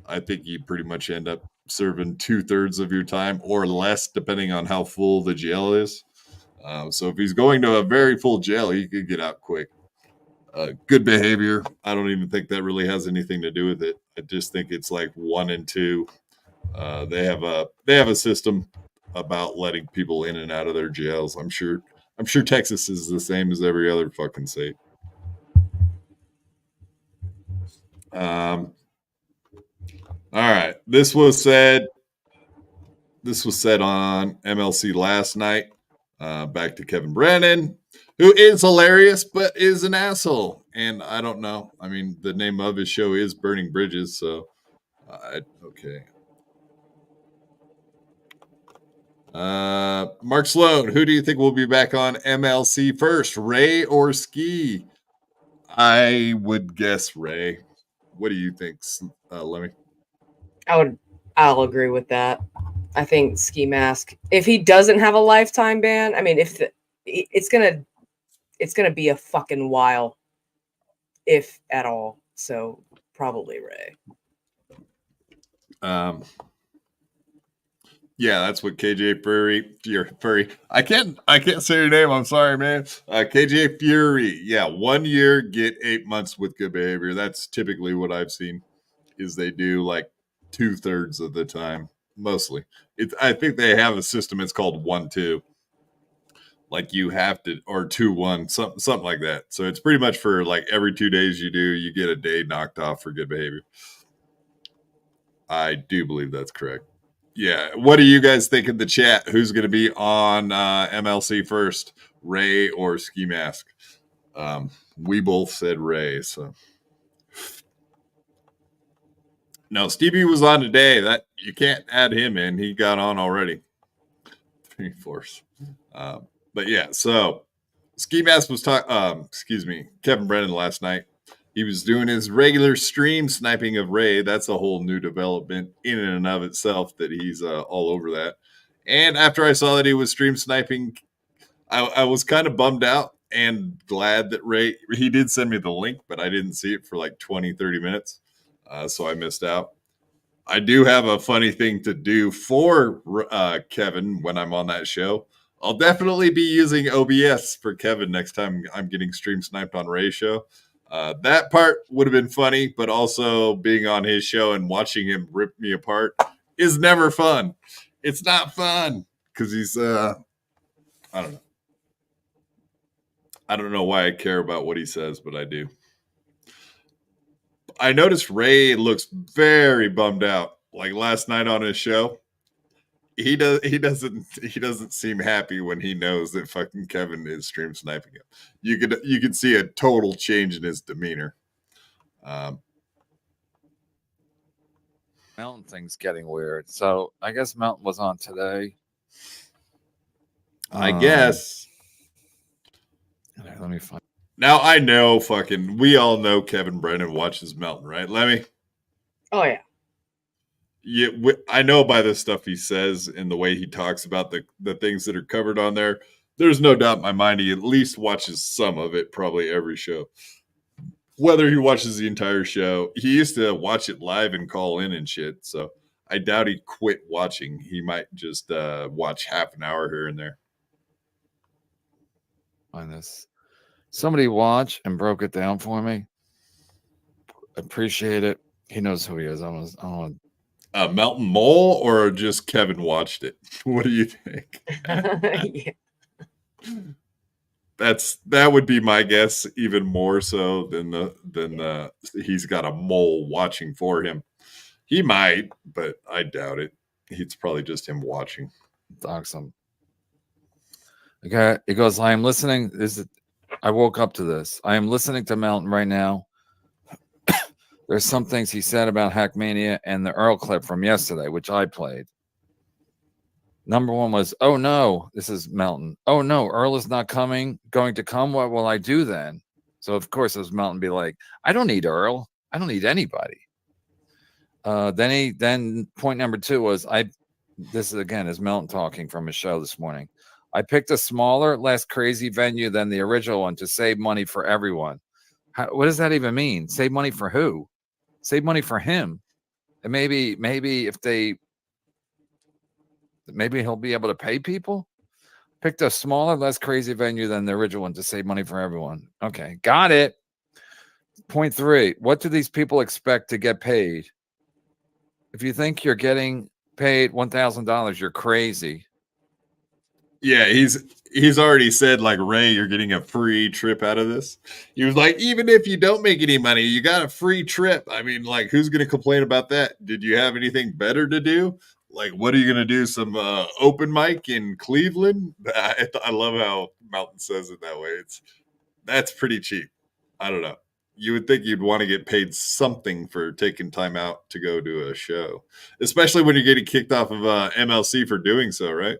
Speaker 1: I think you pretty much end up serving 2/3 of your time or less, depending on how full the jail is. So if he's going to a very full jail, he could get out quick. Good behavior. I don't even think that really has anything to do with it. I just think it's like 1 and 2. They have a system about letting people in and out of their jails. I'm sure Texas is the same as every other fucking state. All right. This was said on MLC last night. Back to Kevin Brennan, who is hilarious, but is an asshole. And I don't know. I mean, the name of his show is Burning Bridges. So, okay. Mark Sloan, who do you think will be back on MLC first, Ray or Ski? I would guess Ray. What do you think, Lemmy?
Speaker 5: I'll agree with that. I think Ski Mask, if he doesn't have a lifetime ban, I mean, it's gonna it's gonna be a fucking while, if at all. So probably Ray.
Speaker 1: Yeah, that's what KJ Fury. I can't say your name. I'm sorry, man. KJ Fury. Yeah, 1 year, get 8 months with good behavior. That's typically what I've seen. Is they do like 2/3 of the time, mostly. I think they have a system. It's called 1-2. Like you have to, or 2-1, something like that. So it's pretty much for like every 2 days you do, you get a day knocked off for good behavior. I do believe that's correct. Yeah. What do you guys think in the chat? Who's going to be on MLC first, Ray or Ski Mask? We both said Ray. So no, Stevie was on today. That you can't add him in. He got on already. 3/4. But yeah. So Ski Mask was talking. Kevin Brennan last night. He was doing his regular stream sniping of Ray. That's a whole new development in and of itself that he's all over that. And after I saw that he was stream sniping, I was kind of bummed out and glad that Ray, he did send me the link, but I didn't see it for like 20, 30 minutes. So I missed out. I do have a funny thing to do for Kevin when I'm on that show. I'll definitely be using OBS for Kevin next time I'm getting stream sniped on Ray's show. That part would have been funny, but also being on his show and watching him rip me apart is never fun. It's not fun because he's, I don't know. I don't know why I care about what he says, but I do. I noticed Ray looks very bummed out. Like last night on his show, he doesn't seem happy when he knows that fucking Kevin is stream sniping him. You could see a total change in his demeanor.
Speaker 11: Mountain thing's getting weird. So I guess Mountain was on today.
Speaker 1: I guess.
Speaker 11: Let me find.
Speaker 1: Now I know we all know Kevin Brennan watches Mountain, right, Lemmy?
Speaker 5: Oh yeah.
Speaker 1: Yeah, I know by the stuff he says and the way he talks about the things that are covered on there. There's no doubt in my mind he at least watches some of it, probably every show. Whether he watches the entire show, he used to watch it live and call in and shit. So I doubt he quit watching. He might just watch half an hour here and there.
Speaker 11: Find this. Somebody watch and broke it down for me. Appreciate it. He knows who he is. I want
Speaker 1: Melton Mole, or just Kevin watched it? What do you think?
Speaker 5: Yeah.
Speaker 1: That would be my guess, even more so than he's got a mole watching for him. He might, but I doubt it. It's probably just him watching.
Speaker 11: Awesome. Okay, it goes. I am listening. I woke up to this. I am listening to Mountain right now. There's some things he said about Hackam Mania and the Earl clip from yesterday, which I played. Number one was, oh no, this is Mountain. Oh no, Earl is not going to come. What will I do then? So of course, as Mountain be like, I don't need Earl. I don't need anybody. Then point number two was, this is again is Mountain talking from his show this morning. I picked a smaller, less crazy venue than the original one to save money for everyone. What does that even mean? Save money for who? Save money for him. And maybe if maybe he'll be able to pay people. Picked a smaller, less crazy venue than the original one to save money for everyone. Okay, got it. Point three. What do these people expect to get paid? If you think you're getting paid $1,000, you're crazy.
Speaker 1: Yeah, he's already said, like, Ray, you're getting a free trip out of this. He was like, even if you don't make any money, you got a free trip. I mean, like, who's going to complain about that? Did you have anything better to do? Like, what are you going to do? Some open mic in Cleveland? I love how Mountain says it that way. That's pretty cheap. I don't know. You would think you'd want to get paid something for taking time out to go to a show, especially when you're getting kicked off of MLC for doing so, right?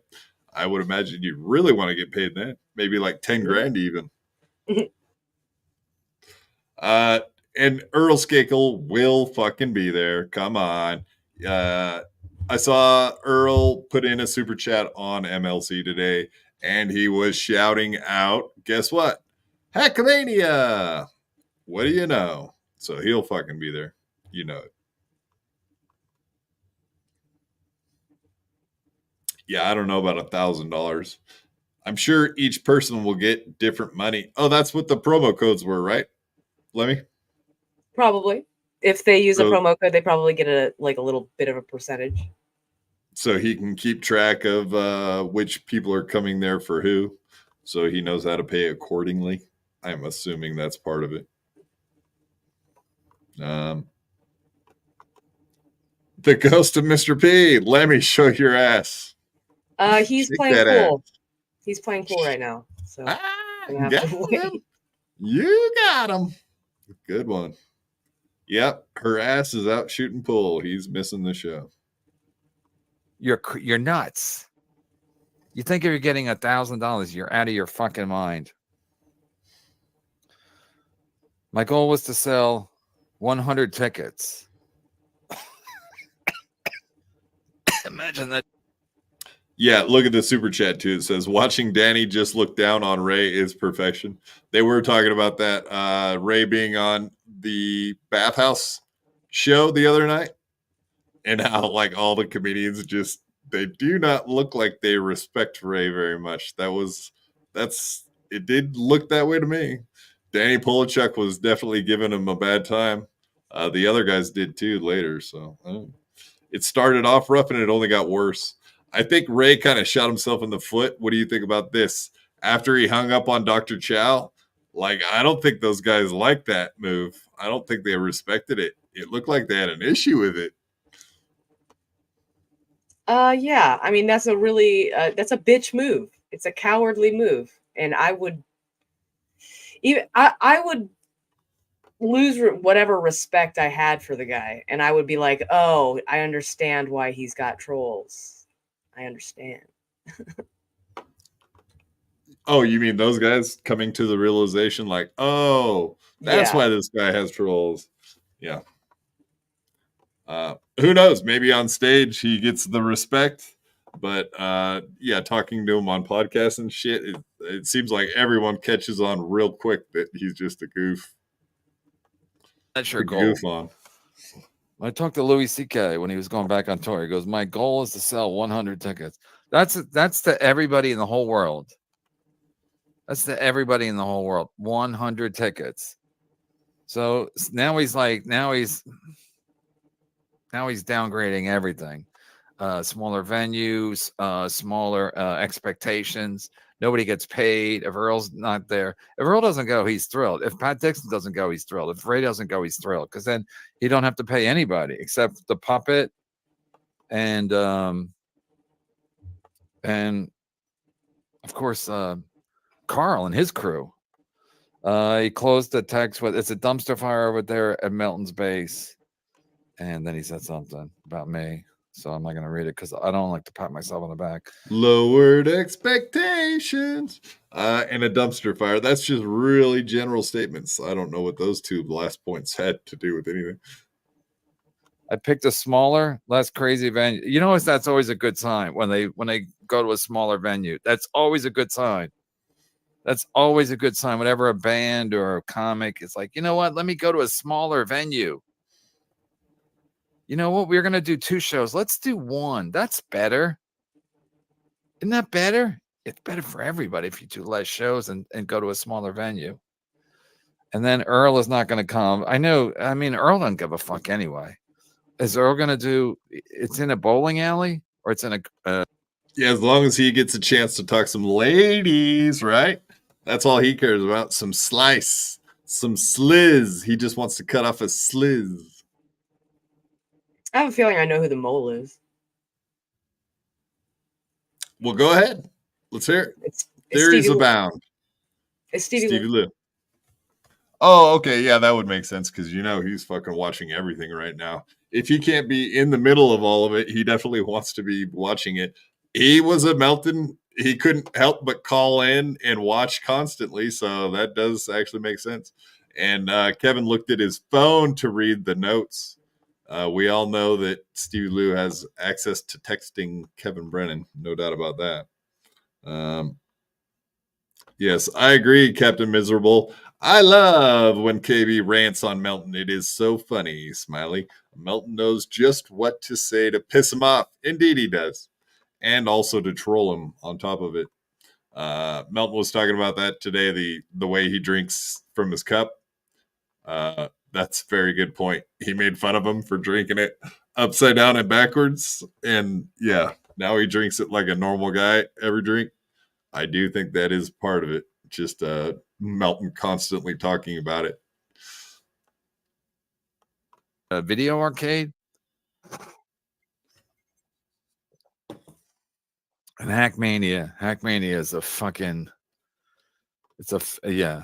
Speaker 1: I would imagine you'd really want to get paid that. Maybe like 10 grand even. And Earl Skakel will fucking be there. Come on. I saw Earl put in a super chat on MLC today, and he was shouting out, guess what? Hackam Mania. What do you know? So he'll fucking be there. You know it. Yeah, I don't know about $1,000. I'm sure each person will get different money. Oh, that's what the promo codes were, right? Lemmy?
Speaker 5: Probably. If they use a
Speaker 1: So-
Speaker 5: promo code, they probably get a little bit of a percentage.
Speaker 1: So he can keep track of which people are coming there for who. So he knows how to pay accordingly. I'm assuming that's part of it. The ghost of Mr. P. Lemmy, show your ass.
Speaker 5: He's
Speaker 1: Shake
Speaker 5: playing
Speaker 1: that
Speaker 5: pool.
Speaker 1: ass.
Speaker 5: He's playing pool right now. So I'm gonna have
Speaker 1: got
Speaker 5: to wait.
Speaker 1: him. You got him. Good one. Yep, her ass is out shooting pool. He's missing the show.
Speaker 11: You're nuts. You think if you're getting $1,000, you're out of your fucking mind. My goal was to sell 100 tickets. Imagine that.
Speaker 1: Yeah, look at the super chat too. It says watching Danny just look down on Ray is perfection. They were talking about that. Ray being on the bathhouse show the other night, and how like all the comedians just they do not look like they respect Ray very much. It did look that way to me. Danny Polachuk was definitely giving him a bad time. The other guys did too later. So it started off rough and it only got worse. I think Ray kind of shot himself in the foot. What do you think about this? After he hung up on Dr. Chow, like, I don't think those guys liked that move. I don't think they respected it. It looked like they had an issue with it.
Speaker 5: Yeah. I mean, that's a really that's a bitch move. It's a cowardly move, and I would lose whatever respect I had for the guy, and I would be like, oh, I understand why he's got trolls. I understand.
Speaker 1: Oh, you mean those guys coming to the realization like, oh, that's
Speaker 5: Yeah.
Speaker 1: why this guy has trolls. Yeah. Who knows? Maybe on stage he gets the respect, but yeah, talking to him on podcasts and shit, it seems like everyone catches on real quick that he's just a goof.
Speaker 11: That's your
Speaker 1: A
Speaker 11: goal.
Speaker 1: goof on.
Speaker 11: I talked to Louis C.K. when he was going back on tour. He goes, "My goal is to sell 100 tickets." That's to everybody in the whole world. That's to everybody in the whole world. 100 tickets. So now he's downgrading everything. Smaller venues, smaller expectations. Nobody gets paid. If Earl's not there, if Earl doesn't go, he's thrilled. If Pat Dixon doesn't go, he's thrilled. If Ray doesn't go, he's thrilled, because then he don't have to pay anybody except the puppet and of course Carl and his crew. He closed the text with, "It's a dumpster fire over there at Melton's base," and then he said something about me. So I'm not going to read it because I don't like to pat myself on the back.
Speaker 1: Lowered expectations and a dumpster fire. That's just really general statements. I don't know what those two last points had to do with anything.
Speaker 11: I picked a smaller, less crazy venue. You know, that's always a good sign when they go to a smaller venue. That's always a good sign. That's always a good sign. Whenever a band or a comic is like, you know what? Let me go to a smaller venue. You know what? We're going to do 2 shows. Let's do 1. That's better. Isn't that better? It's better for everybody if you do less shows and go to a smaller venue. And then Earl is not going to come. I know. I mean, Earl doesn't give a fuck anyway. Is Earl going to do it's in a bowling alley or it's in a
Speaker 1: Yeah, as long as he gets a chance to talk some ladies, right? That's all he cares about. Some slice, some sliz. He just wants to cut off a sliz.
Speaker 5: I have a feeling I know who the mole is.
Speaker 1: Well, go ahead. Let's hear it.
Speaker 5: It's
Speaker 1: Theories
Speaker 5: Stevie Lou.
Speaker 1: abound.
Speaker 5: It's Stevie Lou.
Speaker 1: Lou. Oh, okay. Yeah, that would make sense because he's fucking watching everything right now. If he can't be in the middle of all of it, he definitely wants to be watching it. He was a Melton. He couldn't help but call in and watch constantly. So that does actually make sense. And Kevin looked at his phone to read the notes. We all know that Stevie Lou has access to texting Kevin Brennan. No doubt about that. Yes, I agree, Captain Miserable. I love when KB rants on Melton. It is so funny, Smiley. Melton knows just what to say to piss him off. Indeed, he does. And also to troll him on top of it. Melton was talking about that today, the way he drinks from his cup. That's a very good point. He made fun of him for drinking it upside down and backwards. And yeah, now he drinks it like a normal guy every drink. I do think that is part of it. Just Melton constantly talking about it.
Speaker 11: A video arcade? And Hackmania. Hackmania is a fucking. It's a yeah.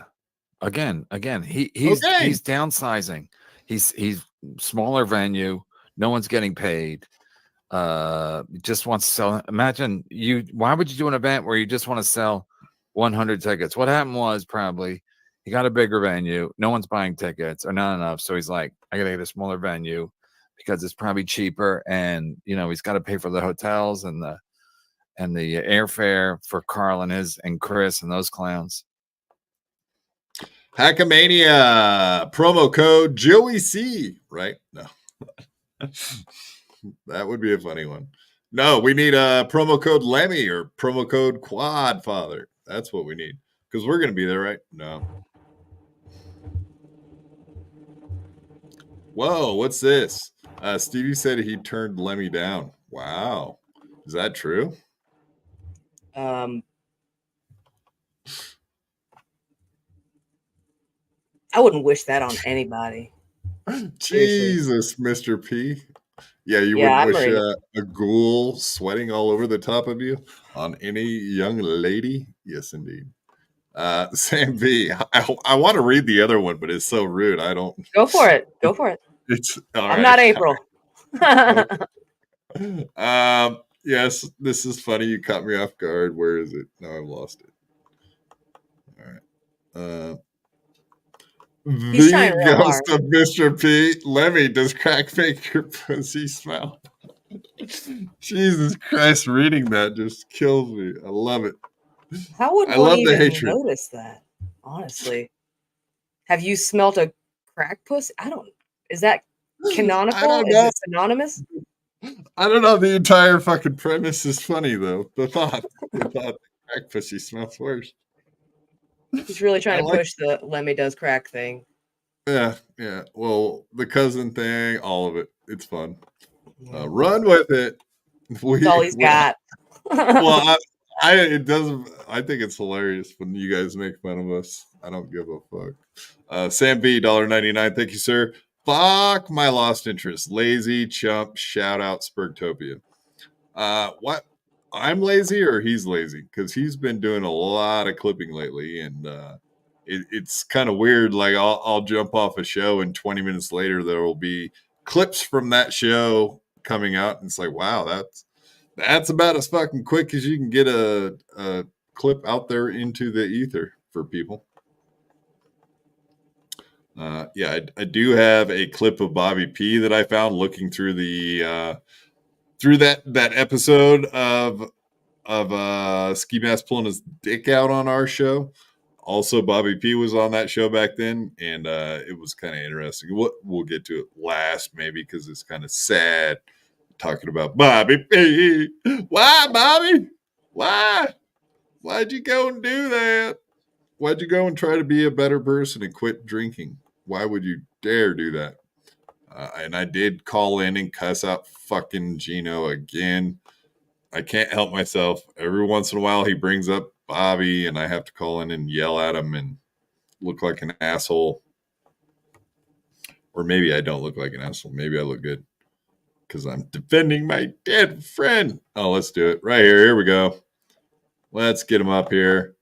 Speaker 11: Again, he's downsizing. He's smaller venue. No one's getting paid. Just wants to sell. Imagine you. Why would you do an event where you just want to sell 100 tickets? What happened was probably he got a bigger venue. No one's buying tickets or not enough. So he's like, I gotta get a smaller venue because it's probably cheaper. And he's got to pay for the hotels and the airfare for Carl and Chris and those clowns.
Speaker 1: Hackam Mania promo code Joey C. Right? No. That would be a funny one. No, we need a promo code Lemmy or promo code Quadfather. That's what we need. Because we're going to be there, right? No. Whoa, what's this? Stevie said he turned Lemmy down. Wow. Is that true?
Speaker 5: I wouldn't wish that on anybody.
Speaker 1: Jesus, Mr. P. Yeah, you wouldn't wish a ghoul sweating all over the top of you on any young lady? Yes, indeed. Sam V. I want to read the other one, but it's so rude. I don't.
Speaker 5: Go for it. Go for it.
Speaker 1: I'm
Speaker 5: not April.
Speaker 1: Yes, this is funny. You caught me off guard. Where is it? No, I've lost it. All right. The ghost of Mr. P. Lemmy, does crack make your pussy smell? Jesus Christ, reading that just kills me. I love it.
Speaker 5: How would
Speaker 1: I
Speaker 5: one
Speaker 1: love the
Speaker 5: even
Speaker 1: hatred.
Speaker 5: notice that? Honestly, have you smelt a crack pussy? I don't. Is that canonical? Is it synonymous?
Speaker 1: I don't know. The entire fucking premise is funny though. The thought the crack pussy smells worse.
Speaker 5: He's really trying to push the Lemmy does crack thing.
Speaker 1: Yeah. Well, the cousin thing, all of it. It's fun. Run with it.
Speaker 5: That's all he's got.
Speaker 1: Well, it doesn't. I think it's hilarious when you guys make fun of us. I don't give a fuck. Sam B, $1.99. Thank you, sir. Fuck my lost interest. Lazy chump. Shout out Spurgtopia. What? I'm lazy or he's lazy? Because he's been doing a lot of clipping lately, and it's kind of weird. Like I'll jump off a show, and 20 minutes later there will be clips from that show coming out, and it's like, wow, that's about as fucking quick as you can get a clip out there into the ether for people. Yeah, I do have a clip of Bobby P that I found looking through the through that episode of Ski Mask pulling his dick out on our show. Also, Bobby P was on that show back then, and it was kind of interesting. We'll get to it last, maybe, because it's kind of sad talking about Bobby P. Why, Bobby? Why? Why'd you go and do that? Why'd you go and try to be a better person and quit drinking? Why would you dare do that? And I did call in and cuss out fucking Gino again. I can't help myself. Every once in a while, he brings up Bobby, and I have to call in and yell at him and look like an asshole. Or maybe I don't look like an asshole. Maybe I look good because I'm defending my dead friend. Oh, let's do it right here. Here we go. Let's get him up here.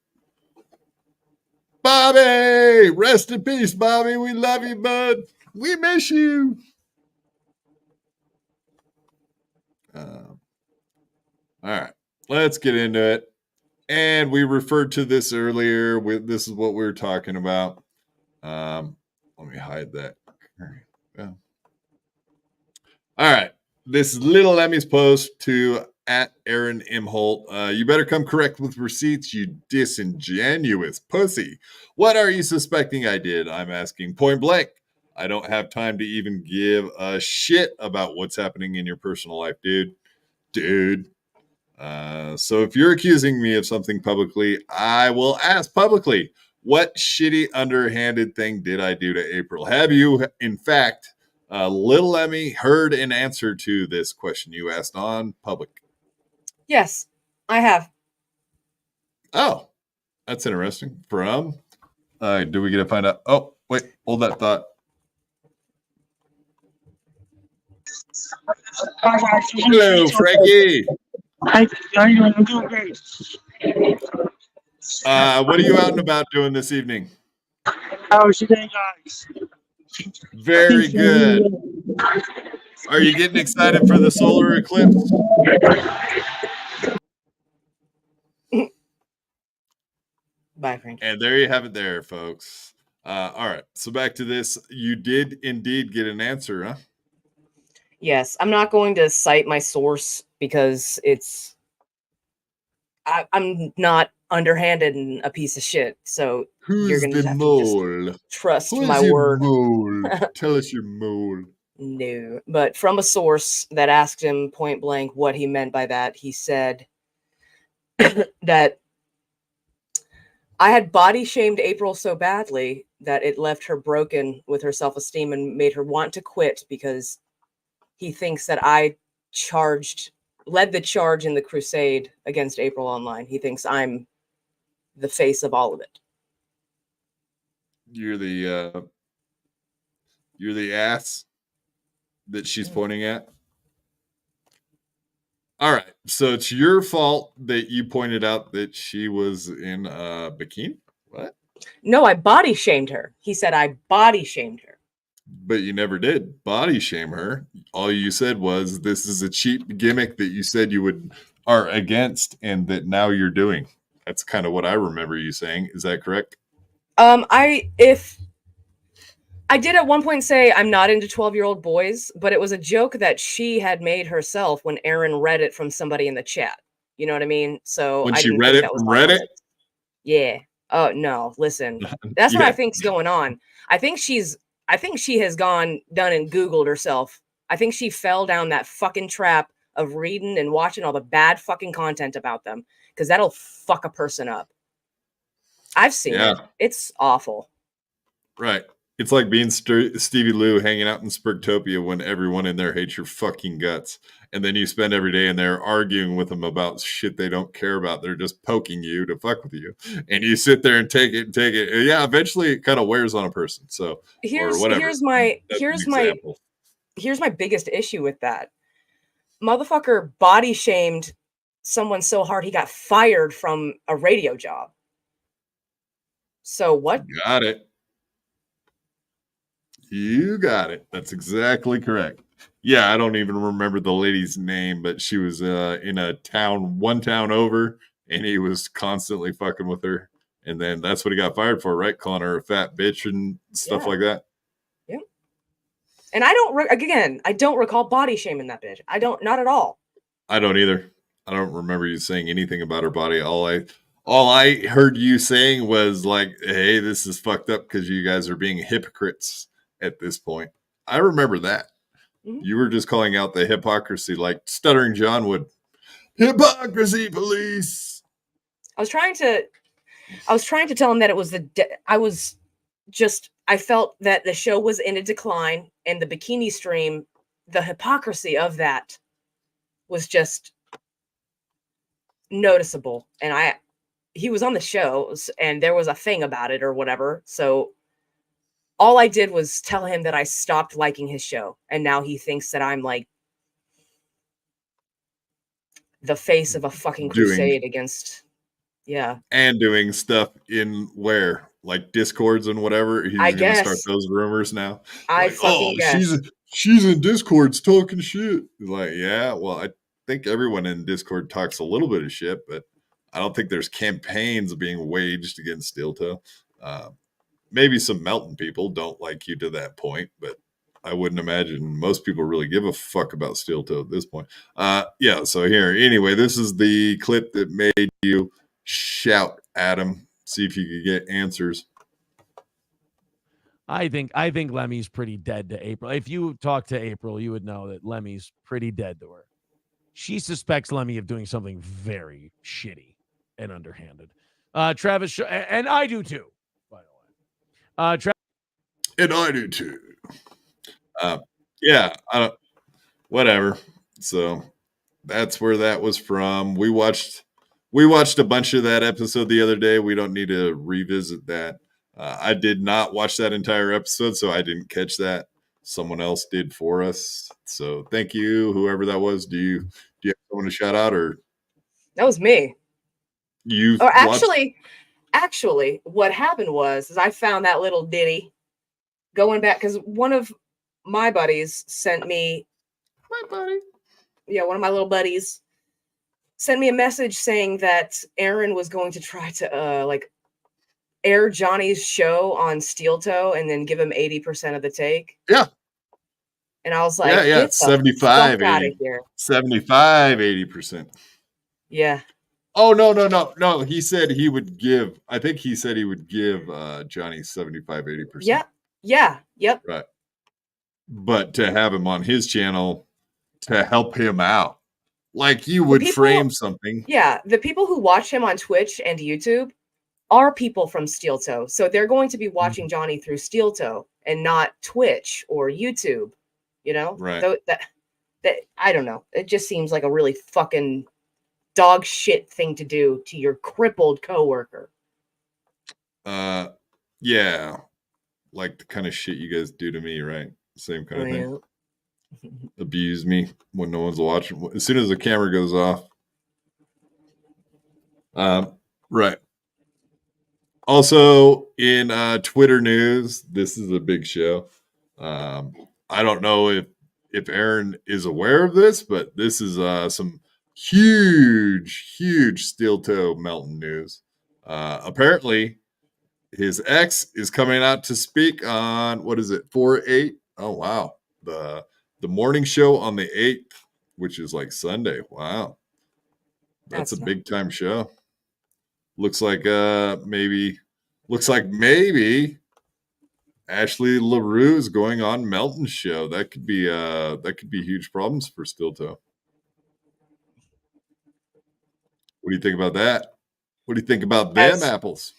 Speaker 1: Bobby! Rest in peace, Bobby. We love you, bud. We miss you. All right, let's get into it. And we referred to this earlier. This is what we were talking about. Let me hide that. Yeah. All right. This is Little Emmy's post to at Aaron Imholt. You better come correct with receipts, you disingenuous pussy. What are you suspecting I did? I'm asking point blank. I don't have time to even give a shit about what's happening in your personal life, dude. So if you're accusing me of something publicly, I will ask publicly, what shitty underhanded thing did I do to April? Have you, in fact, Little Emmy, heard an answer to this question you asked on public?
Speaker 5: Yes, I have.
Speaker 1: Oh, that's interesting. From, do we get to find out? Oh, wait, hold that thought. Hello, Frankie.
Speaker 16: Hi, how are you doing? I'm doing great.
Speaker 1: What are you out and about doing this evening?
Speaker 16: How was your day, guys?
Speaker 1: Very good. Are you getting excited for the solar eclipse?
Speaker 5: Bye, Frank.
Speaker 1: And there you have it there, folks. All right, so back to this. You did indeed get an answer, huh?
Speaker 5: Yes, I'm not going to cite my source because I'm not underhanded and a piece of shit. So you're going to have to just trust my word.
Speaker 1: Mole? Tell us your mole.
Speaker 5: No, but from a source that asked him point blank what he meant by that, he said that I had body shamed April so badly that it left her broken with her self-esteem and made her want to quit because he thinks that I led the charge in the crusade against April online. He thinks I'm the face of all of it.
Speaker 1: You're the ass that she's pointing at. All right, so it's your fault that you pointed out that she was in a bikini. What?
Speaker 5: No, I body shamed her. He said I body shamed her.
Speaker 1: But you never did body shame her. All you said was this is a cheap gimmick that you said you are against and that now you're doing. That's kind of what I remember you saying. Is that correct?
Speaker 5: I did at one point say I'm not into 12-year-old boys, but it was a joke that she had made herself when Aaron read it from somebody in the chat. You know what I mean? So
Speaker 1: When
Speaker 5: I
Speaker 1: she
Speaker 5: didn't
Speaker 1: read
Speaker 5: think
Speaker 1: it
Speaker 5: that was
Speaker 1: from Reddit?
Speaker 5: Yeah. Oh no, listen. That's what
Speaker 1: Yeah.
Speaker 5: I think's going on. I think she has done and Googled herself. I think she fell down that fucking trap of reading and watching all the bad fucking content about them because that'll fuck a person up. I've seen it. It's awful.
Speaker 1: Right. It's like being Stevie Lou hanging out in Spurtopia when everyone in there hates your fucking guts. And then you spend every day in there arguing with them about shit they don't care about. They're just poking you to fuck with you. And you sit there and take it. Yeah, eventually it kind of wears on a person. So, or whatever.
Speaker 5: Here's my biggest issue with that. Motherfucker body shamed someone so hard he got fired from a radio job. So what?
Speaker 1: Got it. You got it. That's exactly correct. Yeah, I don't even remember the lady's name, but she was in one town over, and he was constantly fucking with her. And then that's what he got fired for, right? Calling her a fat bitch and stuff like that.
Speaker 5: Yep. And I don't recall body shaming that bitch. Not at all.
Speaker 1: I don't either. I don't remember you saying anything about her body. All I heard you saying was like, hey, this is fucked up because you guys are being hypocrites at this point. I remember that. Mm-hmm. You were just calling out the hypocrisy like Stuttering John would. Hypocrisy police.
Speaker 5: I was trying to tell him that it was I felt that the show was in a decline and the bikini stream, the hypocrisy of that was just noticeable. And he was on the show and there was a thing about it or whatever. So all I did was tell him that I stopped liking his show. And now he thinks that I'm like the face of a fucking crusade against. Yeah.
Speaker 1: And doing stuff in where? Like Discords and whatever. He's going to start those rumors now. She's in Discords talking shit. He's like, yeah, well, I think everyone in Discord talks a little bit of shit, but I don't think there's campaigns being waged against Steel Toe. Maybe some Melton people don't like you to that point, but I wouldn't imagine most people really give a fuck about steel toe at this point. Yeah, so here, anyway, this is the clip that made you shout, Adam. See if you could get answers.
Speaker 17: I think Lemmy's pretty dead to April. If you talk to April, you would know that Lemmy's pretty dead to her. She suspects Lemmy of doing something very shitty and underhanded. Travis, and I do too, by the way.
Speaker 1: And I do too. Yeah, whatever. So that's where that was from. We watched a bunch of that episode the other day. We don't need to revisit that. I did not watch that entire episode, so I didn't catch that. Someone else did for us. So thank you, whoever that was. Do you have someone to shout out, or
Speaker 5: That was me.
Speaker 1: you?
Speaker 5: Or actually, what happened was I found that little ditty going back because one of my buddies sent me.
Speaker 1: My buddy.
Speaker 5: Yeah, one of my little buddies sent me a message saying that Aaron was going to try to air Johnny's show on Steel Toe and then give him 80% of the take.
Speaker 1: Yeah.
Speaker 5: And I was like,
Speaker 1: yeah,
Speaker 5: get the
Speaker 1: 75,
Speaker 5: fuck out
Speaker 1: 80,
Speaker 5: of here.
Speaker 1: 75, 80%.
Speaker 5: Yeah.
Speaker 1: Oh, no. He said he would give, I think he said he would give Johnny 75, 80%.
Speaker 5: Yep.
Speaker 1: Right. But to have him on his channel to help him out, like you would frame something.
Speaker 5: Yeah. The people who watch him on Twitch and YouTube are people from Steel Toe. So they're going to be watching Johnny through Steel Toe and not Twitch or YouTube, you know?
Speaker 1: Right.
Speaker 5: So that I don't know. It just seems like a really fucking dog shit thing to do to your crippled coworker.
Speaker 1: Yeah. Like the kind of shit you guys do to me, right? Same kind of thing. Abuse me when no one's watching. As soon as the camera goes off. Right. Also, in Twitter news, this is a big show. I don't know if Aaron is aware of this, but this is some huge steel toe Melton news. Apparently, his ex is coming out to speak on, what is it, 4/8? Oh, wow. The morning show on the 8th, which is like Sunday. Wow. That's a big time show. Looks like maybe Ashley LaRue is going on Melton's show. That could be huge problems for Steel Toe. What do you think about that? What do you think about them apples?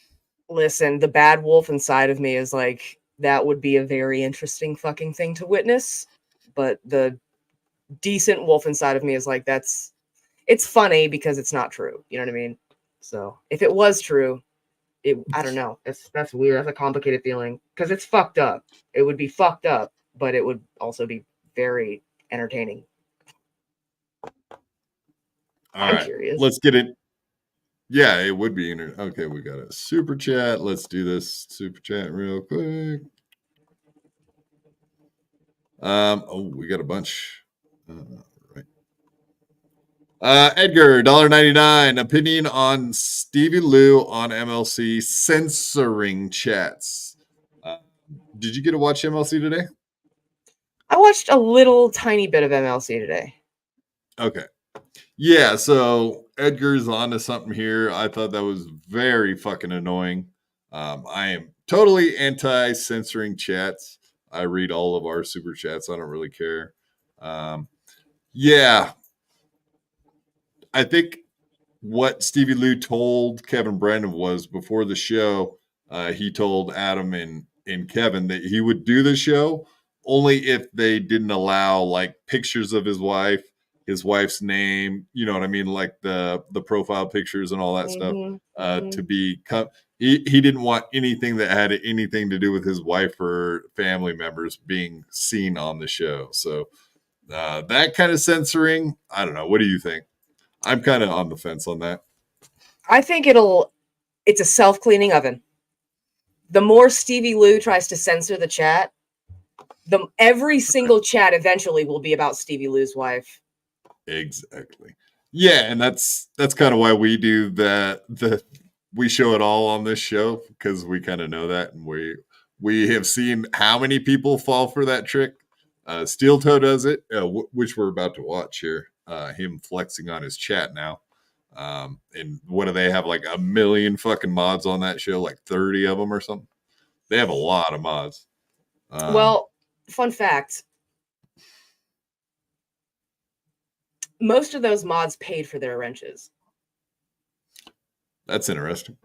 Speaker 5: Listen, the bad wolf inside of me is like, that would be a very interesting fucking thing to witness. But the decent wolf inside of me is like, it's funny because it's not true. You know what I mean? So if it was true, I don't know. That's weird. That's a complicated feeling because it's fucked up. It would be fucked up, but it would also be very entertaining.
Speaker 1: I'm curious. Let's get it. Yeah, it would be. Okay, we got a super chat. Let's do this super chat real quick. We got a bunch. Right. Edgar, $1.99. Opinion on Stevie Lou on MLC censoring chats. Did you get to watch MLC today?
Speaker 5: I watched a little tiny bit of MLC today.
Speaker 1: Okay. Yeah, so Edgar's onto something here. I thought that was very fucking annoying. I am totally anti-censoring chats. I read all of our super chats. I don't really care. Yeah. I think what Stevie Lou told Kevin Brennan was before the show, he told Adam and Kevin that he would do the show only if they didn't allow like pictures of his wife's name, you know what I mean? Like the profile pictures and all that stuff to be he didn't want anything that had anything to do with his wife or family members being seen on the show. So that kind of censoring, I don't know. What do you think? I'm kind of on the fence on that.
Speaker 5: I think it's a self-cleaning oven. The more Stevie Lou tries to censor the chat, every single chat eventually will be about Stevie Lou's wife.
Speaker 1: Exactly. Yeah, and that's kind of why we do we show it all on this show, because we kind of know that, and we have seen how many people fall for that trick. Steel Toe does it, which we're about to watch here. Him flexing on his chat now. And what do they have? Like 1 million fucking mods on that show, like 30 of them or something. They have a lot of mods.
Speaker 5: Well, fun fact. Most of those mods paid for their wrenches.
Speaker 1: That's interesting.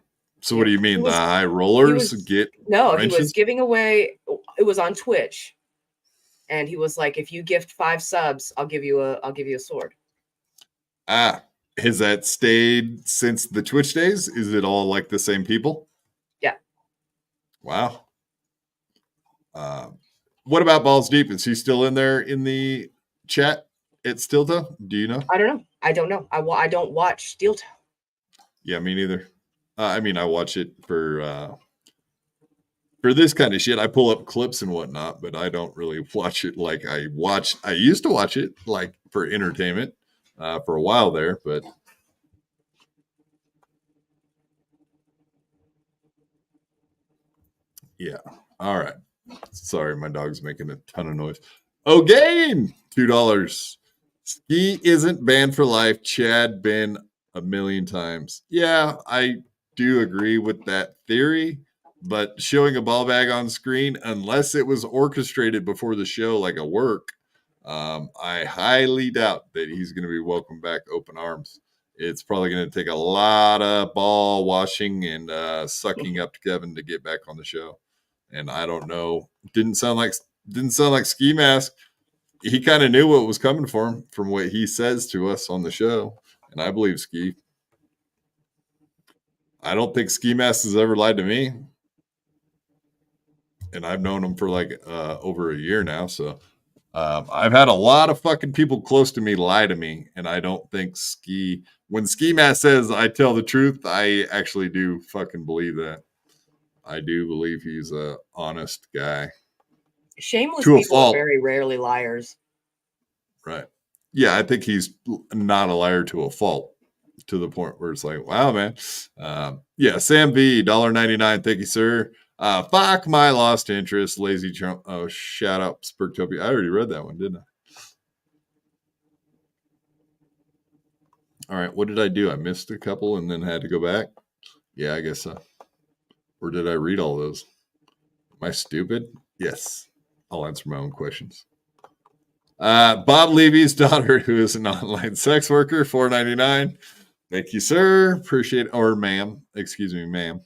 Speaker 1: So what do you mean?
Speaker 5: was-
Speaker 1: the high rollers get
Speaker 5: No,
Speaker 1: wrenches?
Speaker 5: he was giving away. It was on Twitch, and he was like, "If you gift 5 subs, I'll give you a sword."
Speaker 1: Has that stayed since the Twitch days? Is it all like the same people?
Speaker 5: Yeah.
Speaker 1: Wow. What about Balls Deep? Is he still in there in the chat? It's Stilta? Do you know?
Speaker 5: I don't know. I don't know. I don't watch Steel Toe.
Speaker 1: Yeah, me neither. I mean, I watch it for this kind of shit. I pull up clips and whatnot, but I don't really watch it like I used to watch it like for entertainment for a while there, but yeah. All right. Sorry, my dog's making a ton of noise. Ogain, $2. Ski isn't banned for life. Chad been 1 million times. Yeah, I do agree with that theory, but showing a ball bag on screen, unless it was orchestrated before the show like a work, I highly doubt that he's going to be welcomed back open arms. It's probably going to take a lot of ball washing and sucking up to Kevin to get back on the show. And I don't know. Didn't sound like Ski Mask. He kind of knew what was coming for him from what he says to us on the show. And I believe Ski. I don't think Ski Mask has ever lied to me. And I've known him for like over a year now. So I've had a lot of fucking people close to me lie to me. And I don't think when Ski Mask says I tell the truth, I actually do fucking believe that. I do believe he's a honest guy.
Speaker 5: Shameless
Speaker 1: To a
Speaker 5: people are
Speaker 1: fault.
Speaker 5: very rarely liars.
Speaker 1: Right. Yeah, I think he's not a liar to a fault, to the point where it's like, wow, man. Yeah, Sam V, $1.99. Thank you, sir. Fuck my lost interest, lazy Trump. Oh, shout out Spurktopia. I already read that one, didn't I? All right, what did I do? I missed a couple and then had to go back. Yeah, I guess so. Or did I read all those? Am I stupid? Yes. I'll answer my own questions. Bob Levy's daughter, who is an online sex worker, $4.99. Thank you, sir. Appreciate it. Or ma'am. Excuse me, ma'am.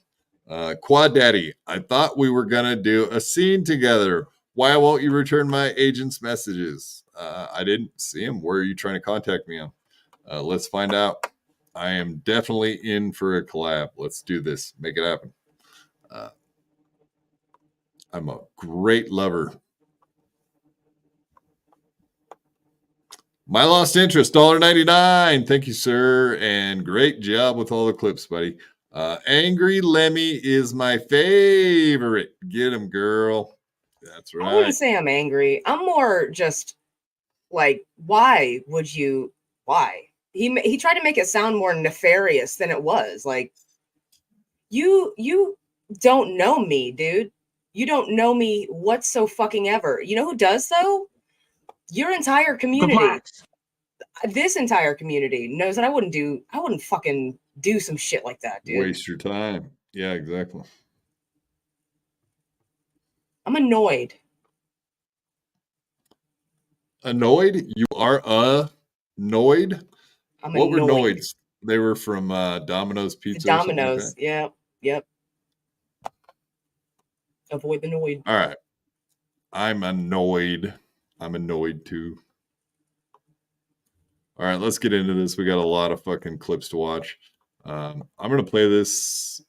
Speaker 1: Quad Daddy, I thought we were going to do a scene together. Why won't you return my agent's messages? I didn't see him. Where are you trying to contact me on? Let's find out. I am definitely in for a collab. Let's do this. Make it happen. I'm a great lover. My lost interest, $1.99. Thank you, sir. And great job with all the clips, buddy. Angry Lemmy is my favorite. Get him, girl. That's
Speaker 5: I
Speaker 1: right.
Speaker 5: wouldn't say I'm angry. I'm more just like, why would you? Why? He tried to make it sound more nefarious than it was. Like, you don't know me, dude. You don't know me whatsoever. You know who does though? Your entire community. This entire community knows that I wouldn't fucking do some shit like that, dude.
Speaker 1: Waste your time. Yeah, exactly.
Speaker 5: I'm annoyed.
Speaker 1: Annoyed? You are annoyed?
Speaker 5: I'm
Speaker 1: What were
Speaker 5: annoyed.
Speaker 1: noids? They were from Domino's Pizza.
Speaker 5: Domino's.
Speaker 1: Or something like
Speaker 5: Yeah. Yep. Avoid the noid.
Speaker 1: that? All right. I'm annoyed. I'm annoyed too. All right, let's get into this. We got a lot of fucking clips to watch. I'm going to play this.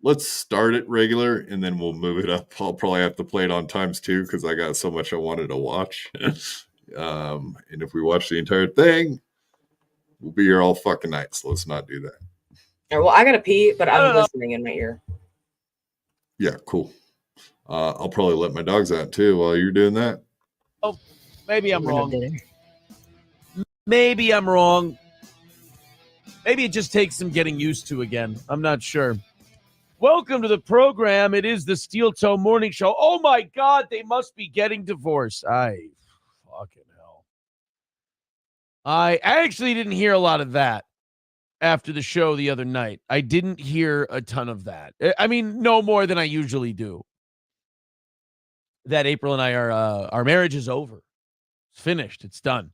Speaker 1: Let's start it regular, and then we'll move it up. I'll probably have to play it on times 2 because I got so much I wanted to watch. And if we watch the entire thing, we'll be here all fucking night. So let's not do that.
Speaker 5: All right, well, I gotta pee, but I'm listening in my ear.
Speaker 1: Yeah, cool. I'll probably let my dogs out too while you're doing that.
Speaker 17: Oh, maybe I'm wrong. Maybe I'm wrong. Maybe it just takes some getting used to again. I'm not sure. Welcome to the program. It is the Steel Toe Morning Show. Oh my God, they must be getting divorced. Fucking hell. I actually didn't hear a lot of that after the show the other night. I didn't hear a ton of that. I mean, no more than I usually do. That April and I are, our marriage is over. It's finished. It's done.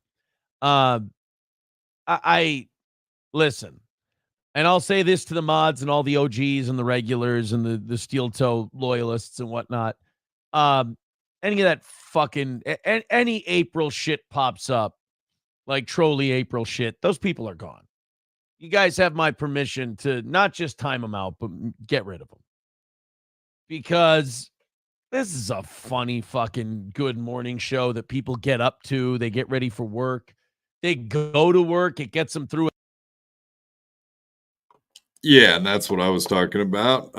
Speaker 17: I listen, and I'll say this to the mods and all the OGs and the regulars and the Steel Toe loyalists and whatnot. Any of that fucking, any April shit pops up, like trolley April shit, those people are gone. You guys have my permission to not just time them out, but get rid of them. Because this is a funny fucking good morning show that people get up to. They get ready for work. They go to work. It gets them through.
Speaker 1: Yeah, and that's what I was talking about.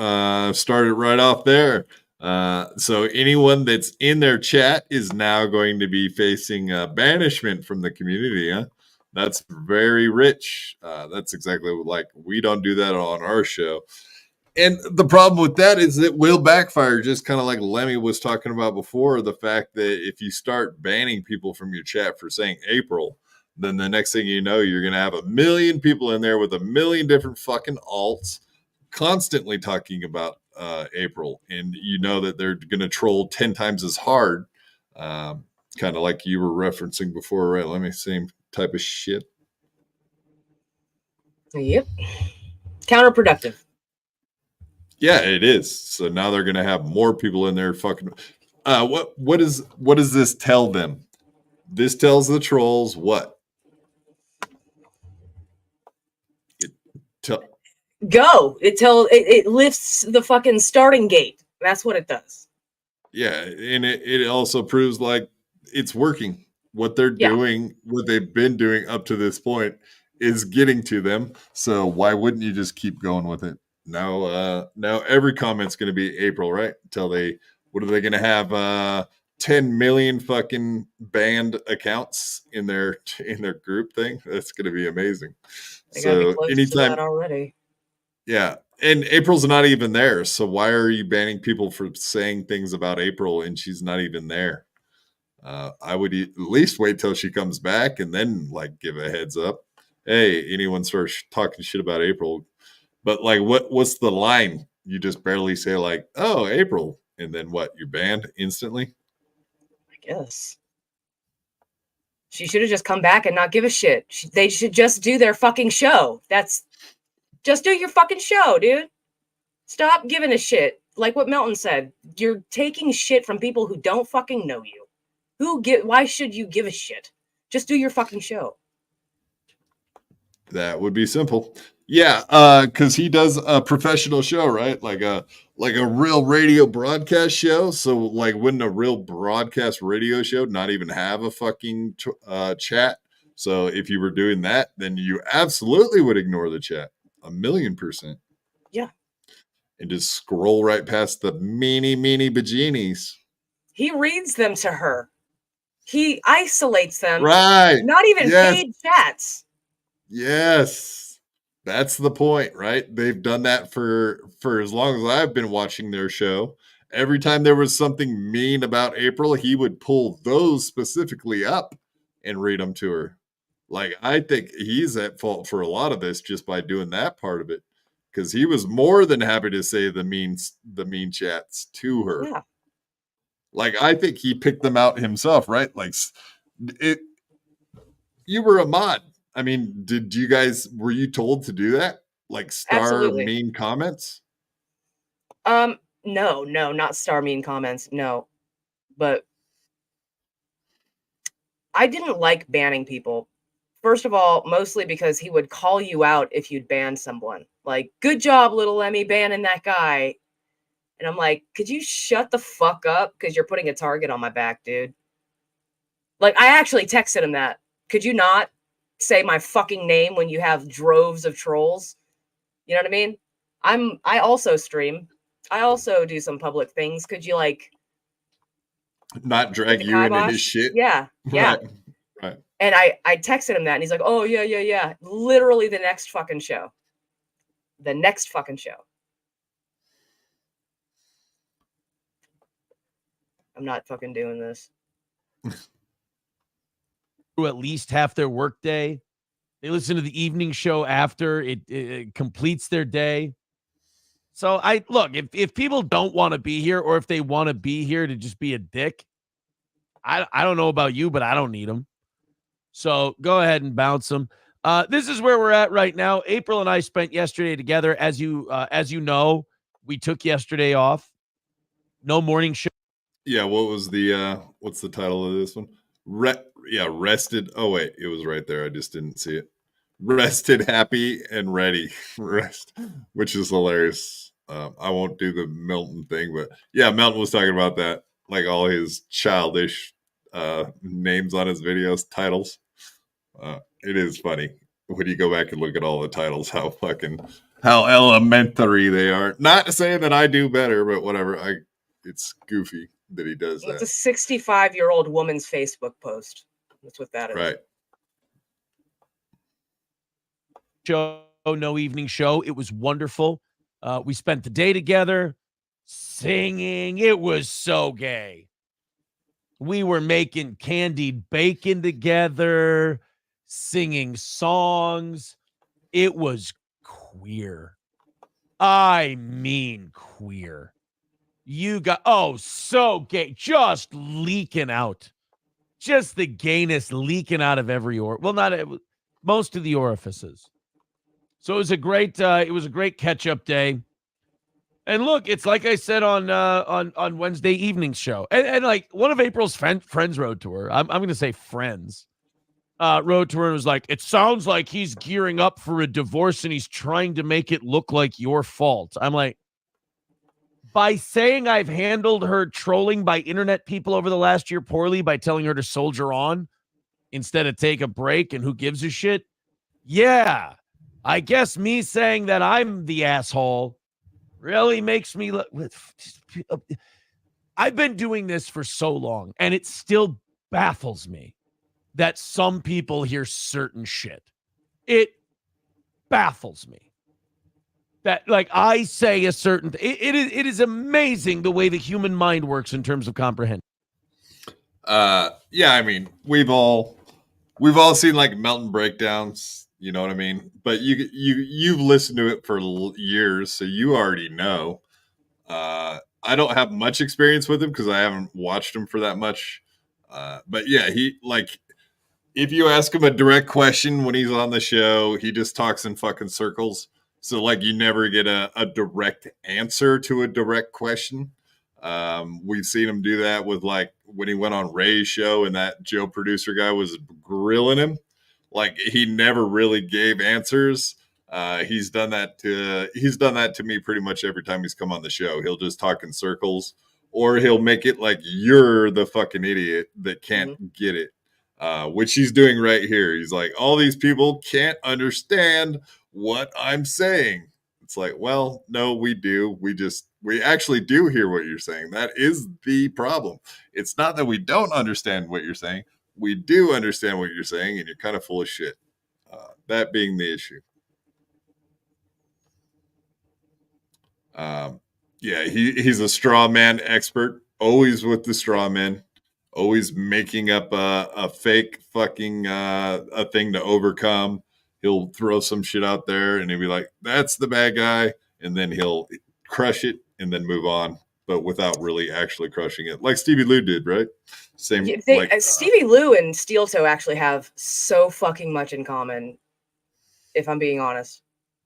Speaker 1: Started right off there. So anyone that's in their chat is now going to be facing banishment from the community. Huh? That's very rich. That's exactly like we don't do that on our show. And the problem with that is it will backfire, just kind of like Lemmy was talking about before. The fact that if you start banning people from your chat for saying April, then the next thing you know, you're going to have 1 million people in there with 1 million different fucking alts constantly talking about April. And you know that they're going to troll 10 times as hard. Kind of like you were referencing before, right? Let me same type of shit.
Speaker 5: Yep. Counterproductive.
Speaker 1: Yeah, it is. So now they're going to have more people in there fucking. What does this tell them? This tells the trolls what?
Speaker 5: Go. It lifts the fucking starting gate. That's what it does.
Speaker 1: Yeah, and it also proves like it's working. What they're doing, what they've been doing up to this point is getting to them. So why wouldn't you just keep going with it? Now every comment's going to be April, right? Until what are they going to have 10 million fucking banned accounts in their group thing? That's going to be amazing.
Speaker 5: They gotta be
Speaker 1: So
Speaker 5: close
Speaker 1: anytime
Speaker 5: to that already.
Speaker 1: Yeah. And April's not even there. So why are you banning people for saying things about April and she's not even there? I would at least wait till she comes back and then like give a heads up. Hey, anyone starts talking shit about April. But like what's the line? You just barely say like, oh, April. And then what? You're banned instantly?
Speaker 5: I guess. She should have just come back and not give a shit. They should just do their fucking show. Just do your fucking show, dude. Stop giving a shit. Like what Melton said, you're taking shit from people who don't fucking know you. Why should you give a shit? Just do your fucking show.
Speaker 1: That would be simple. Yeah, because he does a professional show, right? Like a real radio broadcast show. So like wouldn't a real broadcast radio show not even have a fucking chat? So if you were doing that, then you absolutely would ignore the chat. 1,000,000%.
Speaker 5: Yeah.
Speaker 1: And just scroll right past the meanie bajinis.
Speaker 5: He reads them to her. He isolates them.
Speaker 1: Right.
Speaker 5: Not even
Speaker 1: Yes.
Speaker 5: paid chats.
Speaker 1: Yes. That's the point, right? They've done that for as long as I've been watching their show. Every time there was something mean about April, he would pull those specifically up and read them to her. Like, I think he's at fault for a lot of this just by doing that part of it. Because he was more than happy to say the mean chats to her.
Speaker 5: Yeah.
Speaker 1: Like, I think he picked them out himself, right? Like, you were a mod. I mean, were you told to do that? Like, star
Speaker 5: Absolutely.
Speaker 1: mean comments?
Speaker 5: No, not star mean comments. No. But I didn't like banning people. First of all, mostly because he would call you out if you'd ban someone. Like, good job, little Emmy, banning that guy. And I'm like, could you shut the fuck up? Because you're putting a target on my back, dude. Like, I actually texted him that. Could you not say my fucking name when you have droves of trolls? You know what I mean? I also stream. I also do some public things. Could you like
Speaker 1: not drag you into his shit?
Speaker 5: Yeah.
Speaker 1: Right.
Speaker 5: And I texted him that, and he's like, "Oh yeah." Literally the next fucking show. I'm not fucking doing this.
Speaker 17: Through at least half their workday. They listen to the evening show after it completes their day. So I look, if people don't want to be here, or if they want to be here to just be a dick, I don't know about you, but I don't need them. So go ahead and bounce them. This is where we're at right now. April and I spent yesterday together. As you know, we took yesterday off. No morning show.
Speaker 1: Yeah, what was the what's the title of this one? Rested. Oh wait, it was right there. I just didn't see it. Rested, happy, and ready. Rest, which is hilarious. I won't do the Milton thing, but yeah, Milton was talking about that, like all his childish names on his videos, titles. It is funny when you go back and look at all the titles, how elementary they are. Not saying that I do better, but whatever. It's goofy that he does that.
Speaker 5: It's a 65-year-old woman's Facebook post. That's what that is.
Speaker 1: Right.
Speaker 17: Show, no evening show. It was wonderful. We spent the day together singing. It was so gay. We were making candied bacon together, singing songs. It was queer. I mean queer. You got, so gay, just leaking out. Just the gayness leaking out of every most of the orifices. So it was a great catch-up day. And look, it's like I said on Wednesday evening's show. And like one of April's friends wrote to her. I'm going to say friends. Wrote to her and was like, it sounds like he's gearing up for a divorce and he's trying to make it look like your fault. I'm like, by saying I've handled her trolling by internet people over the last year poorly by telling her to soldier on instead of take a break and who gives a shit? Yeah, I guess me saying that I'm the asshole really makes me look. I've been doing this for so long, and it still baffles me that some people hear certain shit. It baffles me. That, like, I say a certain it is amazing the way the human mind works in terms of comprehension.
Speaker 1: Yeah, I mean, we've all seen like Melton breakdowns, you know what I mean? But you've listened to it for years, so you already know. I don't have much experience with him because I haven't watched him for that much. But yeah, he, like, if you ask him a direct question when he's on the show, he just talks in fucking circles. So, like, you never get a direct answer to a direct question. We've seen him do that with, like, when he went on Ray's show and that Joe producer guy was grilling him. Like, he never really gave answers. He's done that to me pretty much every time he's come on the show. He'll just talk in circles, or he'll make it like you're the fucking idiot that can't get it. Which he's doing right here. He's like, all these people can't understand what I'm saying. It's like, well, no, we do. We actually do hear what you're saying. That is the problem. It's not that we don't understand what you're saying. We do understand what you're saying, and you're kind of full of shit. That being the issue. Yeah, he's a straw man expert. Always with the straw man. Always making up a fake fucking a thing to overcome. He'll throw some shit out there and he'll be like, that's the bad guy. And then he'll crush it and then move on, but without really actually crushing it. Like Stevie Lou did, right? Same.
Speaker 5: Stevie Lou and Steel Toe actually have so fucking much in common, if I'm being honest.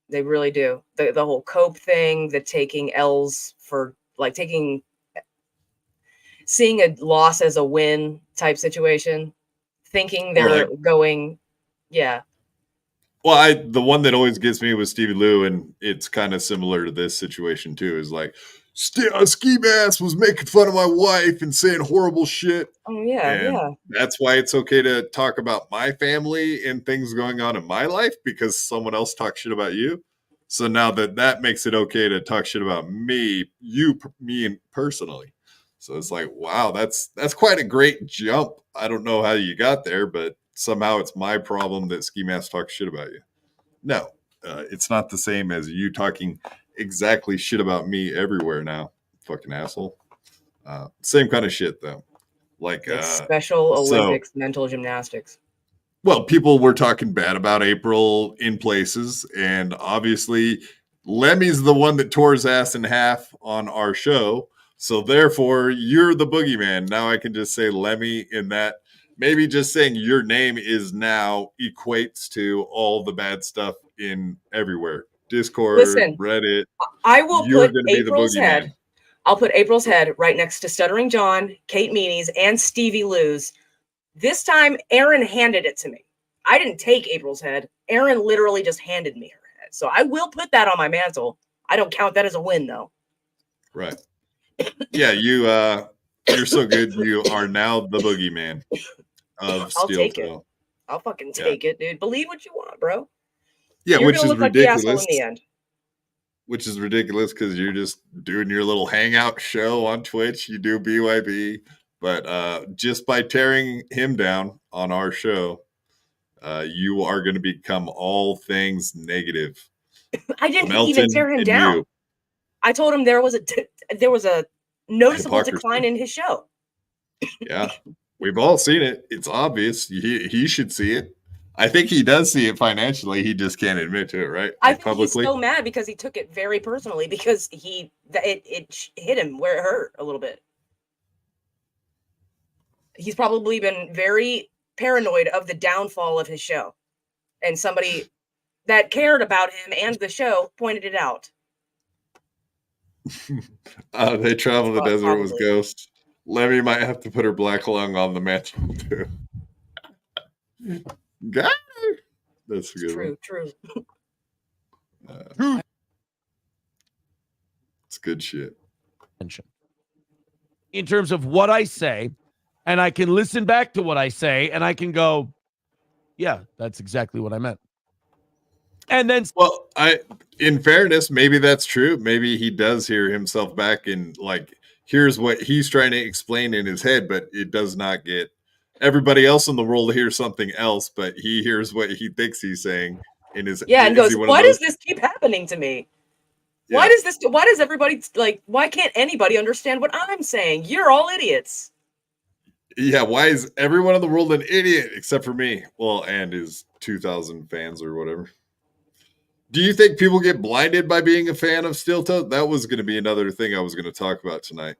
Speaker 5: They really do. The whole cope thing, the taking L's for, like, seeing a loss as a win type situation, thinking they're going, yeah.
Speaker 1: Well, the one that always gets me was Stevie Lou, and it's kind of similar to this situation too. Is like, Ski Mask was making fun of my wife and saying horrible shit.
Speaker 5: Oh yeah,
Speaker 1: and
Speaker 5: yeah.
Speaker 1: That's why it's okay to talk about my family and things going on in my life because someone else talks shit about you. So now that makes it okay to talk shit about me personally. So it's like, wow, that's quite a great jump. I don't know how you got there, but somehow it's my problem that Ski Mask talks shit about you. No, it's not the same as you talking exactly shit about me everywhere now, fucking asshole. Same kind of shit though. Like
Speaker 5: It's Special Olympics mental gymnastics.
Speaker 1: Well, people were talking bad about April in places, and obviously Lemmy's the one that tore his ass in half on our show. So therefore, you're the boogeyman. Now I can just say Lemmy in that. Maybe just saying your name is now equates to all the bad stuff in everywhere. Discord,
Speaker 5: Listen,
Speaker 1: Reddit.
Speaker 5: I will
Speaker 1: You're
Speaker 5: put
Speaker 1: going to be the
Speaker 5: April's
Speaker 1: boogeyman.
Speaker 5: head. I'll put April's head right next to Stuttering John, Kate Meany's, and Stevie Lou's. This time, Aaron handed it to me. I didn't take April's head. Aaron literally just handed me her head. So I will put that on my mantle. I don't count that as a win, though.
Speaker 1: Right. Yeah, you're so good. You are now the boogeyman of
Speaker 5: I'll
Speaker 1: Steel
Speaker 5: take it.
Speaker 1: Toe.
Speaker 5: I'll fucking take it, dude. Believe what you want, bro.
Speaker 1: Yeah,
Speaker 5: You're
Speaker 1: which
Speaker 5: gonna
Speaker 1: is
Speaker 5: look like the asshole
Speaker 1: ridiculous.
Speaker 5: in the end.
Speaker 1: Which is ridiculous because you're just doing your little hangout show on Twitch. You do BYB, but just by tearing him down on our show, you are going to become all things negative.
Speaker 5: I didn't even
Speaker 1: Melton
Speaker 5: tear him
Speaker 1: and
Speaker 5: down.
Speaker 1: you.
Speaker 5: I told him there was a noticeable
Speaker 1: Hypocrisy.
Speaker 5: decline in his show.
Speaker 1: Yeah, we've all seen it. It's obvious. He should see it. I think he does see it financially. He just can't admit to it, right?
Speaker 5: I
Speaker 1: Like
Speaker 5: think
Speaker 1: publicly.
Speaker 5: he's so mad because he took it very personally because it hit him where it hurt a little bit. He's probably been very paranoid of the downfall of his show, and somebody that cared about him and the show pointed it out.
Speaker 1: They travel the desert with ghosts. Lemmy might have to put her black lung on the mantle too. God, that's a good
Speaker 5: True.
Speaker 1: one. It's good shit.
Speaker 17: In terms of what I say, and I can listen back to what I say, and I can go, yeah, that's exactly what I meant. And then,
Speaker 1: well, in fairness, maybe that's true. Maybe he does hear himself back and like, here's what he's trying to explain in his head, but it does not get everybody else in the world hears something else, but he hears what he thinks he's saying in his
Speaker 5: Yeah, and
Speaker 1: is
Speaker 5: goes,
Speaker 1: he one of
Speaker 5: why
Speaker 1: those?
Speaker 5: does this keep happening to me?
Speaker 1: Yeah.
Speaker 5: Why does everybody like, why can't anybody understand what I'm saying? You're all idiots.
Speaker 1: Yeah, why is everyone in the world an idiot except for me? Well, and his 2,000 fans or whatever. Do you think people get blinded by being a fan of Steel Toe? That was going to be another thing I was going to talk about tonight.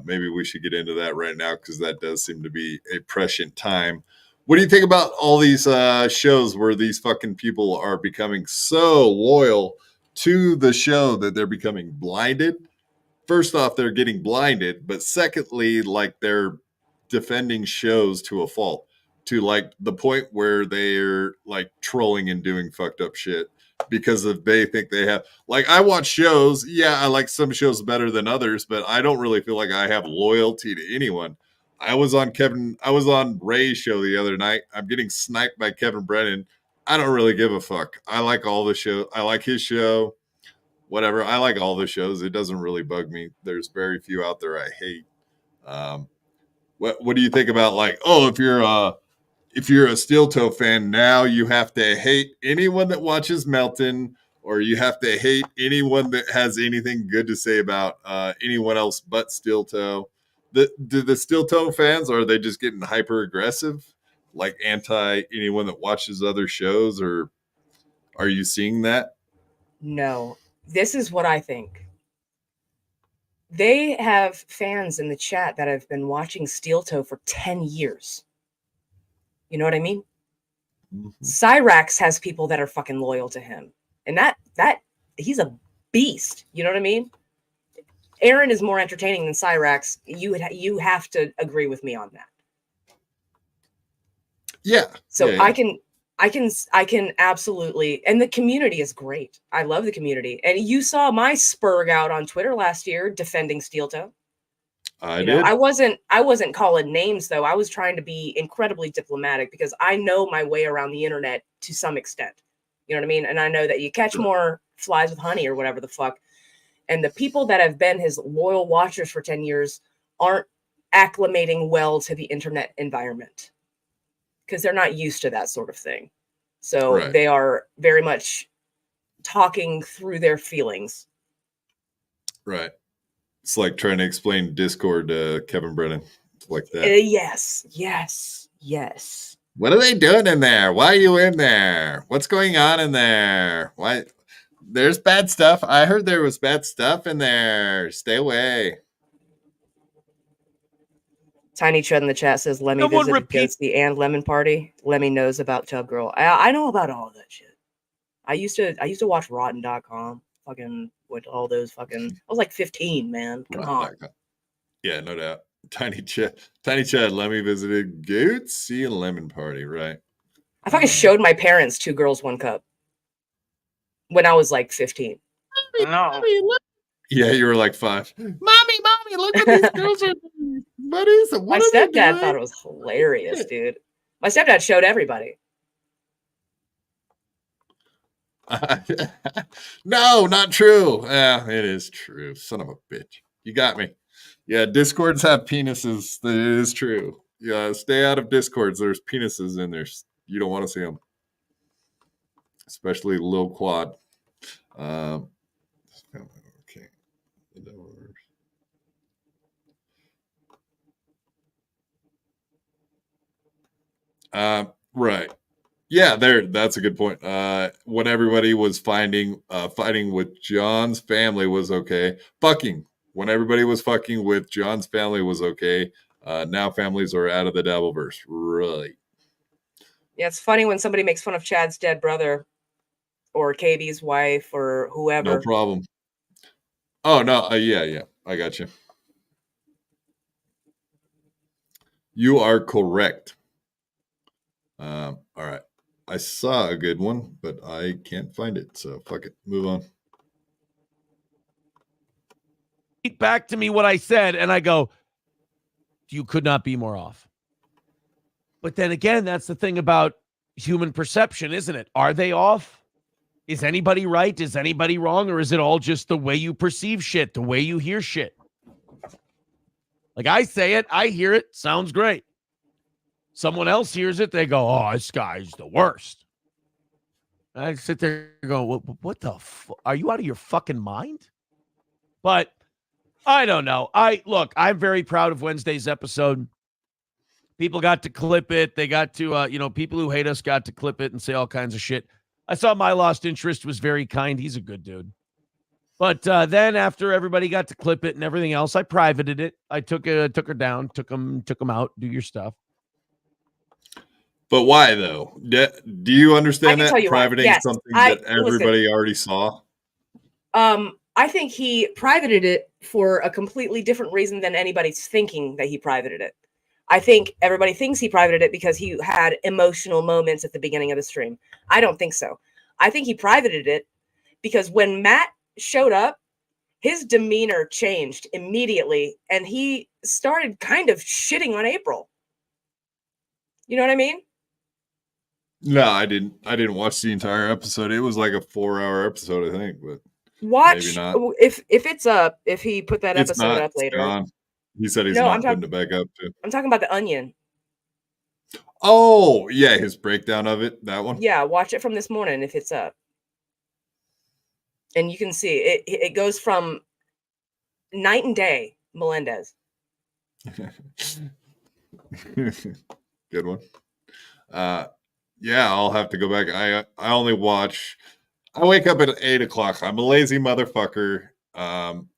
Speaker 1: Maybe we should get into that right now because that does seem to be a prescient time. What do you think about all these shows where these fucking people are becoming so loyal to the show that they're becoming blinded? First off, they're getting blinded, but secondly, like they're defending shows to a fault, to like the point where they're like trolling and doing fucked up shit because of they think they have. Like I watch shows, yeah, I like some shows better than others, but I don't really feel like I have loyalty to anyone. I was on Ray's show the other night. I'm getting sniped by Kevin Brennan. I don't really give a fuck. I like all the show. I like his show. Whatever. I like all the shows. It doesn't really bug me. There's very few out there I hate. What do you think about like, oh, if you're a Steel Toe fan, now you have to hate anyone that watches Melton, or you have to hate anyone that has anything good to say about anyone else but Steel Toe. Do the Steel Toe fans, are they just getting hyper aggressive, like anti anyone that watches other shows, or are you seeing that?
Speaker 5: No, this is what I think. They have fans in the chat that have been watching Steel Toe for 10 years. You know what I mean? Cyrax has people that are fucking loyal to him. And that he's a beast. You know what I mean? Aaron is more entertaining than Cyrax. You have to agree with me on that.
Speaker 1: Yeah.
Speaker 5: So
Speaker 1: yeah.
Speaker 5: I can absolutely, and the community is great. I love the community. And you saw my spurg out on Twitter last year defending Steel Toe.
Speaker 1: I
Speaker 5: know,
Speaker 1: did.
Speaker 5: I wasn't calling names though. I was trying to be incredibly diplomatic because I know my way around the internet to some extent. You know what I mean? And I know that you catch more flies with honey or whatever the fuck. And the people that have been his loyal watchers for 10 years aren't acclimating well to the internet environment because they're not used to that sort of thing. So they are very much talking through their feelings.
Speaker 1: Right. It's like trying to explain Discord to Kevin Brennan. It's like that.
Speaker 5: Yes.
Speaker 1: What are they doing in there? Why are you in there? What's going on in there? Why? There's bad stuff. I heard there was bad stuff in there. Stay away.
Speaker 5: Tiny Chud in the chat says Lemmy
Speaker 17: Someone
Speaker 5: visited
Speaker 17: repeat-
Speaker 5: Ghosty and Lemon Party. Lemmy knows about Tub Girl. I know about all that shit. I used to watch Rotten.com. Fucking with all those fucking. I was like 15, man. Come on.
Speaker 1: Yeah, no doubt. Tiny Chad, Lemmy visited Gootsy and Lemon Party, right?
Speaker 5: I fucking showed my parents 2 Girls, 1 Cup when I was like 15.
Speaker 9: No.
Speaker 1: Yeah, you were like 5. Mommy, look at these girls. What is it?
Speaker 5: My stepdad thought it was hilarious, dude. My stepdad showed everybody.
Speaker 1: No, not true. Yeah, it is true. Son of a bitch. You got me. Yeah, Discords have penises. It is true. Yeah, stay out of Discords. There's penises in there. You don't want to see them. Especially Lil Quad. Okay. Right. Yeah, that's a good point. When everybody was fighting with John's family was okay. When everybody was fucking with John's family was okay. Now families are out of the Dabbleverse. Right.
Speaker 5: Yeah, it's funny when somebody makes fun of Chad's dead brother or KB's wife or whoever.
Speaker 1: No problem. Oh, no. Yeah. I got you. You are correct. All right. I saw a good one, but I can't find it. So fuck it. Move on.
Speaker 17: Back to me what I said, and I go, you could not be more off. But then again, that's the thing about human perception, isn't it? Are they off? Is anybody right? Is anybody wrong? Or is it all just the way you perceive shit, the way you hear shit? Like I say it, I hear it, sounds great. Someone else hears it, they go, oh, this guy's the worst. I sit there and go, what the fuck? Are you out of your fucking mind? But I don't know. I'm very proud of Wednesday's episode. People got to clip it. They got to, people who hate us got to clip it and say all kinds of shit. I saw My Lost Interest was very kind. He's a good dude. But then after everybody got to clip it and everything else, I privated it. I took her down, took them out, do your stuff.
Speaker 1: But why though? Do you understand that privating
Speaker 5: yes,
Speaker 1: something that everybody already saw?
Speaker 5: I think he privated it for a completely different reason than anybody's thinking that he privated it. I think everybody thinks he privated it because he had emotional moments at the beginning of the stream. I don't think so. I think he privated it because when Matt showed up, his demeanor changed immediately and he started kind of shitting on April. You know what I mean?
Speaker 1: No, I didn't. I didn't watch the entire episode. It was like a 4-hour episode, I think. But
Speaker 5: watch
Speaker 1: maybe not.
Speaker 5: If it's up. If he put that episode up later.
Speaker 1: Gone. He said he's not putting it back up too.
Speaker 5: I'm talking about the Onion.
Speaker 1: Oh yeah, his breakdown of it. That one.
Speaker 5: Yeah, watch it from this morning if it's up, and you can see it. It goes from night and day. Melendez.
Speaker 1: Good one. Yeah, I'll have to go back. I only watch. I wake up at 8 o'clock. I'm a lazy motherfucker.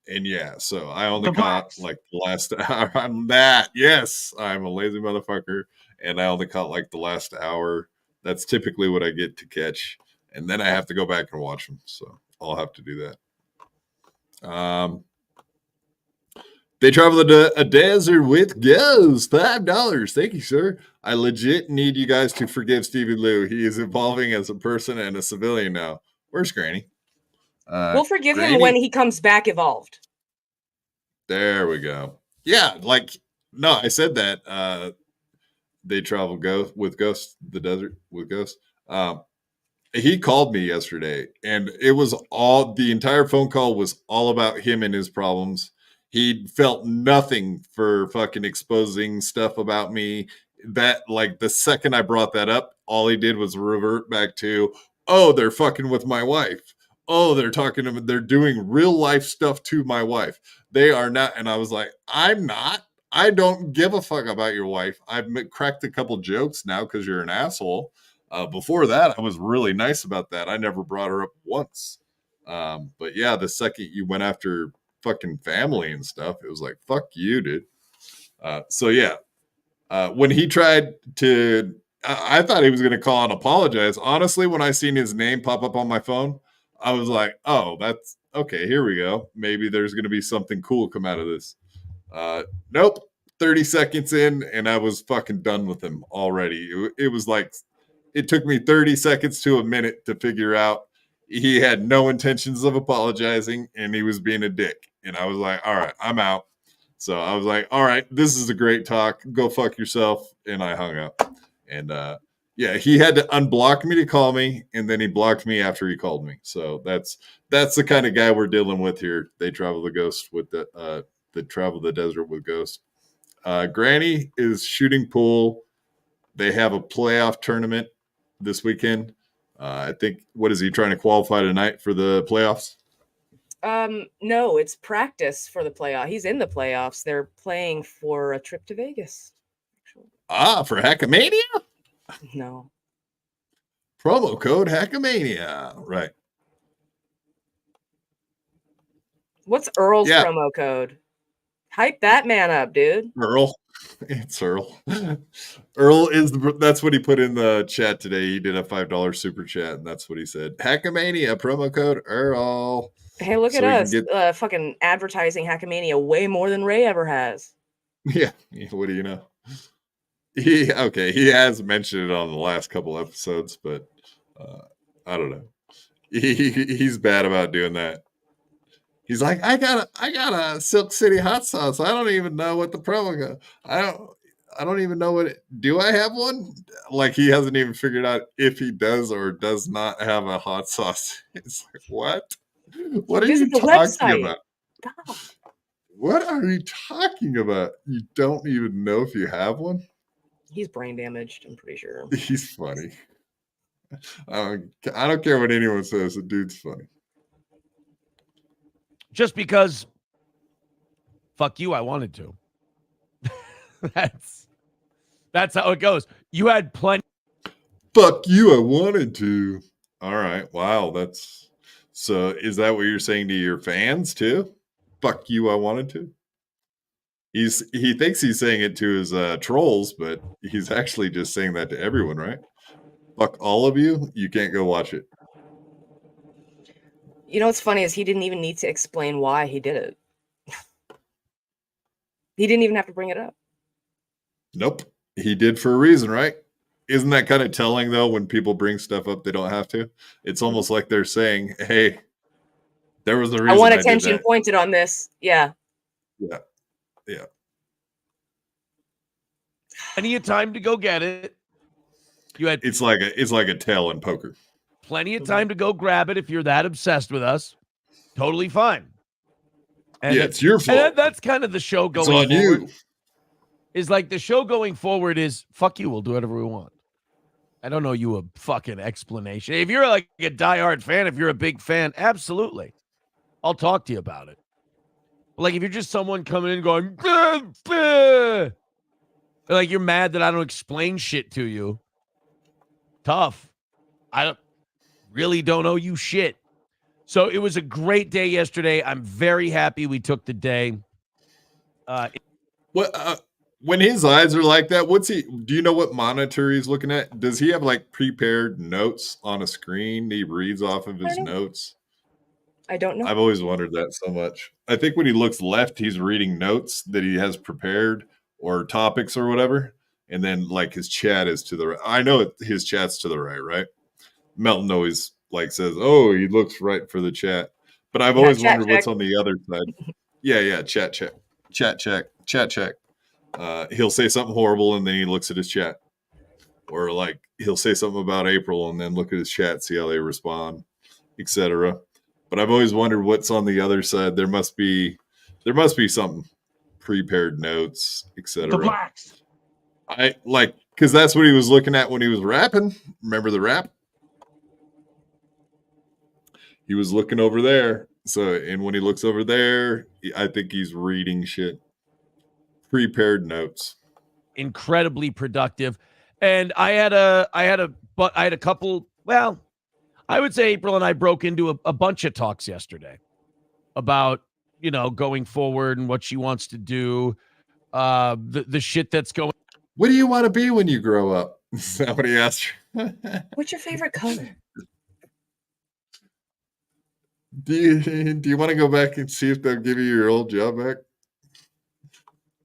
Speaker 1: And yeah, so I only caught like the last hour. I'm that. Yes, I'm a lazy motherfucker, and I only caught like the last hour. That's typically what I get to catch, and then I have to go back and watch them. So I'll have to do that. They traveled a desert with Ghost. $5. Thank you, sir. I legit need you guys to forgive Stevie Lou. He is evolving as a person and a civilian now. Where's Granny?
Speaker 5: We'll forgive him when he comes back evolved.
Speaker 1: There we go. Yeah, no, I said that. They travel with Ghost, the desert with Ghost. He called me yesterday, and it was the entire phone call was all about him and his problems. He felt nothing for fucking exposing stuff about me. That the second I brought that up, all he did was revert back to, oh, they're fucking with my wife. oh, they're doing real life stuff to my wife. They are not. And I was like, I'm not. I don't give a fuck about your wife. I've cracked a couple jokes now because you're an asshole. Before that, I was really nice about that. I never brought her up once. But yeah, the second you went after fucking family and stuff, it was like, fuck you, dude. So yeah, when he tried to, I thought he was going to call and apologize. Honestly, when I seen his name pop up on my phone, I was like, oh, that's okay. Here we go. Maybe there's going to be something cool come out of this. Nope. 30 seconds in, and I was fucking done with him already. It was like, it took me 30 seconds to a minute to figure out he had no intentions of apologizing and he was being a dick. And I was like, all right, I'm out. So I was like, all right, this is a great talk. Go fuck yourself. And I hung up. And yeah, he had to unblock me to call me, and then he blocked me after he called me. So that's the kind of guy we're dealing with here. They travel the ghost with they travel the desert with ghosts. Granny is shooting pool. They have a playoff tournament this weekend. I think, what is he trying to qualify tonight for the playoffs?
Speaker 5: No, it's practice for the playoff. He's in the playoffs. They're playing for a trip to Vegas.
Speaker 1: For Hackam Mania?
Speaker 5: No.
Speaker 1: Promo code Hackam Mania. Right.
Speaker 5: What's Earl's promo code? Hype that man up, dude.
Speaker 1: Earl. It's Earl. Earl is that's what he put in the chat today. He did a $5 super chat, and that's what he said. Hackam Mania, promo code Earl.
Speaker 5: Hey, look at us. Fucking advertising Hackam Mania way more than Ray ever has.
Speaker 1: Yeah. What do you know? He has mentioned it on the last couple episodes, but I don't know. He's bad about doing that. He's like, I got a Silk City hot sauce. I don't even know what the promo code. I don't even know what do I have one? Like, he hasn't even figured out if he does or does not have a hot sauce. It's like, what? What are you talking about?
Speaker 5: Stop.
Speaker 1: What are you talking about? You don't even know if you have one?
Speaker 5: He's brain damaged, I'm pretty sure.
Speaker 1: He's funny. I don't care what anyone says. The dude's funny.
Speaker 17: Just because, fuck you, I wanted to. That's how it goes. You had plenty.
Speaker 1: Fuck you, I wanted to. All right. Wow. So is that what you're saying to your fans too? Fuck you, I wanted to. He thinks he's saying it to his trolls, but he's actually just saying that to everyone, right? Fuck all of you. You can't go watch it.
Speaker 5: You know what's funny is he didn't even need to explain why he did it. He didn't even have to bring it up.
Speaker 1: Nope. He did for a reason, right? Isn't that kind of telling, though, when people bring stuff up they don't have to? It's almost like they're saying, hey, there was a reason
Speaker 5: I want attention pointed on this. Yeah.
Speaker 1: Yeah.
Speaker 17: Plenty of time to go get it. You had
Speaker 1: it's like a tail in poker.
Speaker 17: Plenty of time to go grab it if you're that obsessed with us. Totally fine. And
Speaker 1: it's your fault.
Speaker 17: And that's kind of the show going
Speaker 1: forward. You.
Speaker 17: Is like the show going forward is fuck you. We'll do whatever we want. I don't know you a fucking explanation. If you're like a diehard fan, if you're a big fan, absolutely, I'll talk to you about it. But like if you're just someone coming in going, like you're mad that I don't explain shit to you. Tough. I really don't owe you shit. So it was a great day yesterday. I'm very happy we took the day.
Speaker 1: When his eyes are like that, do you know what monitor he's looking at? Does he have like prepared notes on a screen he reads off of his notes?
Speaker 5: I don't know.
Speaker 1: I've always wondered that so much. I think when he looks left, he's reading notes that he has prepared or topics or whatever. And then like his chat is to the right. I know his chat's to the right? Melton always like says, oh, he looks right for the chat. But I've always wondered what's on the other side. Yeah. Chat check. He'll say something horrible and then he looks at his chat. Or like he'll say something about April and then look at his chat, see how they respond, etc. But I've always wondered what's on the other side. There must be something. Prepared notes, etc.
Speaker 16: The blacks.
Speaker 1: I like because that's what he was looking at when he was rapping. Remember the rap? he was looking over there. So, and when he looks over there, I think he's reading shit. Prepared notes.
Speaker 17: Incredibly productive. And I had a couple, well, I would say April and I broke into a bunch of talks yesterday about, going forward and what she wants to do, the shit that's going.
Speaker 1: What do you want to be when you grow up? Somebody asked her.
Speaker 5: What's your favorite color?
Speaker 1: Do you want to go back and see if they'll give you your old job back?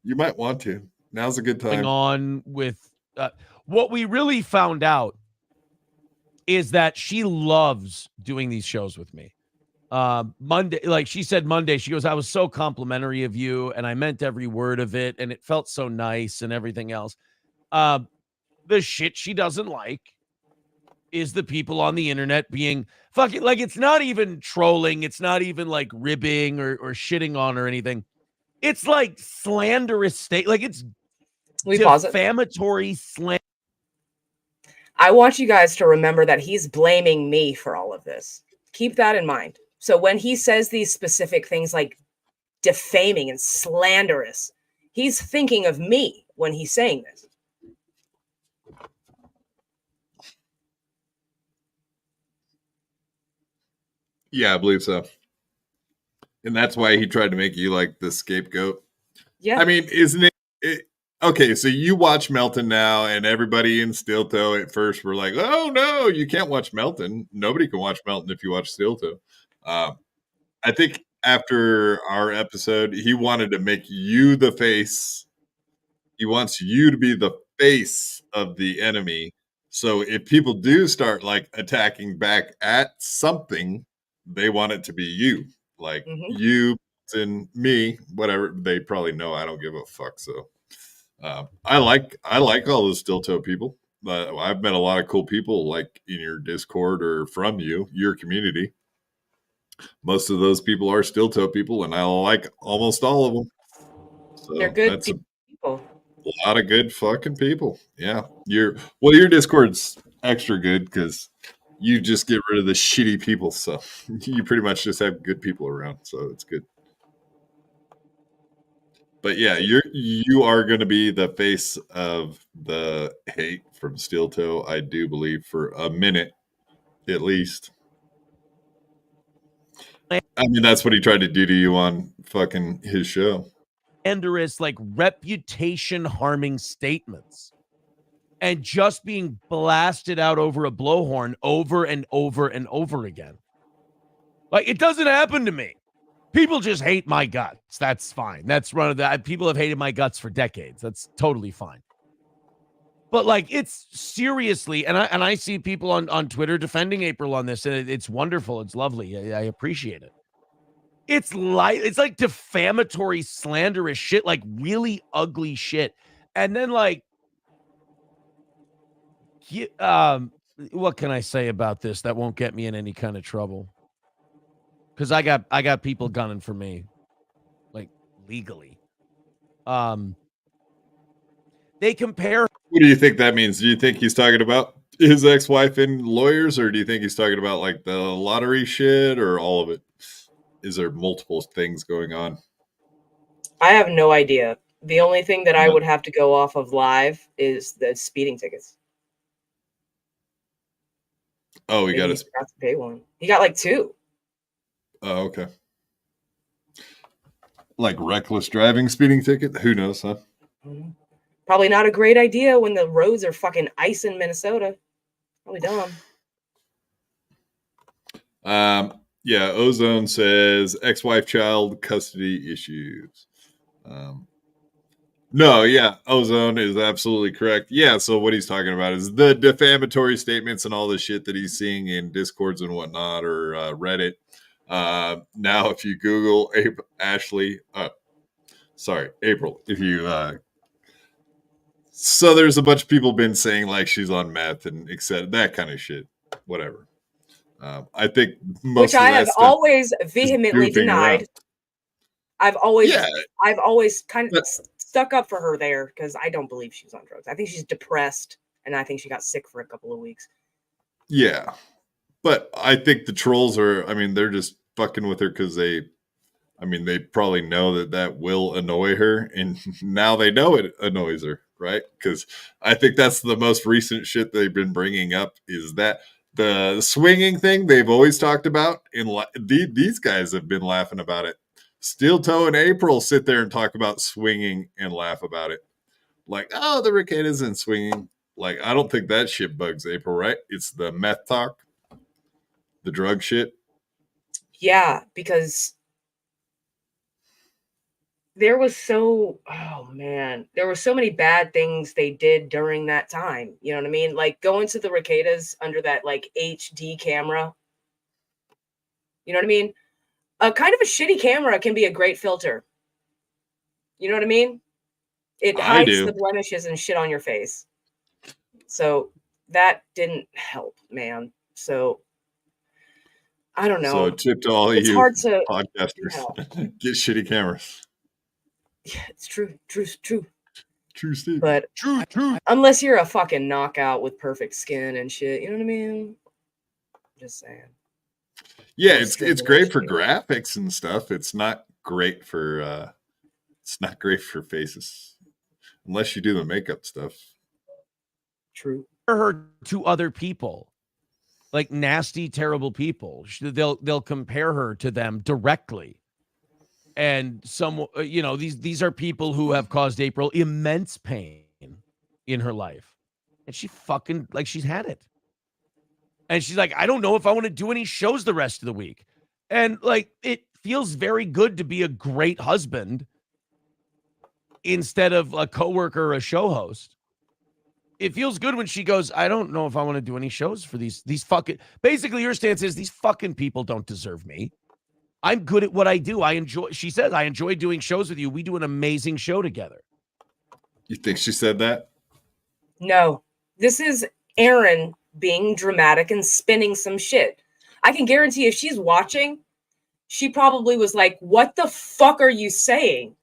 Speaker 1: You might want to. Now's a good time.
Speaker 17: On with what we really found out is that she loves doing these shows with me. Monday, like she said Monday, she goes, I was so complimentary of you and I meant every word of it and it felt so nice and everything else. The shit she doesn't like is the people on the internet being fucking, like, it's not even trolling, it's not even like ribbing or shitting on or anything. It's like slanderous like it's defamatory slander.
Speaker 5: I want you guys to remember that he's blaming me for all of this. Keep that in mind. So when he says these specific things like defaming and slanderous, he's thinking of me when he's saying this.
Speaker 1: Yeah, I believe so. And that's why he tried to make you like the scapegoat.
Speaker 5: Yeah.
Speaker 1: I mean, isn't it okay, so you watch Melton now, and everybody in Stilto at first were like, oh no, you can't watch Melton. Nobody can watch Melton if you watch Stilto. I think after our episode, he wanted to make you the face. He wants you to be the face of the enemy. So if people do start like attacking back at something, they want it to be you. Like you and me, whatever. They probably know I don't give a fuck. So I like all those Stilto people. I've met a lot of cool people like in your Discord or from your community. Most of those people are Stilto people, and I like almost all of them. So
Speaker 5: they're good
Speaker 1: that's
Speaker 5: people.
Speaker 1: A lot of good fucking people. Yeah. Your Discord's extra good because you just get rid of the shitty people. So you pretty much just have good people around. So it's good. But yeah, you are going to be the face of the hate from Stilto, I do believe, for a minute at least. I mean, that's what he tried to do to you on fucking his show.
Speaker 17: Slanderous, like reputation harming statements and just being blasted out over a blowhorn over and over and over again. Like, it doesn't happen to me. People just hate my guts. That's fine. That's one of the people have hated my guts for decades. That's totally fine. But like, it's seriously, and I see people on Twitter defending April on this, and it's wonderful. It's lovely. I appreciate it. It's like defamatory, slanderous shit, like really ugly shit. And then like, what can I say about this that won't get me in any kind of trouble? Because I got people gunning for me, like legally. They compare.
Speaker 1: What do you think that means? Do you think he's talking about his ex-wife and lawyers, or do you think he's talking about like the lottery shit, or all of it? Is there multiple things going on?
Speaker 5: I have no idea. The only thing that I would have to go off of live is the speeding tickets.
Speaker 1: Oh, he got
Speaker 5: to pay one. He got like 2.
Speaker 1: Oh, okay. Like reckless driving speeding ticket? Who knows, huh?
Speaker 5: Probably not a great idea when the roads are fucking ice in Minnesota. Probably dumb.
Speaker 1: Yeah, Ozone says ex-wife child custody issues. No, yeah, Ozone is absolutely correct. Yeah, so what he's talking about is the defamatory statements and all the shit that he's seeing in Discords and whatnot, or Reddit. Now, if you Google April, if you so there's a bunch of people been saying like she's on meth and etc. That kind of shit. Whatever. I think most
Speaker 5: which
Speaker 1: of
Speaker 5: I
Speaker 1: that
Speaker 5: have
Speaker 1: stuff
Speaker 5: always vehemently
Speaker 1: goofing
Speaker 5: denied.
Speaker 1: around.
Speaker 5: I've always kind of stuck up for her there because I don't believe she's on drugs. I think she's depressed, and I think she got sick for a couple of weeks.
Speaker 1: Yeah, But I think the trolls are, I mean, they're just fucking with her because they probably know that will annoy her. And now they know it annoys her, right? Because I think that's the most recent shit they've been bringing up is that the swinging thing they've always talked about. These guys have been laughing about it. Steel Toe and April sit there and talk about swinging and laugh about it. Like, oh, the Rickade isn't swinging. Like, I don't think that shit bugs April, right? It's the meth talk, the drug shit.
Speaker 5: Yeah, because there were so many bad things they did during that time. You know what I mean? Like going to the Ricadas under that like HD camera. You know what I mean? A kind of a shitty camera can be a great filter. You know what I mean? It hides the blemishes and shit on your face. So that didn't help, man. So I don't know.
Speaker 1: So tip to all
Speaker 5: it's
Speaker 1: you
Speaker 5: hard to,
Speaker 1: podcasters. Get shitty cameras.
Speaker 5: Yeah, it's true. True,
Speaker 1: Steve.
Speaker 5: But unless you're a fucking knockout with perfect skin and shit, you know what I mean? Just saying.
Speaker 1: Yeah, it's great for graphics and stuff. It's not great for faces. Unless you do the makeup stuff.
Speaker 5: True.
Speaker 17: Her to other people, like nasty, terrible people. They'll compare her to them directly. And these are people who have caused April immense pain in her life. And she fucking, like, she's had it. And she's like, I don't know if I want to do any shows the rest of the week. And like, it feels very good to be a great husband instead of a coworker or a show host. It feels good when she goes, I don't know if I want to do any shows for these fucking, basically your stance is these fucking people don't deserve me. I'm good at what I do. She says, I enjoy doing shows with you. We do an amazing show together.
Speaker 1: You think she said that?
Speaker 5: No, this is Aaron being dramatic and spinning some shit. I can guarantee if she's watching, she probably was like, what the fuck are you saying?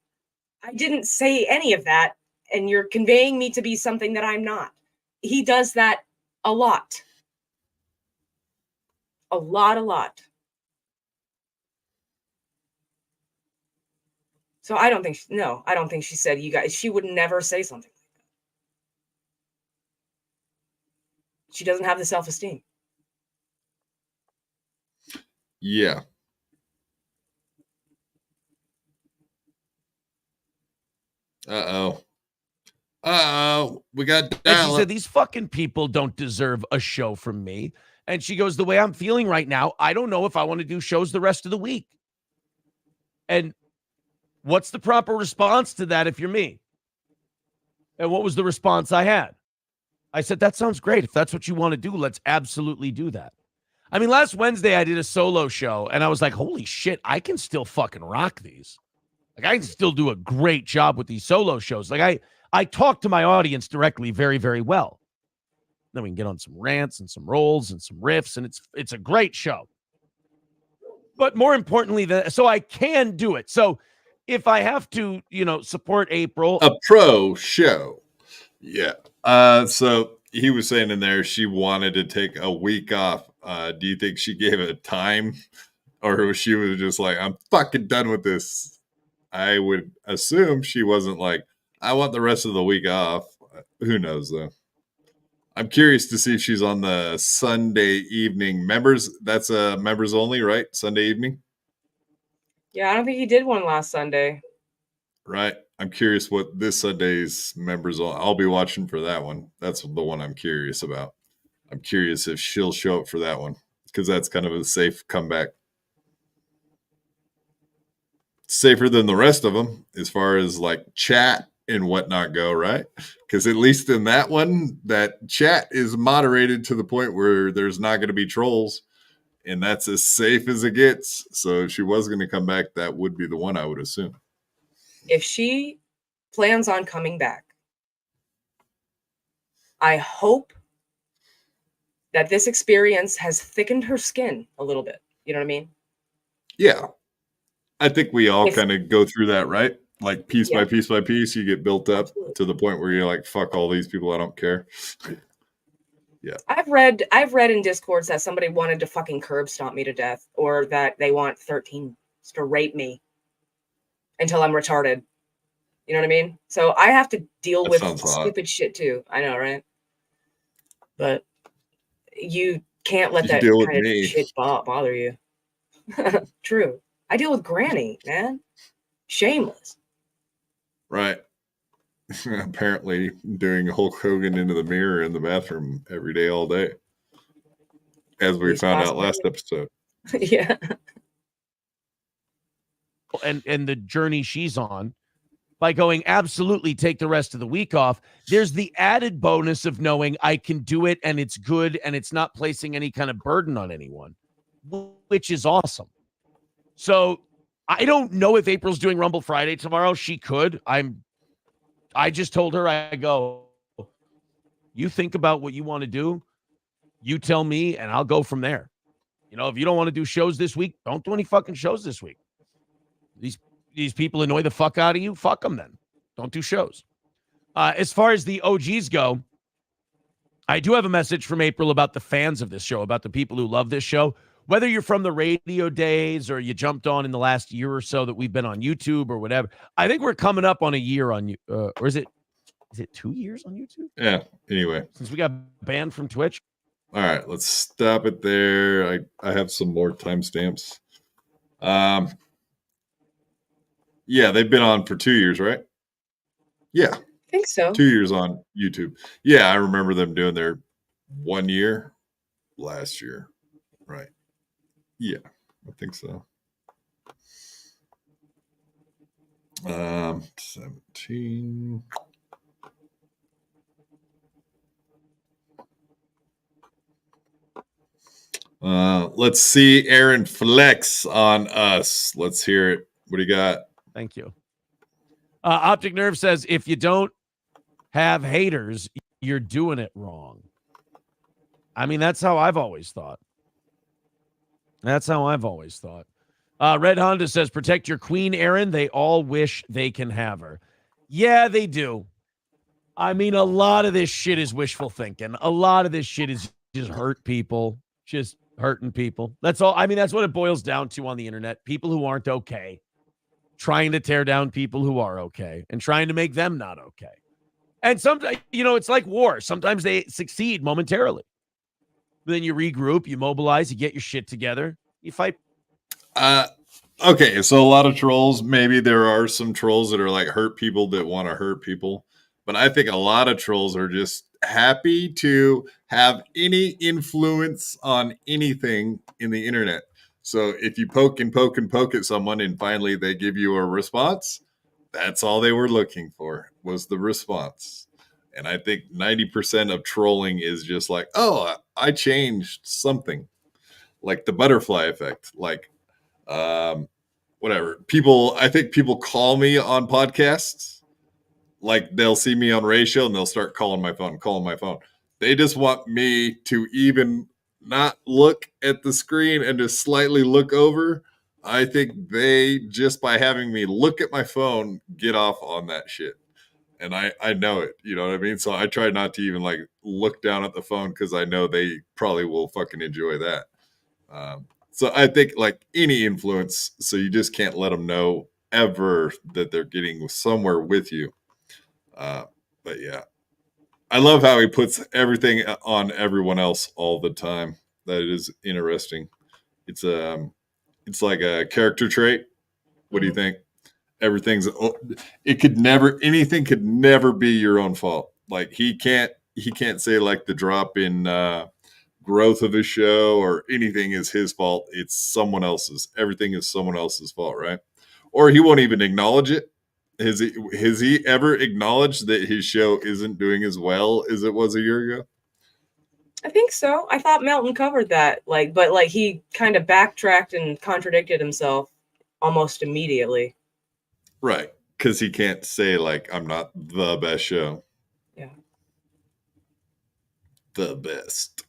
Speaker 5: I didn't say any of that. And you're conveying me to be something that I'm not. He does that a lot. A lot. So I don't think she said you guys. She would never say something like that. She doesn't have the self-esteem.
Speaker 1: Yeah. Uh-oh. We got
Speaker 17: And she said, these fucking people don't deserve a show from me. And she goes, the way I'm feeling right now, I don't know if I want to do shows the rest of the week. And what's the proper response to that if you're me? And what was the response I had? I said, that sounds great. If that's what you want to do, let's absolutely do that. I mean, last Wednesday I did a solo show and I was like, holy shit, I can still fucking rock these. Like, I can still do a great job with these solo shows. Like, I talk to my audience directly very, very well. Then we can get on some rants and some rolls and some riffs, and it's a great show. But more importantly, so I can do it. So if I have to, support April.
Speaker 1: A pro show. Yeah. So he was saying in there she wanted to take a week off. Do you think she gave it time? Or she was just like, I'm fucking done with this? I would assume she wasn't like, I want the rest of the week off. Who knows, though? I'm curious to see if she's on the Sunday evening members. That's members only, right? Sunday evening?
Speaker 5: Yeah, I don't think he did one last Sunday.
Speaker 1: Right. I'm curious what this Sunday's members on. I'll be watching for that one. That's the one I'm curious about. I'm curious if she'll show up for that one because that's kind of a safe comeback. Safer than the rest of them as far as like chat and whatnot go, right? Because at least in that one, that chat is moderated to the point where there's not going to be trolls, and that's as safe as it gets. So if she was going to come back, that would be the one, I would assume.
Speaker 5: If she plans on coming back, I hope that this experience has thickened her skin a little bit. You know what I mean?
Speaker 1: Yeah. I think we all kind of go through that, right? Like piece by piece by piece, you get built up to the point where you're like, fuck all these people, I don't care. Yeah.
Speaker 5: I've read in Discords that somebody wanted to fucking curb stomp me to death, or that they want 13 to rape me until I'm retarded. You know what I mean? So I have to deal
Speaker 1: That
Speaker 5: with
Speaker 1: sounds hot.
Speaker 5: stupid shit too. I know, right? But you can't let
Speaker 1: You
Speaker 5: that
Speaker 1: deal with
Speaker 5: kind of
Speaker 1: me.
Speaker 5: shit bother you. True. I deal with Granny, man. Shameless.
Speaker 1: Right. Apparently doing Hulk Hogan into the mirror in the bathroom every day, all day. As we
Speaker 5: Least
Speaker 1: found out
Speaker 5: possible.
Speaker 1: last episode.
Speaker 5: Yeah.
Speaker 17: And the journey she's on by going absolutely take the rest of the week off. There's the added bonus of knowing I can do it and it's good and it's not placing any kind of burden on anyone, which is awesome. So I don't know if April's doing Rumble Friday tomorrow. She could. I just told her, I go, you think about what you want to do. You tell me and I'll go from there. You know, if you don't want to do shows this week, don't do any fucking shows this week. These people annoy the fuck out of you. Fuck them then. Don't do shows. As far as the OGs go, I do have a message from April about the fans of this show, about the people who love this show. Whether you're from the radio days or you jumped on in the last year or so that we've been on YouTube or whatever, I think we're coming up on a year on you. Or is it 2 years on YouTube?
Speaker 1: Yeah. Anyway,
Speaker 17: since we got banned from Twitch.
Speaker 1: All right, let's stop it there. I have some more timestamps. Yeah, they've been on for 2 years, right? Yeah.
Speaker 5: I think so.
Speaker 1: 2 years on YouTube. Yeah, I remember them doing their 1 year last year. Right. Yeah, I think so. 17. Let's see Aaron flex on us. Let's hear it. What do you got?
Speaker 17: Thank you. Optic Nerve says, if you don't have haters, you're doing it wrong. I mean, that's how I've always thought. Red Honda says, protect your queen, Aaron. They all wish they can have her. Yeah, they do. I mean, a lot of this shit is wishful thinking. A lot of this shit is just hurt people, just hurting people. That's all. I mean, that's what it boils down to on the internet. People who aren't okay, trying to tear down people who are okay and trying to make them not okay. And sometimes, it's like war. Sometimes they succeed momentarily. Then you regroup, you mobilize, you get your shit together, you fight.
Speaker 1: Okay, so a lot of trolls, maybe there are some trolls that are like hurt people that want to hurt people. But I think a lot of trolls are just happy to have any influence on anything in the internet. So if you poke and poke and poke at someone and finally they give you a response, that's all they were looking for was the response. And I think 90% of trolling is just like, oh, I changed something. Like the butterfly effect. Like, whatever. I think people call me on podcasts. Like they'll see me on ratio and they'll start calling my phone. They just want me to even not look at the screen and just slightly look over. I think they, just by having me look at my phone, get off on that shit. And I know it, you know what I mean? So I try not to even like look down at the phone because I know they probably will fucking enjoy that. So I think like any influence, so you just can't let them know ever that they're getting somewhere with you. But yeah, I love how he puts everything on everyone else all the time. That is interesting. It's like a character trait. What do you think? Anything could never be your own fault. Like he can't say like the drop in growth of his show or anything is his fault. It's someone else's. Everything is someone else's fault, right? Or he won't even acknowledge it. Has he ever acknowledged that his show isn't doing as well as it was a year ago?
Speaker 5: I think so. I thought Melton covered that, but he kind of backtracked and contradicted himself almost immediately.
Speaker 1: Right, because he can't say like I'm not the best show.
Speaker 5: Yeah.
Speaker 1: The best.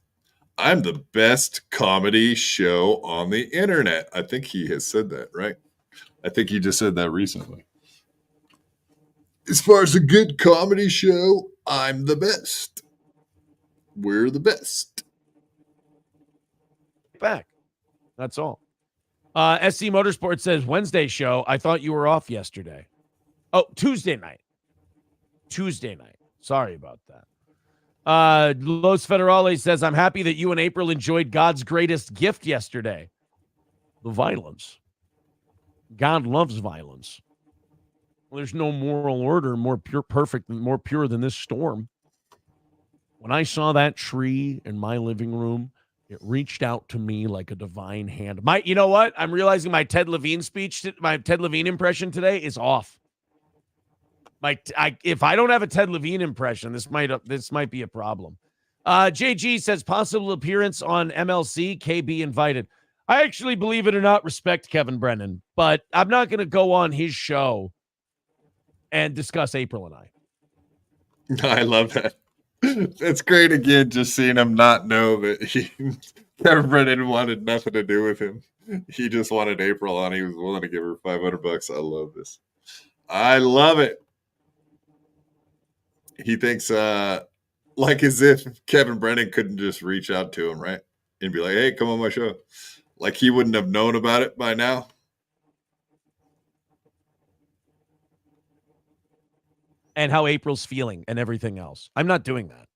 Speaker 1: I'm the best comedy show on the internet. I think he has said that, right? I think he just said that recently. As far as a good comedy show, I'm the best. we're the best.
Speaker 17: Back. That's all. SC Motorsport says Wednesday show. I thought you were off yesterday. Oh, Tuesday night. Sorry about that. Los Federales says, I'm happy that you and April enjoyed God's greatest gift yesterday. The violence. God loves violence. Well, there's no moral order more pure, perfect, and more pure than this storm. When I saw that tree in my living room, it reached out to me like a divine hand. You know what? I'm realizing my Ted Levine my Ted Levine impression today is off. If I don't have a Ted Levine impression, this might be a problem. JG says possible appearance on MLC. KB invited. I actually, believe it or not, respect Kevin Brennan, but I'm not going to go on his show and discuss April and I.
Speaker 1: I love that. It's great again, just seeing him not know that Kevin Brennan wanted nothing to do with him. He just wanted April on. He was willing to give her $500. I love this. I love it. He thinks like as if Kevin Brennan couldn't just reach out to him, right? And be like, hey, come on my show. Like he wouldn't have known about it by now.
Speaker 17: And how April's feeling and everything else. I'm not doing that.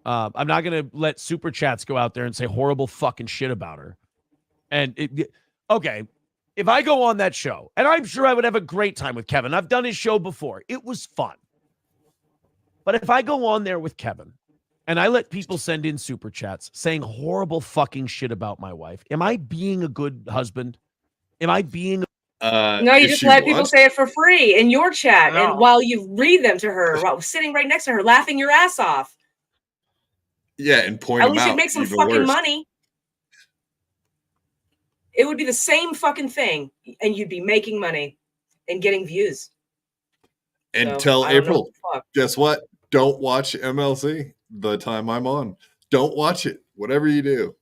Speaker 17: I'm not going to let super chats go out there and say horrible fucking shit about her. And okay, if I go on that show, and I'm sure I would have a great time with Kevin. I've done his show before. It was fun. But if I go on there with Kevin and I let people send in super chats saying horrible fucking shit about my wife, am I being a good husband? Am I being
Speaker 5: no, you just let people say it for free in your chat, and while you read them to her, while sitting right next to her, laughing your ass off.
Speaker 1: Yeah, and point
Speaker 5: at least you'd make some fucking money. It would be the same fucking thing, and you'd be making money and getting views.
Speaker 1: And
Speaker 5: So,
Speaker 1: tell
Speaker 5: I don't know
Speaker 1: April,
Speaker 5: what the fuck.
Speaker 1: guess what? Don't watch MLC the time I'm on. Don't watch it, whatever you do.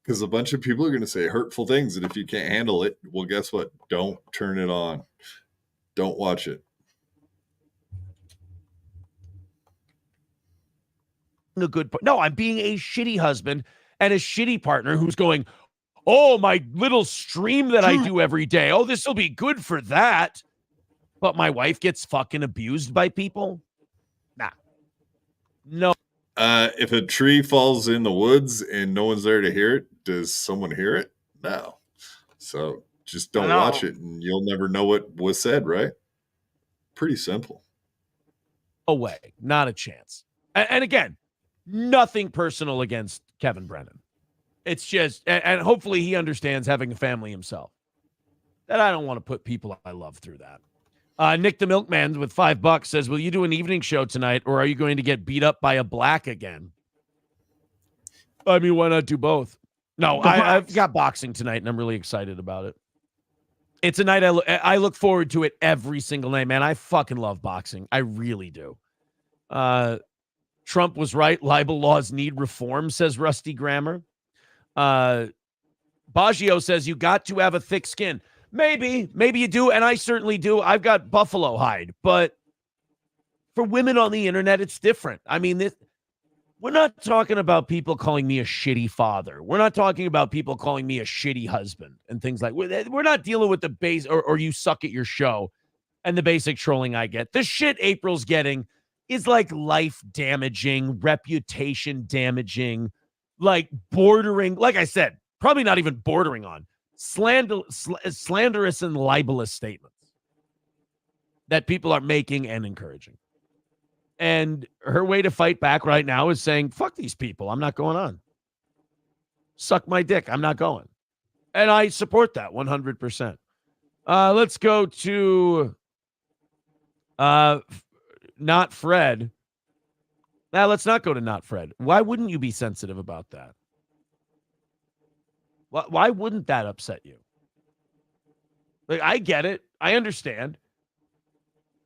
Speaker 1: Because a bunch of people are going to say hurtful things, and if you can't handle it, well, guess what? Don't turn it on. Don't watch it.
Speaker 17: a good no, I'm being a shitty husband and a shitty partner who's going, oh, my little stream that I do every day. Oh, this will be good for that. But my wife gets fucking abused by people. Nah. No.
Speaker 1: If a tree falls in the woods and no one's there to hear it, does someone hear it? No. So just don't watch it and you'll never know what was said, right? Pretty simple.
Speaker 17: Away. Not a chance. And again, nothing personal against Kevin Brennan. It's just, and hopefully he understands having a family himself, that I don't want to put people I love through that. Nick the Milkman with $5 says, will you do an evening show tonight, or are you going to get beat up by a black again? I mean, why not do both? No, I've got boxing tonight, and I'm really excited about it. It's a night I look forward to it every single night, man. I fucking love boxing. I really do. Trump was right. Libel laws need reform, says Rusty Grammar. Baggio says you got to have a thick skin. Maybe you do, and I certainly do. I've got buffalo hide, but for women on the internet, it's different. I mean, we're not talking about people calling me a shitty father. We're not talking about people calling me a shitty husband and things like. We're not dealing with the base or you suck at your show and the basic trolling I get. The shit April's getting is like life damaging, reputation damaging, like bordering. Like I said, probably not even bordering on. Slanderous and libelous statements that people are making and encouraging. And her way to fight back right now is saying, fuck these people. I'm not going on. Suck my dick. I'm not going. And I support that 100%. Let's go to Not Fred. Now, let's not go to Not Fred. Why wouldn't you be sensitive about that? Why wouldn't that upset you? Like, I get it. I understand.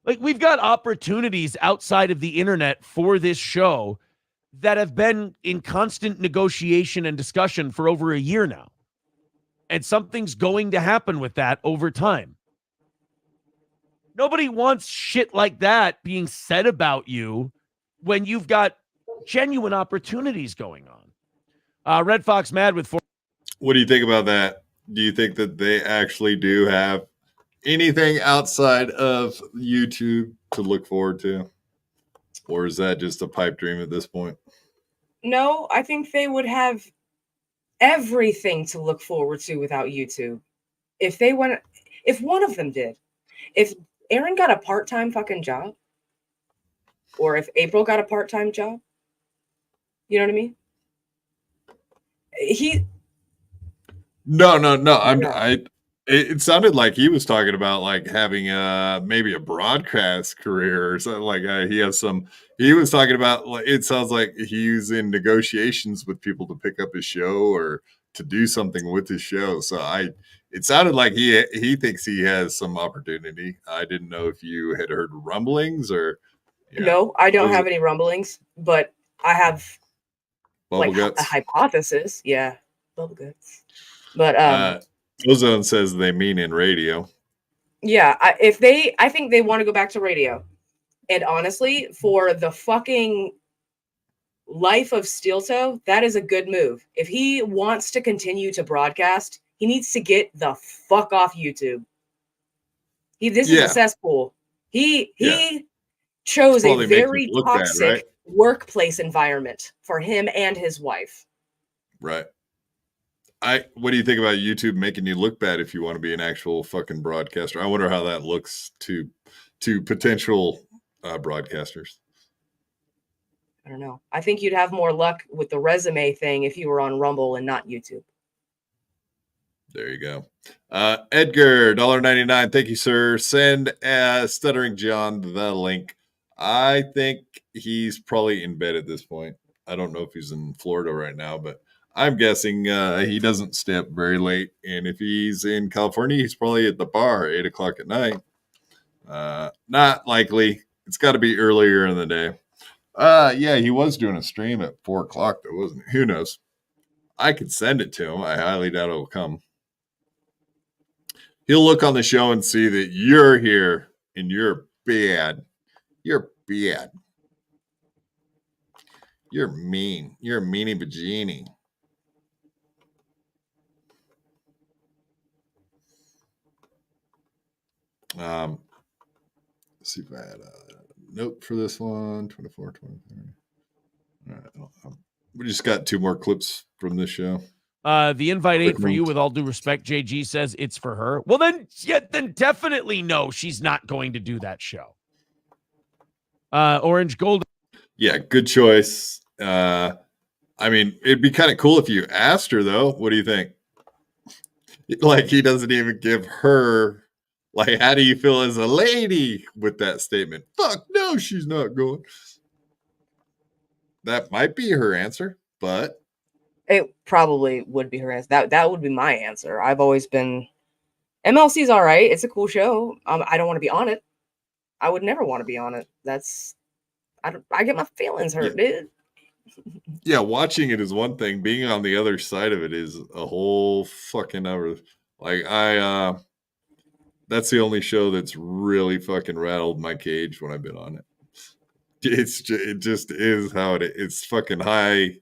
Speaker 17: Like, we've got opportunities outside of the internet for this show that have been in constant negotiation and discussion for over a year now. And something's going to happen with that over time. Nobody wants shit like that being said about you when you've got genuine opportunities going on. Red Fox Mad with 4.
Speaker 1: What do you think about that? Do you think that they actually do have anything outside of YouTube to look forward to? Or is that just a pipe dream at this point?
Speaker 5: No, I think they would have everything to look forward to without YouTube. If one of them did. If Aaron got a part-time fucking job, or if April got a part-time job, you know what I mean?
Speaker 1: No. It sounded like he was talking about like having maybe a broadcast career or something. Like he was talking about, like, it sounds like he's in negotiations with people to pick up his show or to do something with his show. So it sounded like he thinks he has some opportunity. I didn't know if you had heard rumblings or.
Speaker 5: No, I don't have any rumblings, but I have
Speaker 1: Bubble
Speaker 5: like
Speaker 1: guts.
Speaker 5: a hypothesis. Yeah, bubble guts. But
Speaker 1: Ozone says they mean in radio.
Speaker 5: yeah, I think they want to go back to radio. And honestly, for the fucking life of Steel Toe, that is a good move. If he wants to continue to broadcast, he needs to get the fuck off YouTube. This is a cesspool. He chose a very toxic
Speaker 1: bad, right?
Speaker 5: workplace environment for him and his wife.
Speaker 1: Right. What do you think about YouTube making you look bad if you want to be an actual fucking broadcaster? I wonder how that looks to potential broadcasters.
Speaker 5: I don't know. I think you'd have more luck with the resume thing if you were on Rumble and not YouTube.
Speaker 1: There you go. Edgar, $1.99. Thank you, sir. Send Stuttering John the link. I think he's probably in bed at this point. I don't know if he's in Florida right now, but I'm guessing he doesn't stay up very late. And if he's in California, he's probably at the bar 8 o'clock at night. Not likely. It's got to be earlier in the day. Yeah, he was doing a stream at 4 o'clock, though, wasn't it? Who knows? I could send it to him. I highly doubt it'll come. He'll look on the show and see that you're here and you're bad. You're bad. You're mean. You're a meanie vagini. Let's see if I had a note for this one. 24, 23. All right. We just got 2 more clips from this show.
Speaker 17: The invite ain't for you, with all due respect. JG says it's for her. Well, then definitely no, she's not going to do that show. Orange Gold.
Speaker 1: Yeah, good choice. I mean, it'd be kind of cool if you asked her, though. What do you think? Like, he doesn't even give her, like, how do you feel as a lady with that statement? Fuck, no, she's not going. That might be her answer, but
Speaker 5: it probably would be her answer. That would be my answer. I've always been, MLC's all right. It's a cool show. I don't want to be on it. I would never want to be on it. I get my feelings hurt, dude.
Speaker 1: Yeah, watching it is one thing. Being on the other side of it is a whole fucking other. Like, that's the only show that's really fucking rattled my cage when I've been on it. It just is how it is. It's fucking high.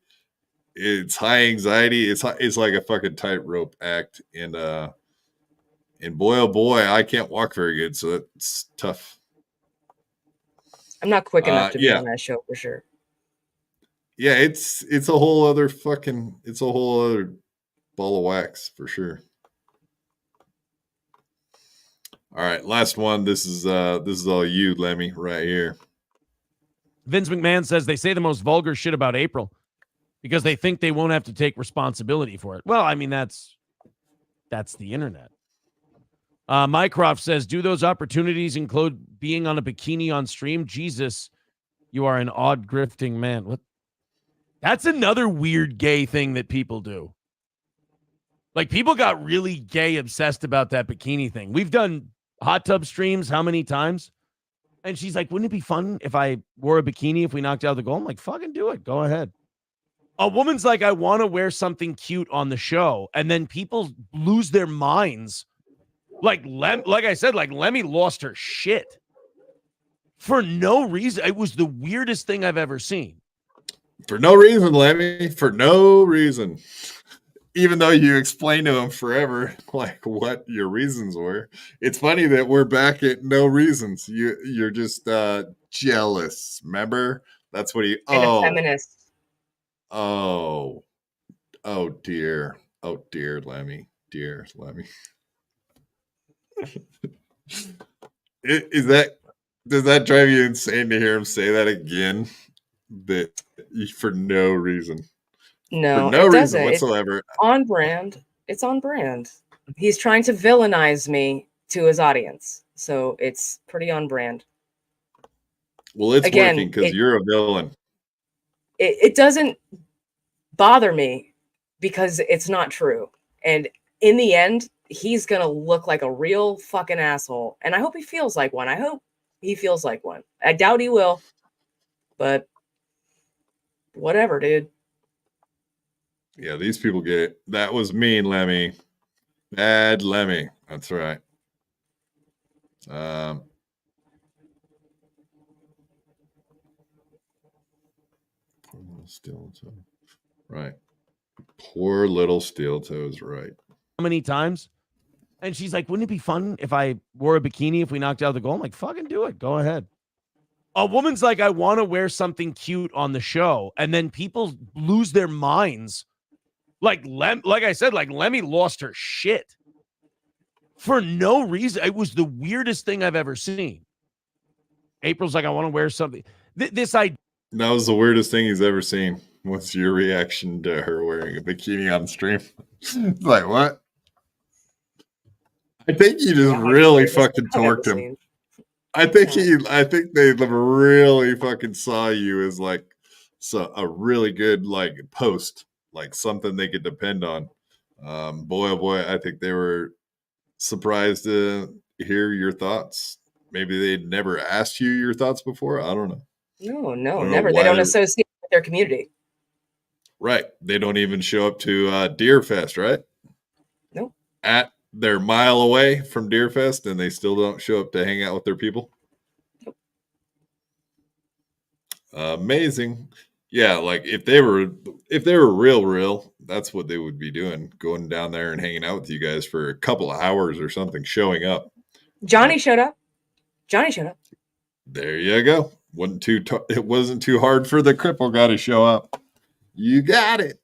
Speaker 1: It's high anxiety. It's like a fucking tightrope act. And boy, oh boy, I can't walk very good. So that's tough.
Speaker 5: I'm not quick enough to be on that show for sure.
Speaker 1: Yeah, it's a whole other ball of wax for sure. All right, last one. This is all you, Lemmy, right here.
Speaker 17: Vince McMahon says they say the most vulgar shit about April because they think they won't have to take responsibility for it. Well, I mean, that's the internet. Mycroft says, do those opportunities include being on a bikini on stream? Jesus, you are an odd grifting man. What? That's another weird gay thing that people do. Like, people got really gay obsessed about that bikini thing. We've done hot tub streams how many times? And she's like, wouldn't it be fun if I wore a bikini if we knocked out the goal? I'm like, fucking do it. Go ahead. A woman's like, I want to wear something cute on the show. And then people lose their minds. Like I said, like Lemmy lost her shit for no reason. It was the weirdest thing I've ever seen.
Speaker 1: For no reason, Lemmy. For no reason. Even though you explained to him forever, like what your reasons were. It's funny that we're back at no reasons. You're just jealous. Remember? That's what he.
Speaker 5: And a
Speaker 1: Oh,
Speaker 5: feminist.
Speaker 1: oh, oh dear, Lemmy, dear Lemmy. Does that drive you insane to hear him say that again? That for no reason.
Speaker 5: No,
Speaker 1: for no
Speaker 5: it
Speaker 1: reason
Speaker 5: doesn't.
Speaker 1: whatsoever.
Speaker 5: It's on brand. It's on brand. He's trying to villainize me to his audience, so it's pretty on brand.
Speaker 1: Well, it's
Speaker 5: Again,
Speaker 1: working because you're a villain.
Speaker 5: It doesn't bother me because it's not true. And in the end, he's going to look like a real fucking asshole. And I hope he feels like one. I hope he feels like one. I doubt he will, but whatever, dude.
Speaker 1: Yeah, these people get it. That was mean, Lemmy. Bad Lemmy. That's right. Steel toe. Right. Poor little steel toes, right.
Speaker 17: How many times? And she's like, wouldn't it be fun if I wore a bikini if we knocked out the goal? I'm like, fucking do it. Go ahead. A woman's like, I want to wear something cute on the show. And then people lose their minds. Like I said, like Lemmy lost her shit for no reason. It was the weirdest thing I've ever seen. April's like, I want to wear something. This idea.
Speaker 1: That was the weirdest thing he's ever seen. What's your reaction to her wearing a bikini on stream? It's like, what? I think you just really fucking torqued him. I think they really fucking saw you as like a really good like post, like something they could depend on. Boy, oh boy, I think they were surprised to hear your thoughts. Maybe they'd never asked you your thoughts before. I don't know.
Speaker 5: No, never. They don't associate with their community.
Speaker 1: Right. They don't even show up to Deer Fest, right?
Speaker 5: Nope.
Speaker 1: They're a mile away from Deer Fest and they still don't show up to hang out with their people.
Speaker 5: Nope.
Speaker 1: Amazing. Yeah, like if they were real, that's what they would be doing, going down there and hanging out with you guys for a couple of hours or something, showing up.
Speaker 5: Johnny showed up.
Speaker 1: There you go. It wasn't too hard for the cripple guy to show up. You got it.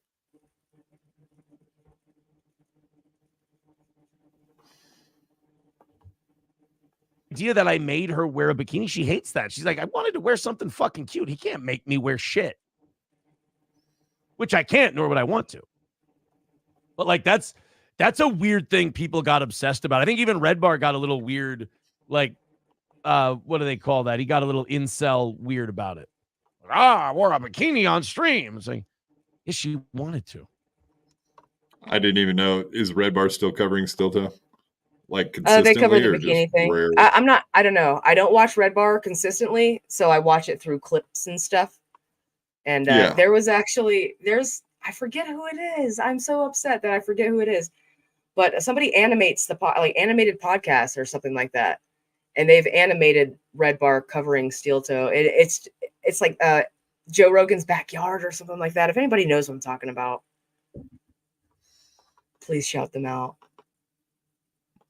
Speaker 17: Idea that I made her wear a bikini. She hates that. She's like, I wanted to wear something fucking cute. He can't make me wear shit. Which I can't, nor would I want to. But like that's a weird thing people got obsessed about. I think even Red Bar got a little weird, like what do they call that? He got a little incel weird about it. Like, I wore a bikini on stream. It's like, yes, she wanted to.
Speaker 1: I didn't even know. Is Red Bar still covering Steel Toe? Like consistently,
Speaker 5: they cover the bikini thing. I don't know. I don't watch Red Bar consistently, so I watch it through clips and stuff. And there was actually I forget who it is. I'm so upset that I forget who it is. But somebody animates animated podcast or something like that, and they've animated Red Bar covering Steel Toe. It's like Joe Rogan's backyard or something like that. If anybody knows what I'm talking about, please shout them out.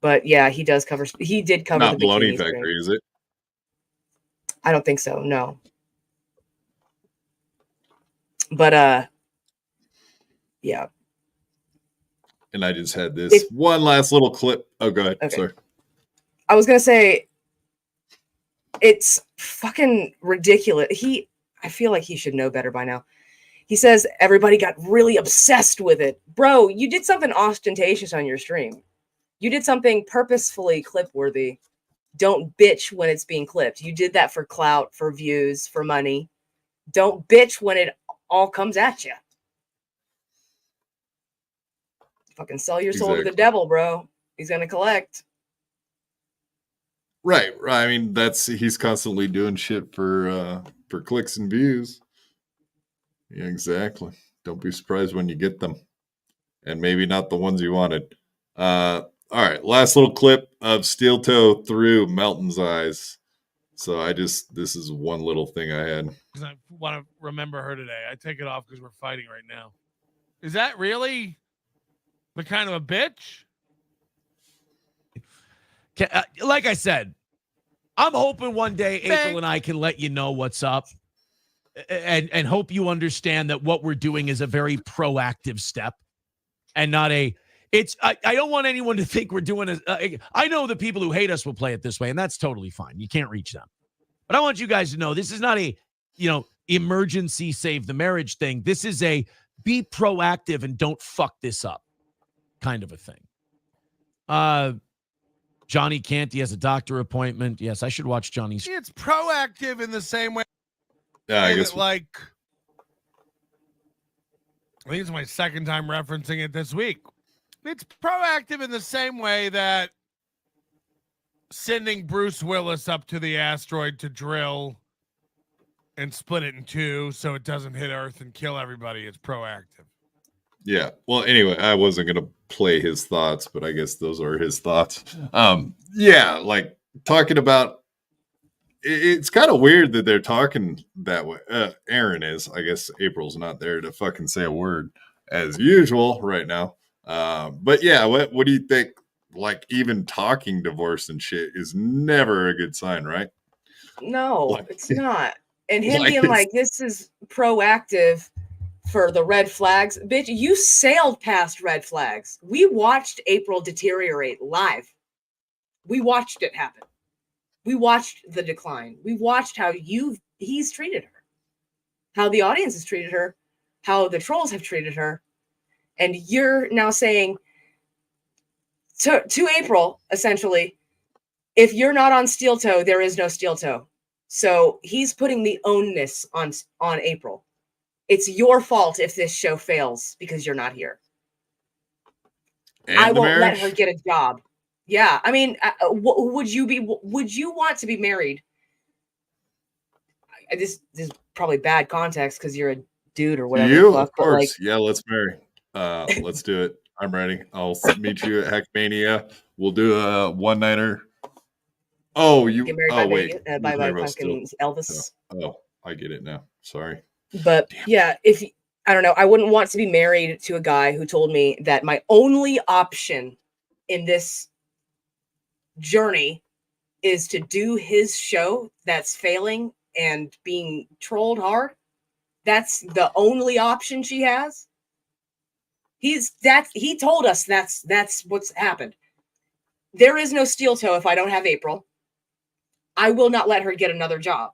Speaker 5: But yeah, he did cover
Speaker 1: Not
Speaker 5: the
Speaker 1: Baloney
Speaker 5: bikini
Speaker 1: Factory,
Speaker 5: thing.
Speaker 1: is it?
Speaker 5: I don't think so. No. But yeah.
Speaker 1: And I just had this one last little clip. Oh, go ahead.
Speaker 5: Okay.
Speaker 1: Sorry.
Speaker 5: I was gonna say it's fucking ridiculous. I feel like he should know better by now. He says everybody got really obsessed with it. Bro, you did something ostentatious on your stream. You did something purposefully clip-worthy. Don't bitch when it's being clipped. You did that for clout, for views, for money. Don't bitch when it all comes at you. Fucking sell your soul to the devil, bro. He's gonna collect.
Speaker 1: Right. I mean, he's constantly doing shit for clicks and views. Yeah, exactly. Don't be surprised when you get them, and maybe not the ones you wanted. All right, last little clip of Steel Toe through Melton's eyes. So this is one little thing I had.
Speaker 2: Because I want to remember her today. I take it off because we're fighting right now. Is that really the kind of a bitch?
Speaker 17: Like I said, I'm hoping one day April and I can let you know what's up, and hope you understand that what we're doing is a very proactive step and not a. I don't want anyone to think we're doing I know the people who hate us will play it this way, and that's totally fine. You can't reach them. But I want you guys to know this is not a, emergency save the marriage thing. This is a be proactive and don't fuck this up kind of a thing. Johnny Canty has a doctor appointment. Yes, I should watch Johnny's.
Speaker 2: It's proactive in the same way.
Speaker 1: Yeah, I guess.
Speaker 2: I think it's my second time referencing it this week. It's proactive in the same way that sending Bruce Willis up to the asteroid to drill and split it in two so it doesn't hit Earth and kill everybody is proactive.
Speaker 1: Yeah. Well, anyway, I wasn't going to play his thoughts, but I guess those are his thoughts. Yeah, like talking about it's kind of weird that they're talking that way. Aaron is. I guess April's not there to fucking say a word as usual right now. But yeah, what do you think? Like even talking divorce and shit is never a good sign, right?
Speaker 5: No, it's not. And him being like, this is proactive for the red flags. Bitch, you sailed past red flags. We watched April deteriorate live. We watched it happen. We watched the decline. We watched how he's treated her, how the audience has treated her, how the trolls have treated her. And you're now saying to April, essentially, if you're not on steel toe, there is no steel toe. So he's putting the onus on April. It's your fault if this show fails because you're not here.
Speaker 1: And
Speaker 5: I won't let her get a job. Yeah, I mean, would you want to be married? This is probably bad context because you're a dude or whatever.
Speaker 1: You, of course. Yeah, let's marry. Let's do it. I'm ready. I'll meet you at Hackam Mania. We'll do a one-nighter. Oh, you.
Speaker 5: Get married
Speaker 1: oh,
Speaker 5: by
Speaker 1: wait.
Speaker 5: by fucking Elvis.
Speaker 1: Oh, I get it now. Sorry.
Speaker 5: But yeah, I don't know, I wouldn't want to be married to a guy who told me that my only option in this journey is to do his show that's failing and being trolled hard. That's the only option she has. He told us that's what's happened. There is no steel toe if I don't have April. I will not let her get another job.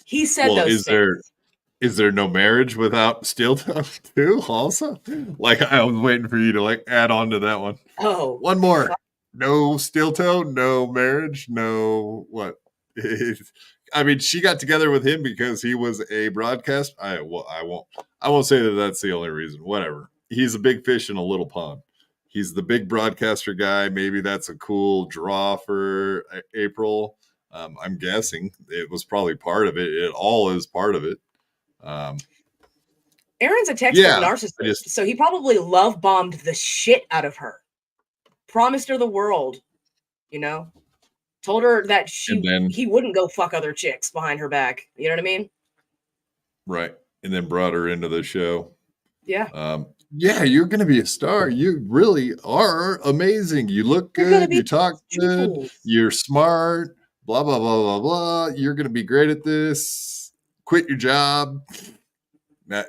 Speaker 5: He said those things.
Speaker 1: Is there no marriage without steel toe too? Also, like I was waiting for you to like add on to that one.
Speaker 5: Oh,
Speaker 1: one more. No steel toe, no marriage, no what? I mean, she got together with him because he was a broadcast. I won't say that that's the only reason. Whatever. He's a big fish in a little pond. He's the big broadcaster guy. Maybe that's a cool draw for April. I'm guessing it was probably part of it. It all is part of it.
Speaker 5: Aaron's a textbook narcissist, so he probably love bombed the shit out of her. Promised her the world, told her that he wouldn't go fuck other chicks behind her back. You know what I mean?
Speaker 1: Right. And then brought her into the show.
Speaker 5: Yeah.
Speaker 1: Yeah, you're going to be a star. You really are amazing. You look good. You talk good. You're smart. Blah, blah, blah, blah, blah. You're going to be great at this. Quit your job.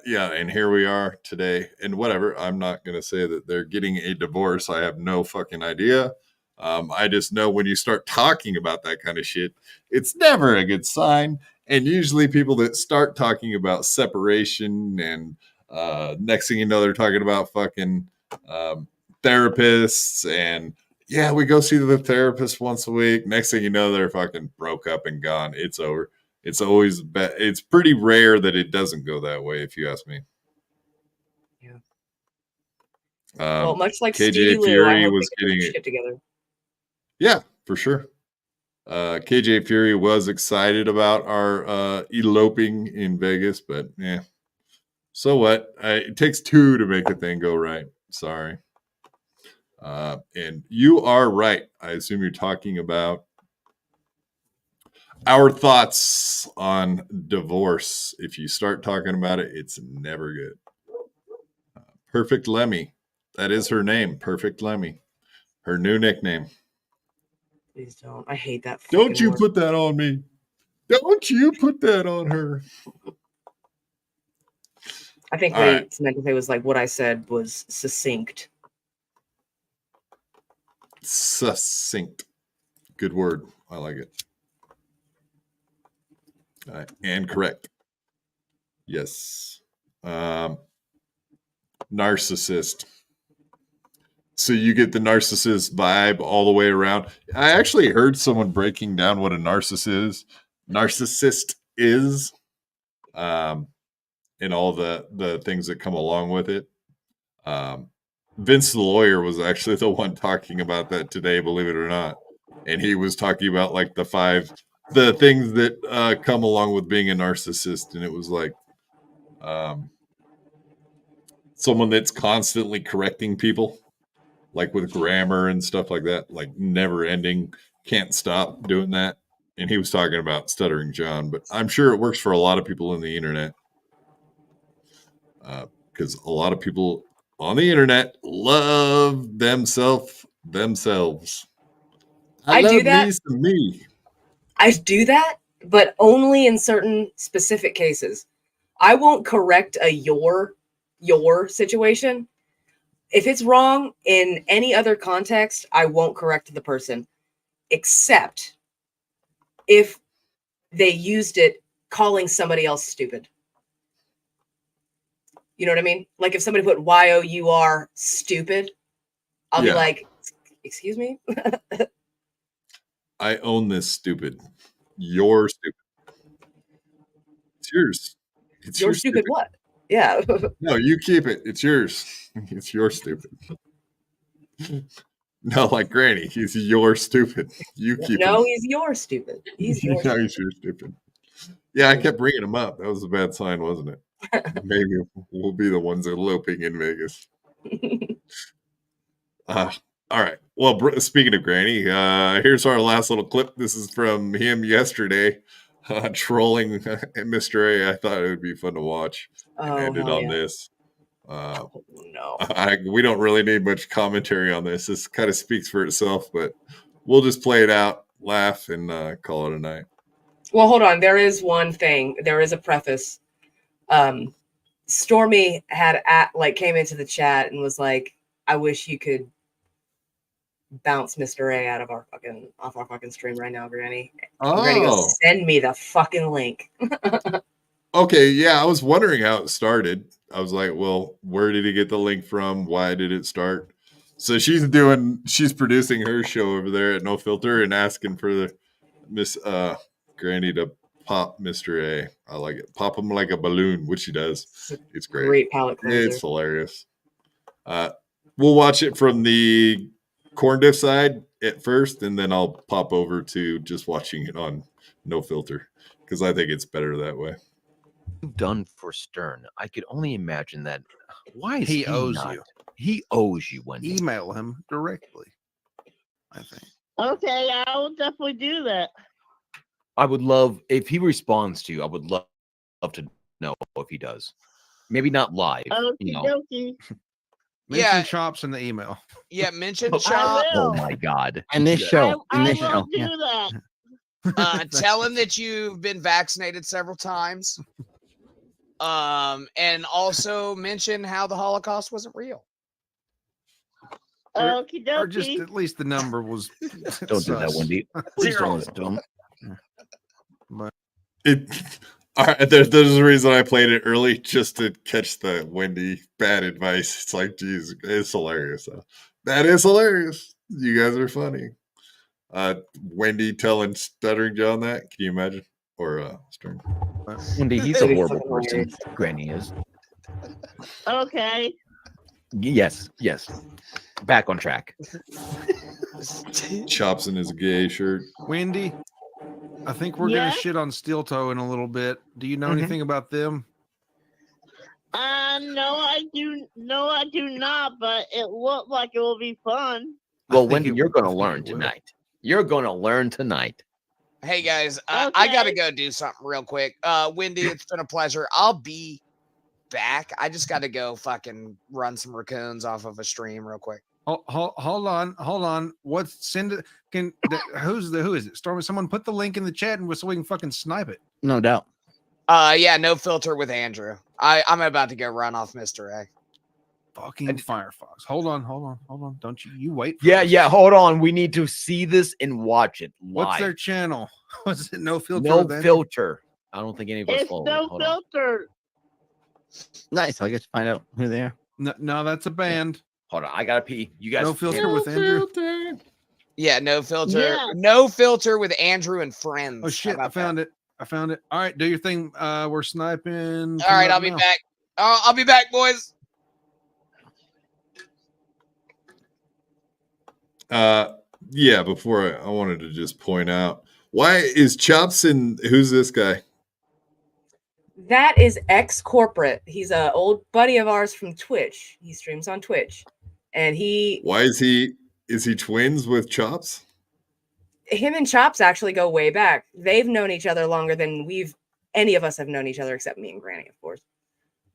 Speaker 1: Yeah, and here we are today. And whatever, I'm not going to say that they're getting a divorce. I have no fucking idea. I just know when you start talking about that kind of shit, it's never a good sign. And usually people that start talking about separation and next thing you know, they're talking about fucking therapists and yeah, we go see the therapist once a week. Next thing you know, they're fucking broke up and gone. It's over. It's always it's pretty rare that it doesn't go that way, if you ask me.
Speaker 5: Yeah. Well, much like
Speaker 1: KJ
Speaker 5: Stevie Lou,
Speaker 1: Fury
Speaker 5: I hope
Speaker 1: was
Speaker 5: they get
Speaker 1: getting
Speaker 5: their
Speaker 1: it.
Speaker 5: shit together.
Speaker 1: Yeah, for sure. KJ Fury was excited about our eloping in Vegas, but yeah. So what? It takes two to make a thing go right. Sorry. And you are right. I assume you're talking about our thoughts on divorce. If you start talking about it, it's never good. Perfect Lemmy. That is her name. Perfect Lemmy. Her new nickname.
Speaker 5: Please don't. I hate that.
Speaker 1: Don't you
Speaker 5: word.
Speaker 1: put that on me. Don't you put that on her.
Speaker 5: I think what he meant to say was like what I said was succinct.
Speaker 1: Succinct. Good word. I like it. And correct. Yes. Narcissist. So you get the narcissist vibe all the way around. I actually heard someone breaking down what a narcissist is, and all the things that come along with it. Vince the lawyer was actually the one talking about that today, believe it or not. And he was talking about like the things that come along with being a narcissist. And it was like someone that's constantly correcting people, like with grammar and stuff like that, like never ending, can't stop doing that. And he was talking about Stuttering John, but I'm sure it works for a lot of people in the internet. Because a lot of people on the internet love themselves.
Speaker 5: I do that.
Speaker 1: Me.
Speaker 5: I do that, but only in certain specific cases. I won't correct a your situation. If it's wrong in any other context, I won't correct the person, except if they used it calling somebody else stupid. You know what I mean? Like if somebody put YOUR stupid, I'll be like, excuse me?
Speaker 1: I own this stupid. You're stupid. It's yours. It's
Speaker 5: your stupid what? Yeah.
Speaker 1: No, you keep it. It's yours. It's your stupid. No, like Granny. He's your stupid. You keep
Speaker 5: No,
Speaker 1: him.
Speaker 5: he's your stupid. He's
Speaker 1: No,
Speaker 5: your
Speaker 1: he's your stupid. Yeah, I kept bringing him up. That was a bad sign, wasn't it? Maybe we'll be the ones eloping in Vegas. All right. Well, speaking of Granny, here's our last little clip. This is from him yesterday, trolling Mr. A. I thought it would be fun to watch and end it on this.
Speaker 5: No.
Speaker 1: We don't really need much commentary on this. This kind of speaks for itself, but we'll just play it out, laugh, and call it a night.
Speaker 5: Well, hold on. There is one thing. There is a preface. Stormy came into the chat and was like, I wish you could bounce Mr. A out of our fucking stream right now, Granny. Granny goes, send me the fucking link.
Speaker 1: Okay, yeah, I was wondering how it started. I was like, well, where did he get the link from? Why did it start? So she's producing her show over there at No Filter and asking for the Miss Granny to pop Mr. A. I like it. Pop him like a balloon, which she does. It's great.
Speaker 5: Great palate cleanser.
Speaker 1: It's hilarious. We'll watch it from the Corn Diff side at first, and then I'll pop over to just watching it on No Filter because I think it's better that way.
Speaker 3: Done for Stern. I could only imagine that. Why is
Speaker 18: he owes
Speaker 3: not?
Speaker 18: you?
Speaker 3: He owes you one.
Speaker 18: Email him directly, I think.
Speaker 19: Okay, I will definitely do that.
Speaker 3: I would love if he responds to you. I would love to know if he does. Maybe not live.
Speaker 19: Okie
Speaker 18: Mention Chops in the email.
Speaker 20: Yeah, mention
Speaker 19: I
Speaker 20: Chop.
Speaker 19: will.
Speaker 3: Oh my God!
Speaker 19: Initial. I will do that.
Speaker 20: Tell him that you've been vaccinated several times. And also mention how the Holocaust wasn't real.
Speaker 19: Okie
Speaker 18: Or just
Speaker 19: dokie.
Speaker 18: at least the number was.
Speaker 3: Don't do that, Wendy. Please don't.
Speaker 1: All right, there's a reason I played it early just to catch the Wendy bad advice. It's like, geez, it's hilarious. That is hilarious. You guys are funny. Wendy telling Stuttering John that. Can you imagine? Or Stern?
Speaker 3: Wendy, he's a horrible person. Granny is.
Speaker 19: Okay.
Speaker 3: Yes. Back on track.
Speaker 1: Chops in his gay shirt.
Speaker 18: Wendy, I think we're
Speaker 19: Yeah?
Speaker 18: gonna shit on Steel Toe in a little bit. Do you know anything about them?
Speaker 19: No, I do not, but it looked like it will be fun.
Speaker 3: Well, Wendy, you're going to learn tonight. You're going to learn tonight.
Speaker 20: Hey guys, I gotta go do something real quick. Wendy, it's been a pleasure. I'll be back. I just gotta go fucking run some raccoons off of a stream real quick.
Speaker 18: Hold on. Who is it? Storm, someone put the link in the chat and so we can fucking snipe it.
Speaker 21: No doubt.
Speaker 20: Yeah, no filter with Andrew. I'm about to go run off Mr. A.
Speaker 18: Fucking Firefox. Hold on. Don't you wait.
Speaker 3: Yeah. Hold on. We need to see this and watch it live.
Speaker 18: What's their channel? Was it No Filter?
Speaker 3: No Filter. I don't think any of us
Speaker 19: It's
Speaker 3: follow.
Speaker 19: no filter.
Speaker 21: Nice. I get to find out who they are.
Speaker 18: No, that's a band.
Speaker 3: Hold on. I gotta pee. You guys.
Speaker 18: No Filter with Andrew.
Speaker 20: Yeah, no filter.
Speaker 19: Yeah.
Speaker 20: No filter with Andrew and friends.
Speaker 18: Oh shit! I found it. All right, do your thing. We're sniping.
Speaker 20: All right, I'll be back. I'll be back, boys.
Speaker 1: Yeah, before I wanted to just point out, why is Chops in, who's this guy?
Speaker 5: That is ex-corporate. He's an old buddy of ours from Twitch. He streams on Twitch. And
Speaker 1: Why is he twins with Chops?
Speaker 5: him and Chops actually go way back. They've known each other longer than any of us have known each other, except me and Granny, of course.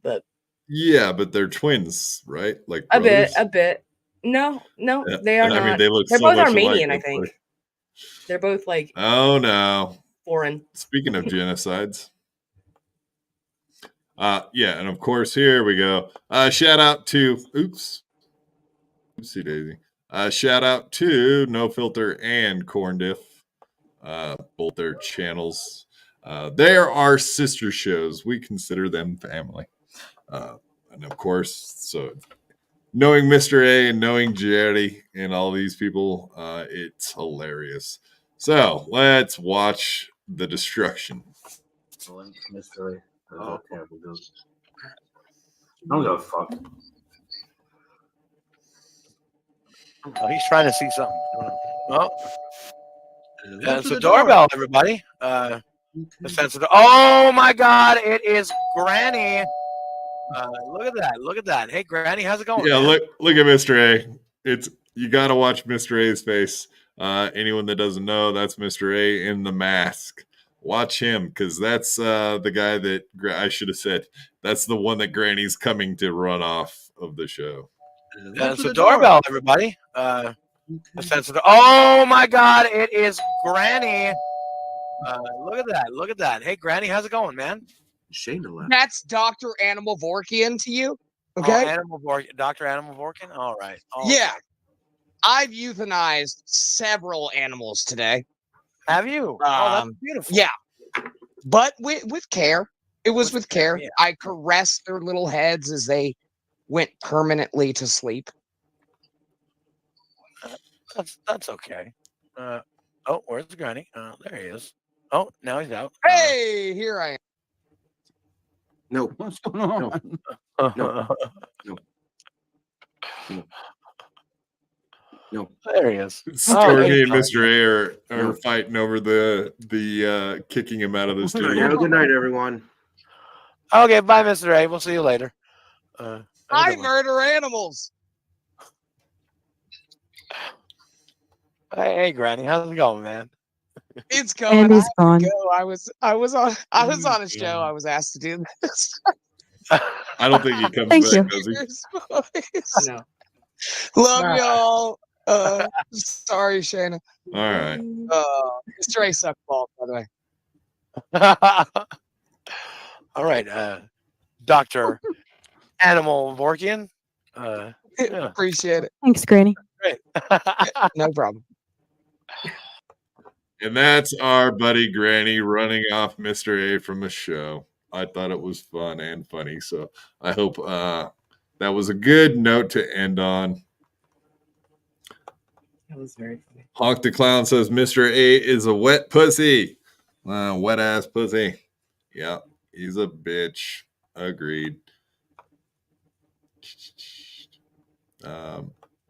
Speaker 5: But
Speaker 1: yeah, but they're twins, right? Like
Speaker 5: a
Speaker 1: brothers?
Speaker 5: bit. No,
Speaker 1: Yeah,
Speaker 5: they are
Speaker 1: I
Speaker 5: not.
Speaker 1: mean, they look
Speaker 5: They're
Speaker 1: so
Speaker 5: both
Speaker 1: much
Speaker 5: Armenian,
Speaker 1: alike,
Speaker 5: I think.
Speaker 1: actually.
Speaker 5: They're both like
Speaker 1: Oh no.
Speaker 5: foreign.
Speaker 1: Speaking of genocides. Yeah, and of course, here we go. Shout out to oopsie daisy. Shout out to No Filter and Corn Diff. Both their channels. They are our sister shows. We consider them family. And of course, so knowing Mr. A and knowing Jerry and all these people, it's hilarious. So let's watch the destruction.
Speaker 16: Mr. A. That's all terrible, dude. I don't give a fuck.
Speaker 21: Oh, he's trying to see something. Well, that's the doorbell, everybody. The sensitive. Oh my God! It is Granny. Look at that. Hey, Granny, how's it going?
Speaker 1: Yeah,
Speaker 21: man?
Speaker 1: look at Mr. A. You got to watch Mr. A's face. Anyone that doesn't know, that's Mr. A in the mask. Watch him, because that's the guy that I should have said. That's the one that Granny's coming to run off of the show.
Speaker 21: That's the doorbell, everybody. The sensitive. Oh my God! It is Granny. Look at that. Hey, Granny, how's it going, man?
Speaker 16: Shayna left.
Speaker 20: That's Dr. Animal Vorkian to you.
Speaker 21: Oh,
Speaker 20: Okay.
Speaker 21: Dr. Animal Vorkin? All right.
Speaker 20: Yeah. I've euthanized several animals today.
Speaker 21: Have you? That's beautiful.
Speaker 20: Yeah. But with care. It was with care. Yeah. I caressed their little heads as they went permanently to sleep.
Speaker 21: That's okay. Oh, where's Granny? There he is. Oh, now he's out.
Speaker 20: Hey, here I am.
Speaker 16: No.
Speaker 21: What's going on?
Speaker 16: No.
Speaker 21: There he is.
Speaker 1: Stormy and Mr. A are fighting over the kicking him out of the studio.
Speaker 16: Have a good night, everyone.
Speaker 21: Okay, bye, Mr. A. We'll see you later.
Speaker 20: I murder animals.
Speaker 21: Hey, Granny, how's it going, man?
Speaker 20: It's going.
Speaker 22: Andy's gone.
Speaker 20: I was on a show. I was asked to do this.
Speaker 1: I don't think he comes
Speaker 22: Thank
Speaker 1: back,
Speaker 22: you.
Speaker 1: does he?
Speaker 5: No.
Speaker 20: Love y'all. Sorry, Shayna.
Speaker 1: All right.
Speaker 20: Mr. A sucked balls, by the way.
Speaker 21: All right, Dr. Animal Vorkian. Yeah.
Speaker 20: Appreciate it.
Speaker 22: Thanks, Granny.
Speaker 21: Great.
Speaker 20: No problem.
Speaker 1: And that's our buddy Granny running off Mr. A from the show. I thought it was fun and funny. So I hope that was a good note to end on.
Speaker 5: That was very funny.
Speaker 1: Honk the Clown says Mr. A is a wet pussy. Wet ass pussy. Yeah, he's a bitch. Agreed.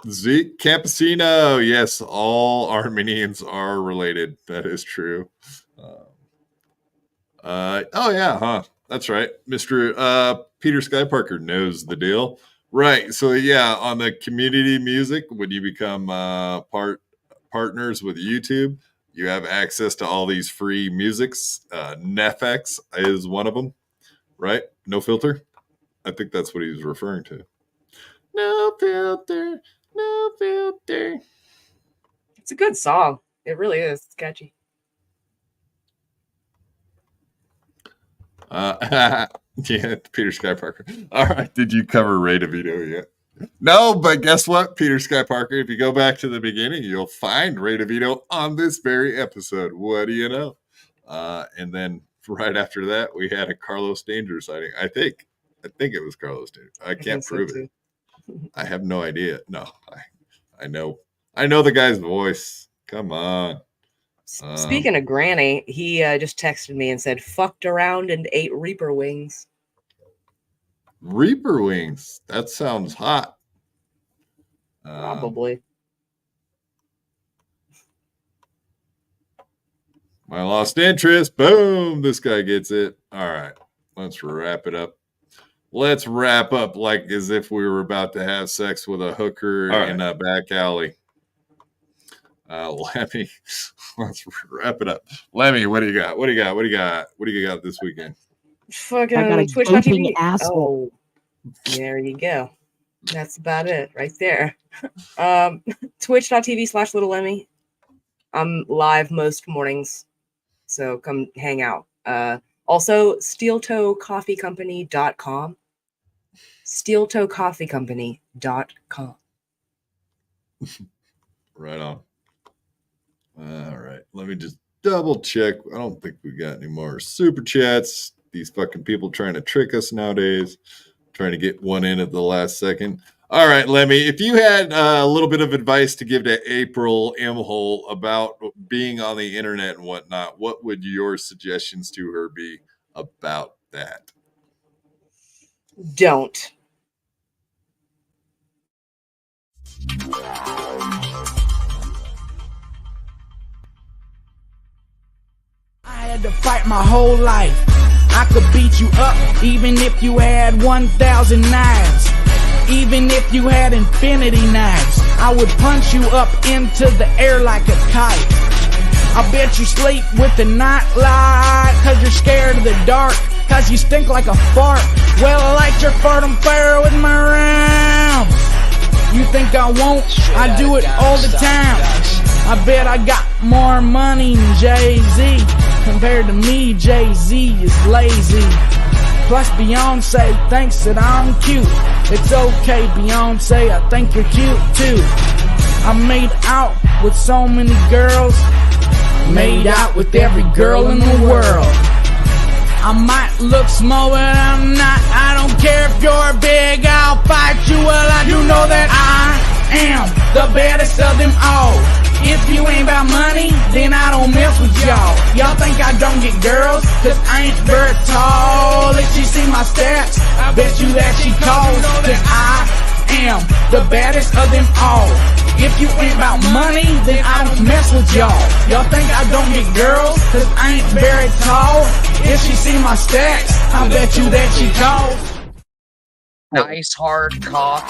Speaker 1: Zeke Campesino. Yes, all Armenians are related. That is true. Oh yeah, huh? That's right. Mr. Peter Sky Parker knows the deal. Right. So yeah, on the community music, when you become partners with YouTube, you have access to all these free musics. Netflix is one of them, right? No filter. I think that's what he was referring to. No filter, no filter.
Speaker 5: It's a good song. It really is. It's catchy.
Speaker 1: Yeah, Peter Sky Parker. All right, did you cover Ray DeVito yet? No, but guess what, Peter Sky Parker? If you go back to the beginning, you'll find Ray DeVito on this very episode. What do you know? And then right after that, we had a Carlos Danger sighting. I think it was Carlos Danger. I can't prove it. I have no idea. No, I know the guy's voice. Come on.
Speaker 5: Speaking of Granny, he just texted me and said, fucked around and ate Reaper wings.
Speaker 1: Reaper wings. That sounds hot.
Speaker 5: Probably.
Speaker 1: My lost interest. Boom. This guy gets it. All right. Let's wrap it up. Let's wrap up like as if we were about to have sex with a hooker in a back alley. Lemmy, let's wrap it up. Lemmy, what do you got? What do you got this weekend?
Speaker 5: Fucking Twitch.tv. Oh, there you go. That's about it right there. Twitch.tv/Little Lemmy. I'm live most mornings, so come hang out. Also, SteelToeCoffeeCompany.com. SteelToeCoffeeCompany.com.
Speaker 1: Right on. All right. Let me just double check. I don't think we got any more super chats. These fucking people trying to trick us nowadays, trying to get one in at the last second. All right, Lemmy, if you had a little bit of advice to give to April Imhole about being on the internet and whatnot, what would your suggestions to her be about that?
Speaker 5: Don't.
Speaker 6: I had to fight my whole life. I could beat you up even if you had 1,000 knives. Even if you had infinity knives, I would punch you up into the air like a kite. I bet you sleep with the night light, cause you're scared of the dark, cause you stink like a fart. Well, I like your fartum fire with my rhymes. You think I won't? I do it all the time. I bet I got more money than Jay-Z. Compared to me, Jay-Z is lazy. Plus Beyonce thinks that I'm cute. It's okay, Beyonce, I think you're cute too. I made out with so many girls. Made out with every girl in the world. I might look small, but I'm not. I don't care if you're big, I'll fight you. Well, I do know that I am the baddest of them all. If you ain't about money, then I don't mess with y'all. Y'all think I don't get girls, cause I ain't very tall. If she see my stats, I bet you that she calls. Cause I am the baddest of them all. If you ain't about money, then I don't mess with y'all. Y'all think I don't get girls, cause I ain't very tall. If she see my stats, I bet you that she calls.
Speaker 20: Nice hard cock.